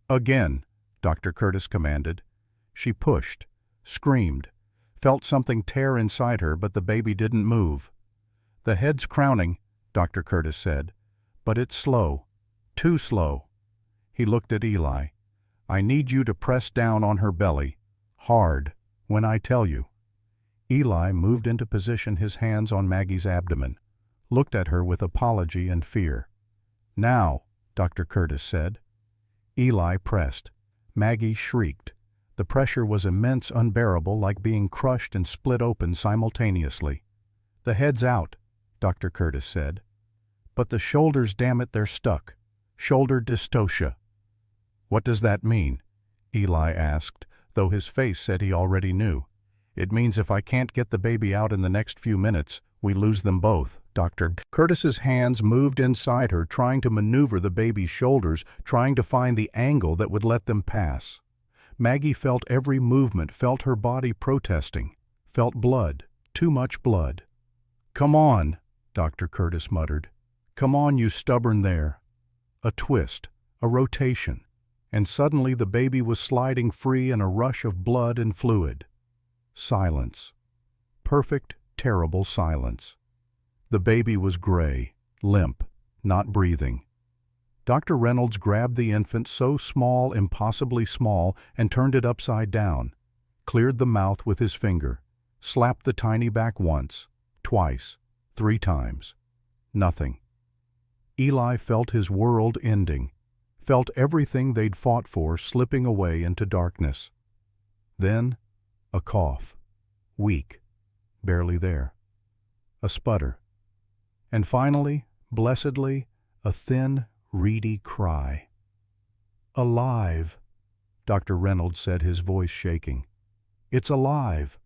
"Again," Dr. Curtis commanded. She pushed, screamed, felt something tear inside her, but the baby didn't move. "The head's crowning," Dr. Curtis said, "but it's slow. Too slow." He looked at Eli. "I need you to press down on her belly, hard, when I tell you." Eli moved into position, his hands on Maggie's abdomen, looked at her with apology and fear. "Now," Dr. Curtis said. Eli pressed. Maggie shrieked. The pressure was immense, unbearable, like being crushed and split open simultaneously. "The head's out," Dr. Curtis said. "But the shoulders, damn it, they're stuck. Shoulder dystocia." "What does that mean?" Eli asked, though his face said he already knew. "It means if I can't get the baby out in the next few minutes, we lose them both." Dr. Curtis's hands moved inside her, trying to maneuver the baby's shoulders, trying to find the angle that would let them pass. Maggie felt every movement, felt her body protesting, felt blood, too much blood. "Come on," Dr. Curtis muttered. "Come on, you stubborn there." A twist, a rotation, and suddenly the baby was sliding free in a rush of blood and fluid. Silence. Perfect, terrible silence. The baby was gray, limp, not breathing. Dr. Reynolds grabbed the infant, so small, impossibly small, and turned it upside down, cleared the mouth with his finger, slapped the tiny back once, twice, 3 times. Nothing. Eli felt his world ending, felt everything they'd fought for slipping away into darkness. Then, a cough. Weak. Barely there. A sputter. And finally, blessedly, a thin, reedy cry. "Alive," Dr. Reynolds said, his voice shaking. "It's alive."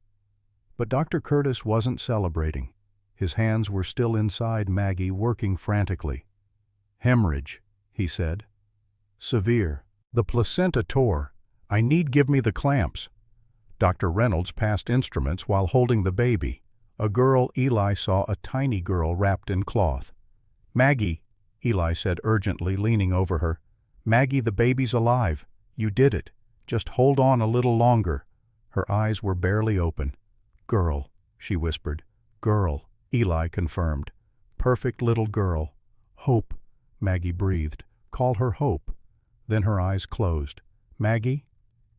But Dr. Curtis wasn't celebrating. His hands were still inside Maggie, working frantically. "Hemorrhage," he said. "Severe. The placenta tore. I need give me the clamps." Dr. Reynolds passed instruments while holding the baby. A girl Eli saw, a tiny girl wrapped in cloth. "Maggie," Eli said urgently, leaning over her. "Maggie, the baby's alive. You did it. Just hold on a little longer." Her eyes were barely open. "Girl," she whispered. "Girl," Eli confirmed. "Perfect little girl." "Hope," Maggie breathed. "Call her Hope." Then her eyes closed. "Maggie?"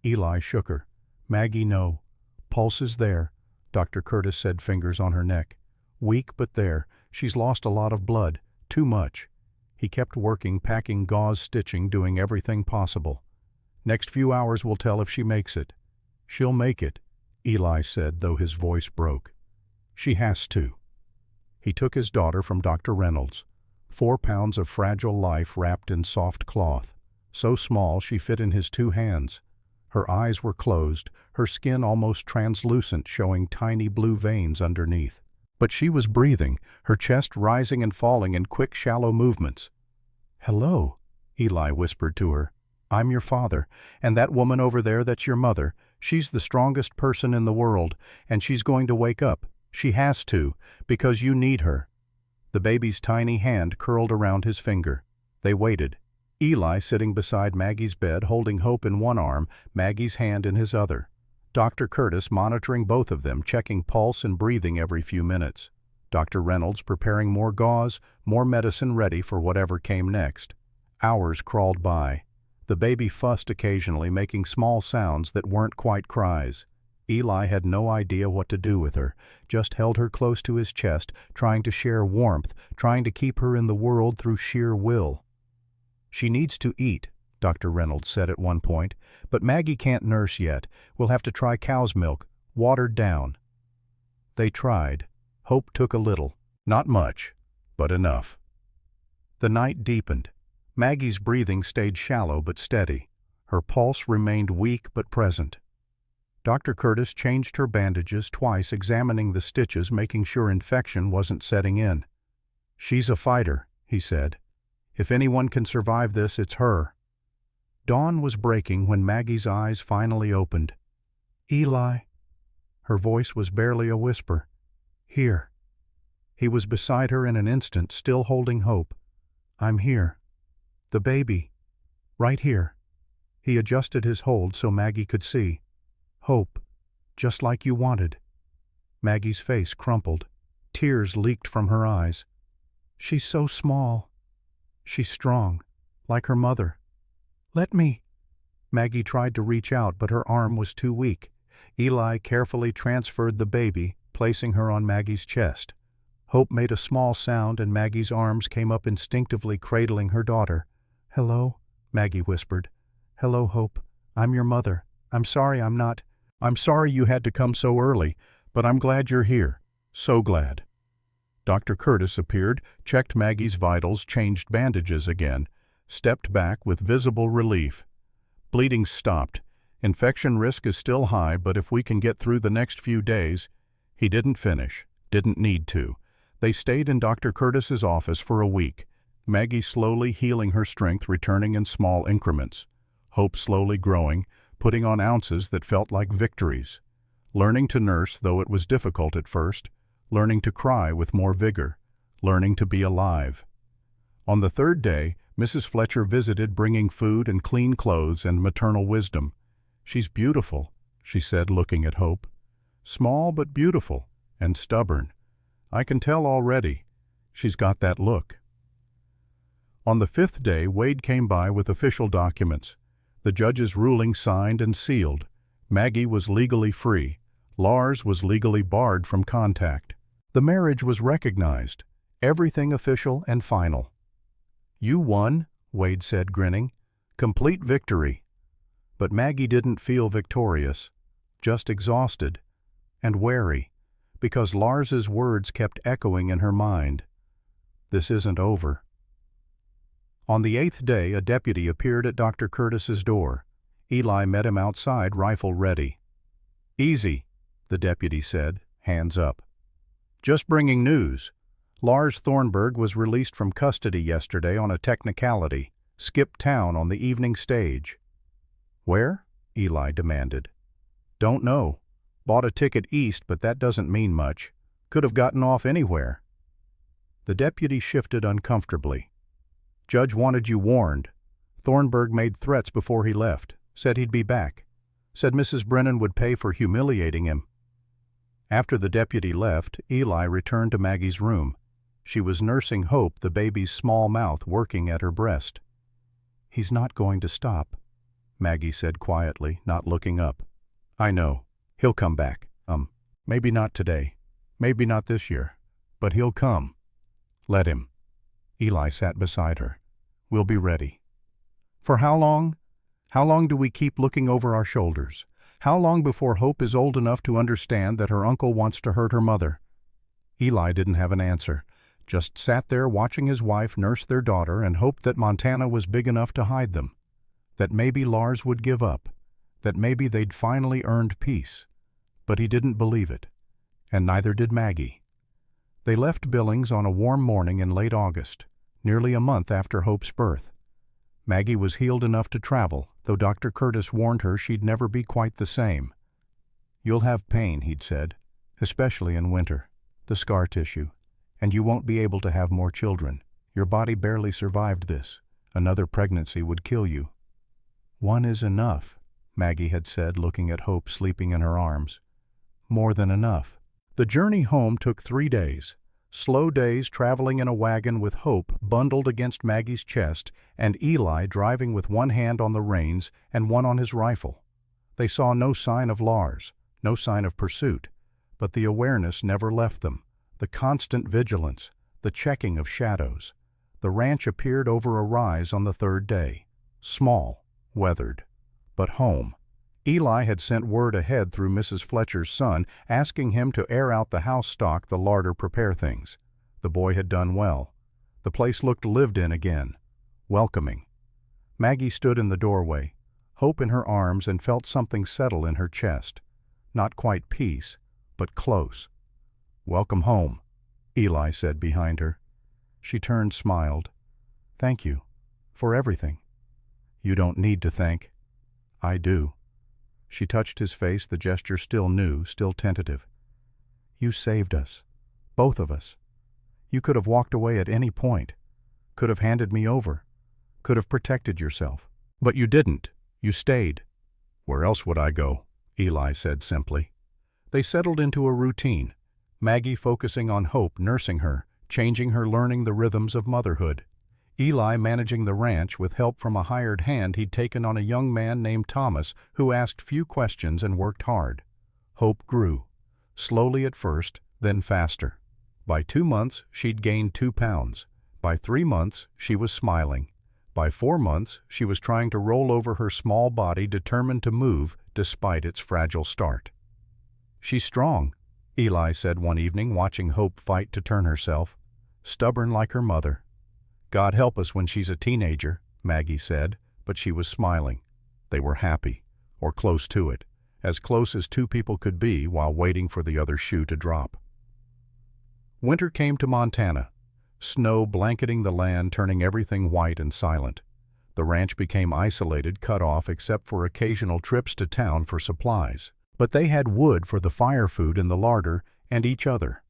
Eli shook her. "Maggie, no. Pulse is there," Dr. Curtis said, fingers on her neck. "Weak, but there. She's lost a lot of blood. Too much." He kept working, packing gauze, stitching, doing everything possible. "Next few hours will tell if she makes it." "She'll make it," Eli said, though his voice broke. "She has to." He took his daughter from Dr. Reynolds. 4 pounds of fragile life wrapped in soft cloth. So small she fit in his 2 hands. Her eyes were closed, her skin almost translucent, showing tiny blue veins underneath. But she was breathing, her chest rising and falling in quick, shallow movements. "Hello," Eli whispered to her. "I'm your father, and that woman over there, that's your mother. She's the strongest person in the world, and she's going to wake up. She has to, because you need her." The baby's tiny hand curled around his finger. They waited. Eli sitting beside Maggie's bed, holding Hope in one arm, Maggie's hand in his other. Dr. Curtis monitoring both of them, checking pulse and breathing every few minutes. Dr. Reynolds preparing more gauze, more medicine ready for whatever came next. Hours crawled by. The baby fussed occasionally, making small sounds that weren't quite cries. Eli had no idea what to do with her, just held her close to his chest, trying to share warmth, trying to keep her in the world through sheer will. "She needs to eat," Dr. Reynolds said at one point, "but Maggie can't nurse yet. We'll have to try cow's milk, watered down." They tried. Hope took a little. Not much, but enough. The night deepened. Maggie's breathing stayed shallow but steady. Her pulse remained weak but present. Dr. Curtis changed her bandages twice, examining the stitches, making sure infection wasn't setting in. "She's a fighter," he said. "If anyone can survive this, it's her." Dawn was breaking when Maggie's eyes finally opened. "Eli." Her voice was barely a whisper. "Here." He was beside her in an instant, still holding Hope. "I'm here. The baby. Right here." He adjusted his hold so Maggie could see. "Hope. Just like you wanted." Maggie's face crumpled. Tears leaked from her eyes. "She's so small. She's strong, like her mother. Let me." Maggie tried to reach out, but her arm was too weak. Eli carefully transferred the baby, placing her on Maggie's chest. Hope made a small sound, and Maggie's arms came up instinctively, cradling her daughter. "Hello," Maggie whispered. "Hello, Hope. "I'm your mother. I'm sorry I'm not. I'm sorry you had to come so early, but I'm glad you're here. So glad." Dr. Curtis appeared, checked Maggie's vitals, changed bandages again, stepped back with visible relief. "Bleeding stopped. Infection risk is still high, but if we can get through the next few days—" He didn't finish, didn't need to. They stayed in Dr. Curtis's office for a week, Maggie slowly healing, her strength returning in small increments, hope slowly growing, putting on ounces that felt like victories, learning to nurse though it was difficult at first, learning to cry with more vigor, learning to be alive. On the third day, Mrs. Fletcher visited, bringing food and clean clothes and maternal wisdom. "She's beautiful," she said, looking at Hope. "Small but beautiful, and stubborn. I can tell already. She's got that look." On the fifth day, Wade came by with official documents. The judge's ruling signed and sealed. Maggie was legally free. Lars was legally barred from contact. The marriage was recognized. Everything official and final. "You won," Wade said, grinning. "Complete victory." But Maggie didn't feel victorious, just exhausted and wary, because Lars's words kept echoing in her mind. "This isn't over." On the 8th day, a deputy appeared at Dr. Curtis's door. Eli met him outside, rifle ready. "Easy," the deputy said, hands up. "Just bringing news. Lars Thornburg was released from custody yesterday on a technicality. Skipped town on the evening stage." "Where?" Eli demanded. "Don't know. Bought a ticket east, but that doesn't mean much. Could have gotten off anywhere." The deputy shifted uncomfortably. "Judge wanted you warned. Thornburg made threats before he left. Said he'd be back. Said Mrs. Brennan would pay for humiliating him." After the deputy left, Eli returned to Maggie's room. She was nursing Hope, the baby's small mouth working at her breast. "He's not going to stop," Maggie said quietly, not looking up. "I know. He'll come back. Maybe not today. Maybe not this year. But he'll come. Let him." Eli sat beside her. "We'll be ready." "For how long? How long do we keep looking over our shoulders? How long before Hope is old enough to understand that her uncle wants to hurt her mother?" Eli didn't have an answer, just sat there watching his wife nurse their daughter and hoped that Montana was big enough to hide them, that maybe Lars would give up, that maybe they'd finally earned peace. But he didn't believe it, and neither did Maggie. They left Billings on a warm morning in late August, nearly a month after Hope's birth. Maggie was healed enough to travel, though Dr. Curtis warned her she'd never be quite the same. "You'll have pain," he'd said, "especially in winter, the scar tissue, and you won't be able to have more children. Your body barely survived this. Another pregnancy would kill you." "One is enough," Maggie had said, looking at Hope sleeping in her arms. "More than enough." The journey home took 3 days. Slow days traveling in a wagon with Hope bundled against Maggie's chest and Eli driving with one hand on the reins and one on his rifle. They saw no sign of Lars, no sign of pursuit, but the awareness never left them, the constant vigilance, the checking of shadows. The ranch appeared over a rise on the 3rd day, small, weathered, but home. Eli had sent word ahead through Mrs. Fletcher's son, asking him to air out the house stock, the larder, prepare things. The boy had done well. The place looked lived in again, welcoming. Maggie stood in the doorway, Hope in her arms, and felt something settle in her chest. Not quite peace, but close. "Welcome home," Eli said behind her. She turned, smiled. "Thank you. For everything." "You don't need to thank." "I do." She touched his face, the gesture still new, still tentative. "You saved us. Both of us. You could have walked away at any point. Could have handed me over. Could have protected yourself. But you didn't. You stayed." "Where else would I go?" Eli said simply. They settled into a routine, Maggie focusing on Hope, nursing her, changing her, learning the rhythms of motherhood. Eli managing the ranch with help from a hired hand he'd taken on, a young man named Thomas who asked few questions and worked hard. Hope grew, slowly at first, then faster. By 2 months, she'd gained 2 pounds. By 3 months, she was smiling. By 4 months, she was trying to roll over her small body, determined to move despite its fragile start. "She's strong," Eli said one evening, watching Hope fight to turn herself. "Stubborn like her mother." "God help us when she's a teenager," Maggie said, but she was smiling. They were happy, or close to it, as close as two people could be while waiting for the other shoe to drop. Winter came to Montana, snow blanketing the land, turning everything white and silent. The ranch became isolated, cut off except for occasional trips to town for supplies. But they had wood for the fire, food in the larder, and each other.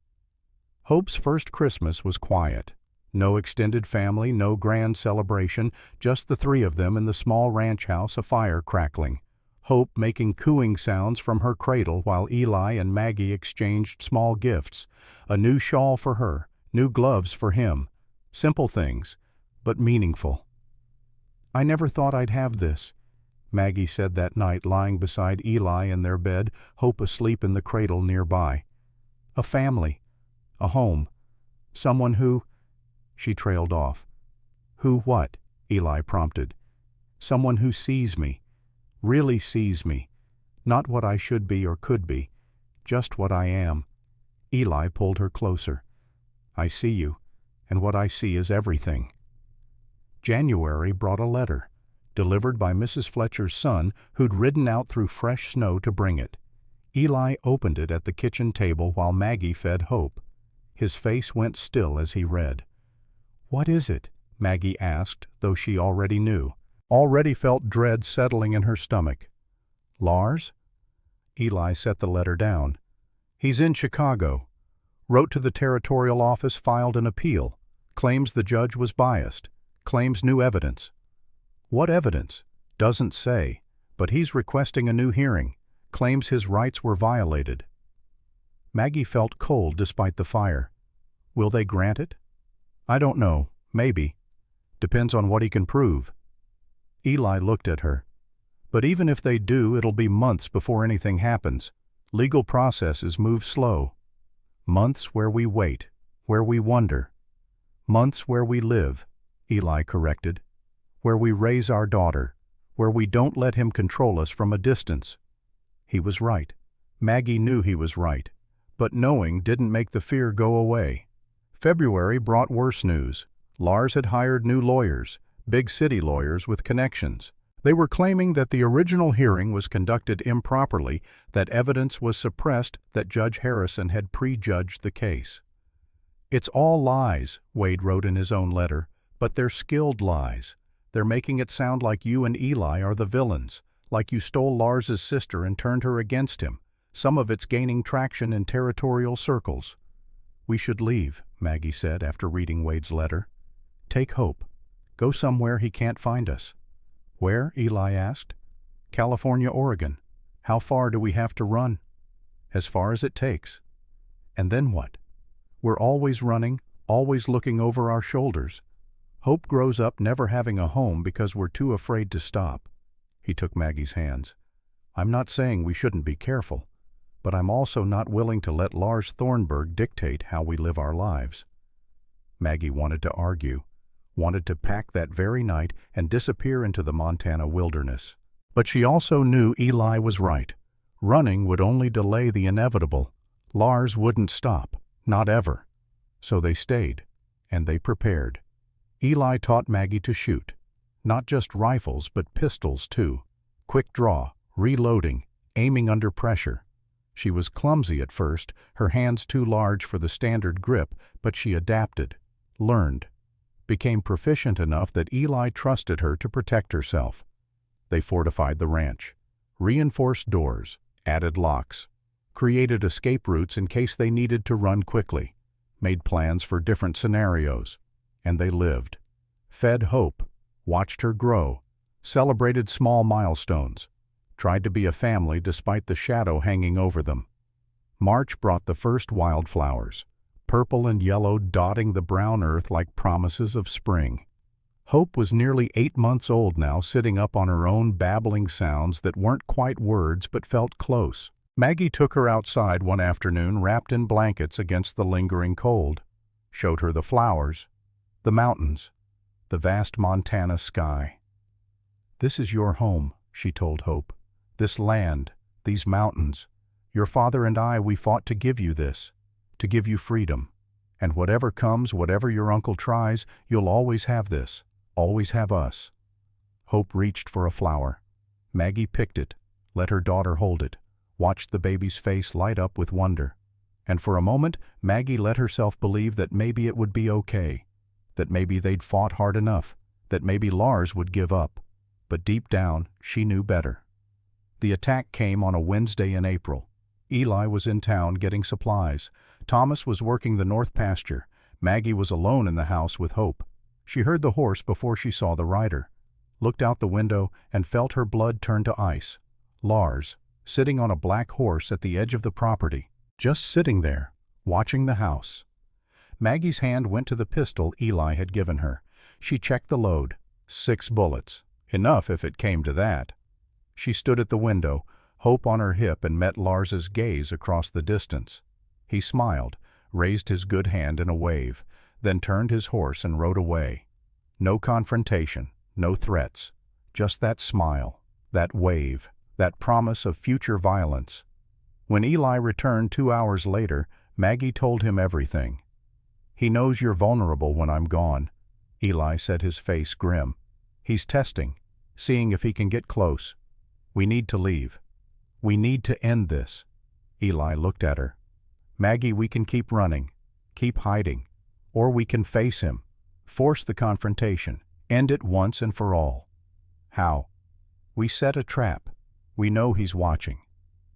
Hope's first Christmas was quiet. No extended family, no grand celebration, just the three of them in the small ranch house, a fire crackling. Hope making cooing sounds from her cradle while Eli and Maggie exchanged small gifts. A new shawl for her, new gloves for him. Simple things, but meaningful. "I never thought I'd have this," Maggie said that night, lying beside Eli in their bed, Hope asleep in the cradle nearby. "A family, a home, someone who—" She trailed off. "Who what?" Eli prompted. "Someone who sees me, really sees me, not what I should be or could be, just what I am." Eli pulled her closer. "I see you, and what I see is everything." January brought a letter, delivered by Mrs. Fletcher's son, who'd ridden out through fresh snow to bring it. Eli opened it at the kitchen table while Maggie fed Hope. His face went still as he read. "What is it?" Maggie asked, though she already knew. Already felt dread settling in her stomach. "Lars?" Eli set the letter down. "He's in Chicago. Wrote to the territorial office, filed an appeal. Claims the judge was biased. Claims new evidence." "What evidence?" "Doesn't say, but he's requesting a new hearing. Claims his rights were violated." Maggie felt cold despite the fire. "Will they grant it?" "I don't know. Maybe. Depends on what he can prove." Eli looked at her. "But even if they do, it'll be months before anything happens. Legal processes move slow. Months where we wait, where we wonder. Months where we live," Eli corrected. "Where we raise our daughter, where we don't let him control us from a distance." He was right. Maggie knew he was right. But knowing didn't make the fear go away. February brought worse news. Lars had hired new lawyers, big city lawyers with connections. They were claiming that the original hearing was conducted improperly, that evidence was suppressed, that Judge Harrison had prejudged the case. "It's all lies," Wade wrote in his own letter, "but they're skilled lies. They're making it sound like you and Eli are the villains, like you stole Lars's sister and turned her against him. Some of it's gaining traction in territorial circles." "We should leave," Maggie said after reading Wade's letter. "Take Hope. Go somewhere he can't find us." "Where?" Eli asked. "California, Oregon. How far do we have to run?" "As far as it takes." "And then what?" "We're always running, always looking over our shoulders. Hope grows up never having a home because we're too afraid to stop." He took Maggie's hands. "I'm not saying we shouldn't be careful, but I'm also not willing to let Lars Thornburg dictate how we live our lives." Maggie wanted to argue, wanted to pack that very night and disappear into the Montana wilderness. But she also knew Eli was right. Running would only delay the inevitable. Lars wouldn't stop, not ever. So they stayed, and they prepared. Eli taught Maggie to shoot. Not just rifles, but pistols too. Quick draw, reloading, aiming under pressure. She was clumsy at first, her hands too large for the standard grip, but she adapted, learned, became proficient enough that Eli trusted her to protect herself. They fortified the ranch, reinforced doors, added locks, created escape routes in case they needed to run quickly, made plans for different scenarios, and they lived. Fed Hope, watched her grow, celebrated small milestones, tried to be a family despite the shadow hanging over them. March brought the first wildflowers, purple and yellow dotting the brown earth like promises of spring. Hope was nearly 8 months old now, sitting up on her own, babbling sounds that weren't quite words but felt close. Maggie took her outside one afternoon, wrapped in blankets against the lingering cold, showed her the flowers, the mountains, the vast Montana sky. "This is your home," she told Hope. "This land, these mountains. Your father and I, we fought to give you this, to give you freedom. And whatever comes, whatever your uncle tries, you'll always have this, always have us." Hope reached for a flower. Maggie picked it, let her daughter hold it, watched the baby's face light up with wonder. And for a moment, Maggie let herself believe that maybe it would be okay, that maybe they'd fought hard enough, that maybe Lars would give up. But deep down, she knew better. The attack came on a Wednesday in April. Eli was in town getting supplies. Thomas was working the north pasture. Maggie was alone in the house with Hope. She heard the horse before she saw the rider, looked out the window, and felt her blood turn to ice. Lars, sitting on a black horse at the edge of the property, just sitting there, watching the house. Maggie's hand went to the pistol Eli had given her. She checked the load. 6 bullets. Enough if it came to that. She stood at the window, Hope on her hip, and met Lars's gaze across the distance. He smiled, raised his good hand in a wave, then turned his horse and rode away. No confrontation, no threats, just that smile, that wave, that promise of future violence. When Eli returned 2 hours later, Maggie told him everything. "He knows you're vulnerable when I'm gone." Eli said, his face grim. "He's testing, seeing if he can get close. We need to leave. We need to end this." Eli looked at her. "Maggie, we can keep running, keep hiding, or we can face him, force the confrontation, end it once and for all." "How?" "We set a trap. We know he's watching.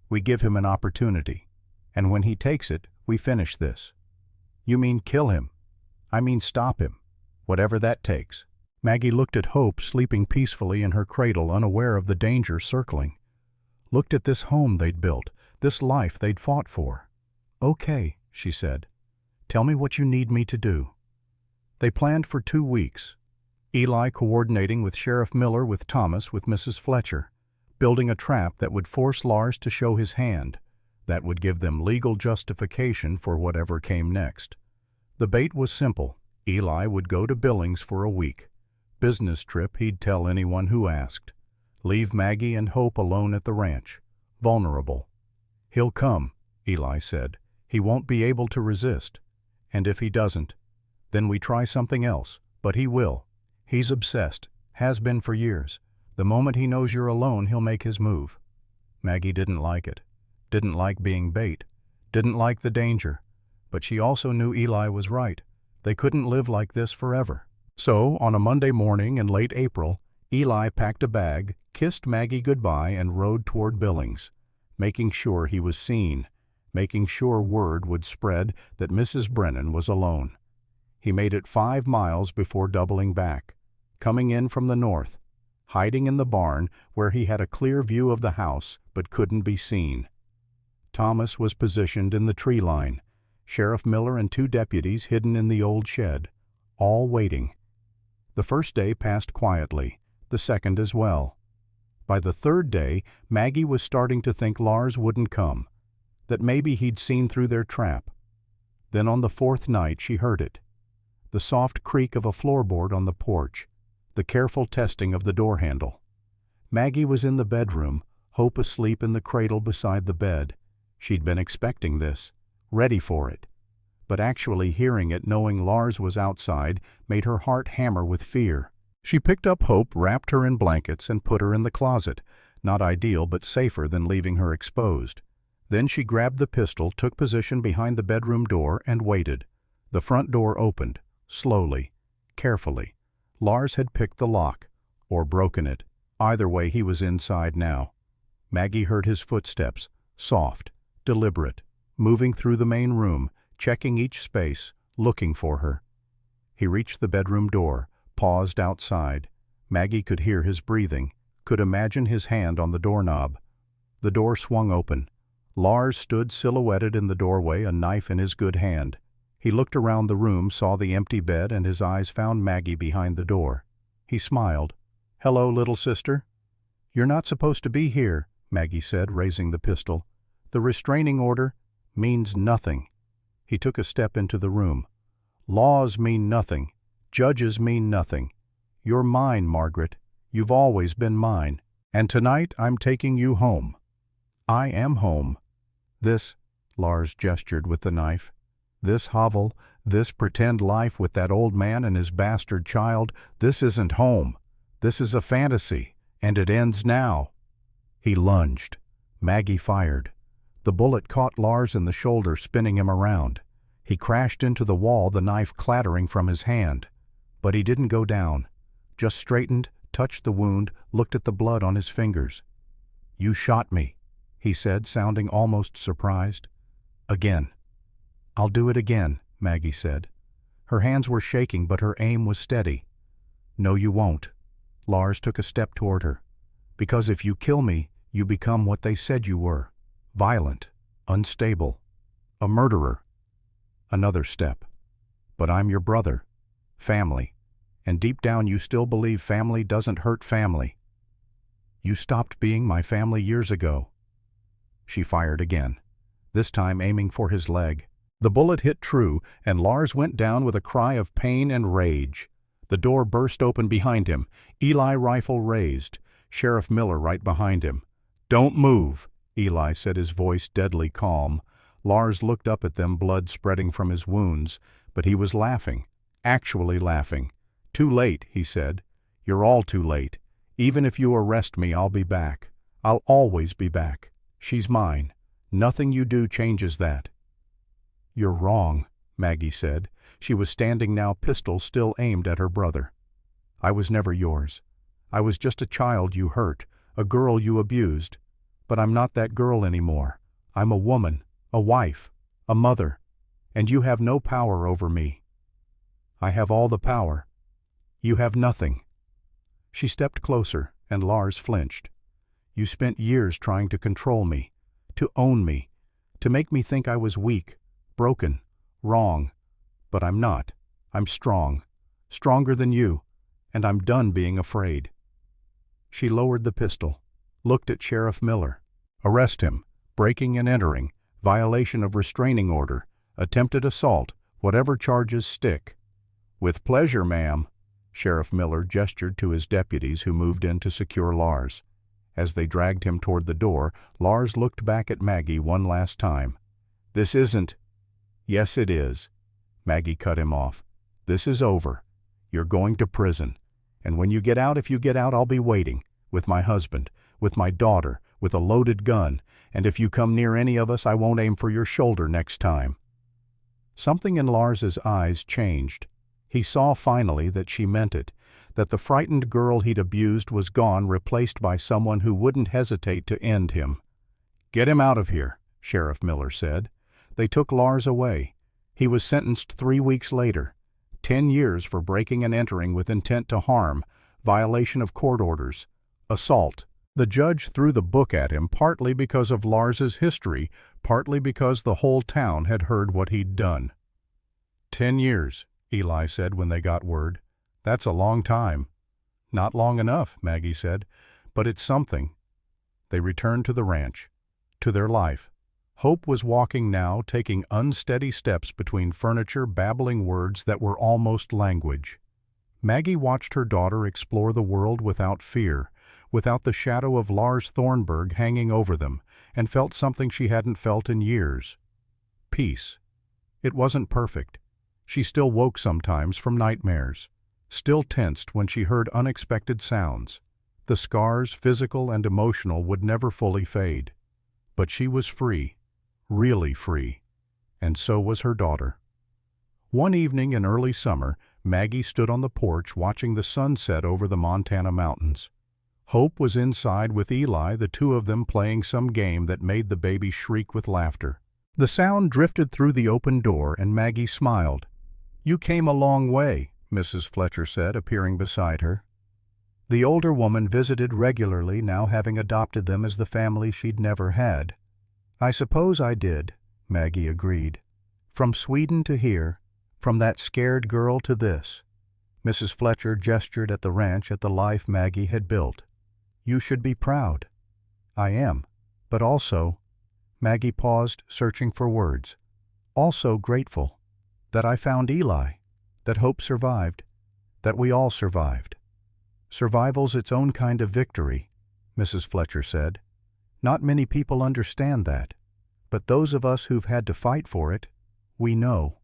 We give him an opportunity. And when he takes it, we finish this." "You mean kill him?" "I mean stop him, whatever that takes." Maggie looked at Hope sleeping peacefully in her cradle, unaware of the danger circling. Looked at this home they'd built, this life they'd fought for. "Okay," she said. "Tell me what you need me to do." They planned for 2 weeks. Eli coordinating with Sheriff Miller, with Thomas, with Mrs. Fletcher, building a trap that would force Lars to show his hand, that would give them legal justification for whatever came next. The bait was simple. Eli would go to Billings for a week. Business trip, he'd tell anyone who asked. Leave Maggie and Hope alone at the ranch, vulnerable. "He'll come," Eli said. "He won't be able to resist. And if he doesn't, then we try something else, but he will. He's obsessed, has been for years. The moment he knows you're alone, he'll make his move." Maggie didn't like it, didn't like being bait, didn't like the danger, but she also knew Eli was right. They couldn't live like this forever. So, on a Monday morning in late April, Eli packed a bag, kissed Maggie goodbye, and rode toward Billings, making sure he was seen, making sure word would spread that Mrs. Brennan was alone. He made it 5 miles before doubling back, coming in from the north, hiding in the barn where he had a clear view of the house but couldn't be seen. Thomas was positioned in the tree line, Sheriff Miller and 2 deputies hidden in the old shed, all waiting. The first day passed quietly, the second as well. By the 3rd day, Maggie was starting to think Lars wouldn't come, that maybe he'd seen through their trap. Then on the 4th night she heard it. The soft creak of a floorboard on the porch, the careful testing of the door handle. Maggie was in the bedroom, Hope asleep in the cradle beside the bed. She'd been expecting this, ready for it. But actually hearing it, knowing Lars was outside, made her heart hammer with fear. She picked up Hope, wrapped her in blankets, and put her in the closet. Not ideal, but safer than leaving her exposed. Then she grabbed the pistol, took position behind the bedroom door, and waited. The front door opened, slowly, carefully. Lars had picked the lock, or broken it. Either way, he was inside now. Maggie heard his footsteps, soft, deliberate, moving through the main room, checking each space, looking for her. He reached the bedroom door, paused outside. Maggie could hear his breathing, could imagine his hand on the doorknob. The door swung open. Lars stood silhouetted in the doorway, a knife in his good hand. He looked around the room, saw the empty bed, and his eyes found Maggie behind the door. He smiled. "Hello, little sister." "You're not supposed to be here," Maggie said, raising the pistol. "The restraining order means nothing." He took a step into the room. "Laws mean nothing. Judges mean nothing. You're mine, Margaret. You've always been mine. And tonight I'm taking you home. I am home. This, Lars gestured with the knife, this hovel, this pretend life with that old man and his bastard child, this isn't home. This is a fantasy, and it ends now. He lunged. Maggie fired. The bullet caught Lars in the shoulder, spinning him around. He crashed into the wall, the knife clattering from his hand. But he didn't go down. Just straightened, touched the wound, looked at the blood on his fingers. "You shot me," he said, sounding almost surprised. "Again." "I'll do it again," Maggie said. Her hands were shaking, but her aim was steady. "No, you won't." Lars took a step toward her. "Because if you kill me, you become what they said you were. Violent, unstable, a murderer." Another step. "But I'm your brother. Family. And deep down you still believe family doesn't hurt family. You stopped being my family years ago." She fired again, this time aiming for his leg. The bullet hit true, and Lars went down with a cry of pain and rage. The door burst open behind him, Eli rifle raised, Sheriff Miller right behind him. "Don't move," Eli said, his voice deadly calm. Lars looked up at them, blood spreading from his wounds, but he was laughing, actually laughing. "Too late," he said. "You're all too late. Even if you arrest me, I'll be back. I'll always be back. She's mine. Nothing you do changes that." "You're wrong," Maggie said. She was standing now, pistol still aimed at her brother. "I was never yours. I was just a child you hurt, a girl you abused. But I'm not that girl anymore. I'm a woman, a wife, a mother, and you have no power over me. I have all the power. You have nothing." She stepped closer, and Lars flinched. "You spent years trying to control me, to own me, to make me think I was weak, broken, wrong. But I'm not. I'm strong, stronger than you, and I'm done being afraid." She lowered the pistol, looked at Sheriff Miller. "Arrest him, breaking and entering, violation of restraining order, attempted assault, whatever charges stick." "With pleasure, ma'am." Sheriff Miller gestured to his deputies, who moved in to secure Lars. As they dragged him toward the door, Lars looked back at Maggie one last time. "This isn't—" "Yes, it is." Maggie cut him off. "This is over. You're going to prison. And when you get out, if you get out, I'll be waiting, with my husband, with my daughter, with a loaded gun, and if you come near any of us, I won't aim for your shoulder next time." Something in Lars's eyes changed. He saw finally that she meant it, that the frightened girl he'd abused was gone, replaced by someone who wouldn't hesitate to end him. "Get him out of here," Sheriff Miller said. They took Lars away. He was sentenced 3 weeks later. 10 years for breaking and entering with intent to harm, violation of court orders, assault. The judge threw the book at him, partly because of Lars's history, partly because the whole town had heard what he'd done. 10 years. Eli said when they got word. "That's a long time." "Not long enough," Maggie said, "but it's something." They returned to the ranch, to their life. Hope was walking now, taking unsteady steps between furniture, babbling words that were almost language. Maggie watched her daughter explore the world without fear, without the shadow of Lars Thornburg hanging over them, and felt something she hadn't felt in years. Peace. It wasn't perfect. She still woke sometimes from nightmares, still tensed when she heard unexpected sounds. The scars, physical and emotional, would never fully fade. But she was free, really free, and so was her daughter. One evening in early summer, Maggie stood on the porch watching the sun set over the Montana mountains. Hope was inside with Eli, the two of them playing some game that made the baby shriek with laughter. The sound drifted through the open door, and Maggie smiled. "You came a long way," Mrs. Fletcher said, appearing beside her. The older woman visited regularly, now having adopted them as the family she'd never had. "I suppose I did," Maggie agreed. "From Sweden to here, from that scared girl to this." Mrs. Fletcher gestured at the ranch, at the life Maggie had built. "You should be proud." "I am, but also—" Maggie paused, searching for words. "Also grateful. That I found Eli, that Hope survived, that we all survived." Survival's its own kind of victory, Mrs. Fletcher said. Not many people understand that, but those of us who've had to fight for it, we know.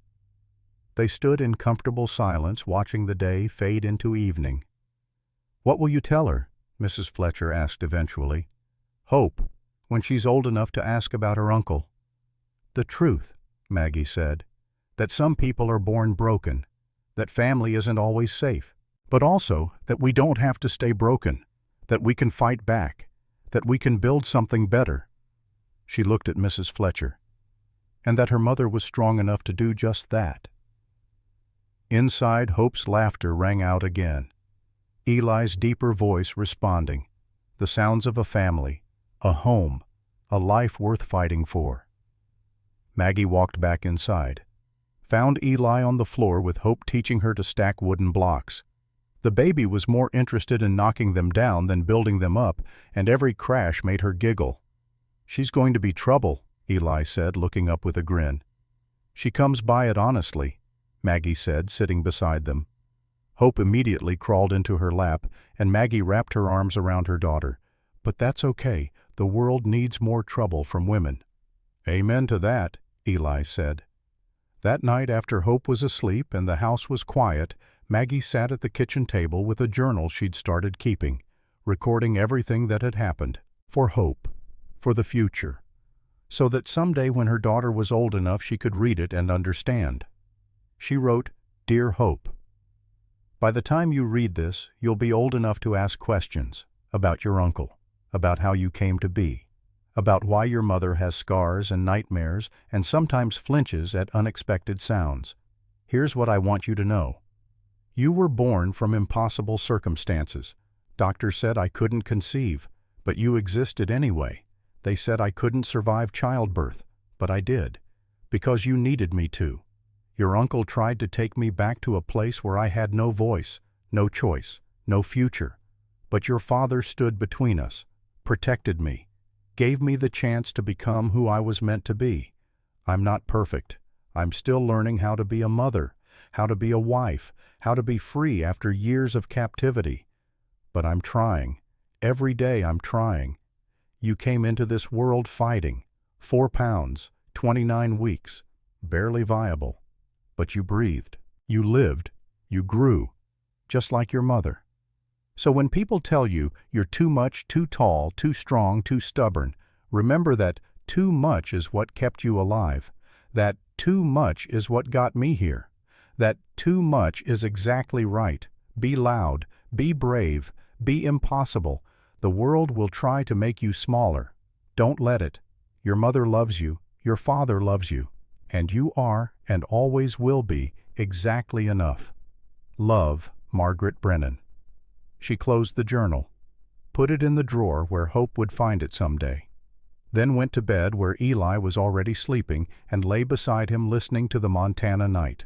They stood in comfortable silence, watching the day fade into evening. "What will you tell her?" Mrs. Fletcher asked eventually. "Hope, when she's old enough to ask about her uncle." "The truth," Maggie said, "that some people are born broken, that family isn't always safe, but also that we don't have to stay broken, that we can fight back, that we can build something better." She looked at Mrs. Fletcher, and that her mother was strong enough to do just that. Inside, Hope's laughter rang out again, Eli's deeper voice responding, the sounds of a family, a home, a life worth fighting for. Maggie walked back inside, found Eli on the floor with Hope teaching her to stack wooden blocks. The baby was more interested in knocking them down than building them up, and every crash made her giggle. "She's going to be trouble," Eli said, looking up with a grin. "She comes by it honestly," Maggie said, sitting beside them. Hope immediately crawled into her lap, and Maggie wrapped her arms around her daughter. "But that's okay. The world needs more trouble from women." "Amen to that," Eli said. That night, after Hope was asleep and the house was quiet, Maggie sat at the kitchen table with a journal she'd started keeping, recording everything that had happened, for Hope, for the future, so that someday when her daughter was old enough she could read it and understand. She wrote, "Dear Hope, by the time you read this, you'll be old enough to ask questions about your uncle, about how you came to be, about why your mother has scars and nightmares and sometimes flinches at unexpected sounds. Here's what I want you to know. You were born from impossible circumstances. Doctors said I couldn't conceive, but you existed anyway. They said I couldn't survive childbirth, but I did, because you needed me to. Your uncle tried to take me back to a place where I had no voice, no choice, no future. But your father stood between us, protected me, gave me the chance to become who I was meant to be. I'm not perfect. I'm still learning how to be a mother, how to be a wife, how to be free after years of captivity. But I'm trying. Every day I'm trying. You came into this world fighting. 4 pounds, 29 weeks, barely viable. But you breathed, you lived, you grew, just like your mother. So when people tell you you're too much, too tall, too strong, too stubborn, remember that too much is what kept you alive. That too much is what got me here. That too much is exactly right. Be loud, be brave, be impossible. The world will try to make you smaller. Don't let it. Your mother loves you, your father loves you, and you are, and always will be, exactly enough. Love, Margaret Brennan. She closed the journal, put it in the drawer where Hope would find it someday, then went to bed where Eli was already sleeping and lay beside him listening to the Montana night.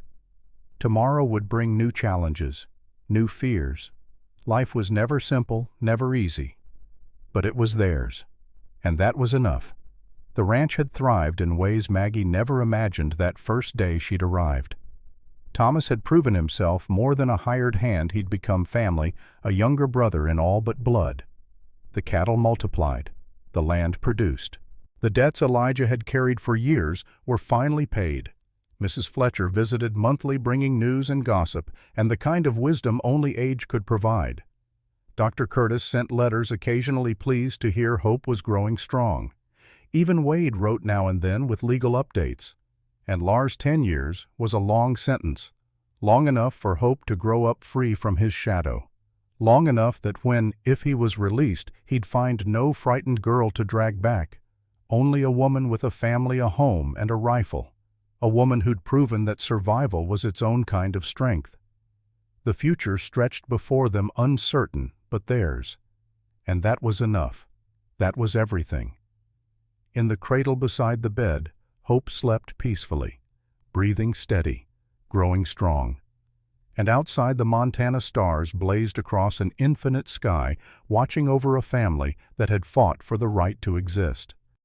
Tomorrow would bring new challenges, new fears. Life was never simple, never easy. But it was theirs, and that was enough. The ranch had thrived in ways Maggie never imagined that first day she'd arrived. Thomas had proven himself more than a hired hand. He'd become family, a younger brother in all but blood. The cattle multiplied. The land produced. The debts Elijah had carried for years were finally paid. Mrs. Fletcher visited monthly, bringing news and gossip, and the kind of wisdom only age could provide. Dr. Curtis sent letters, occasionally pleased to hear Hope was growing strong. Even Wade wrote now and then with legal updates. And Lars' 10 years was a long sentence, long enough for Hope to grow up free from his shadow, long enough that when, if he was released, he'd find no frightened girl to drag back, only a woman with a family, a home, and a rifle, a woman who'd proven that survival was its own kind of strength. The future stretched before them, uncertain, but theirs. And that was enough. That was everything. In the cradle beside the bed, Hope slept peacefully, breathing steady, growing strong. And outside, the Montana stars blazed across an infinite sky, watching over a family that had fought for the right to exist.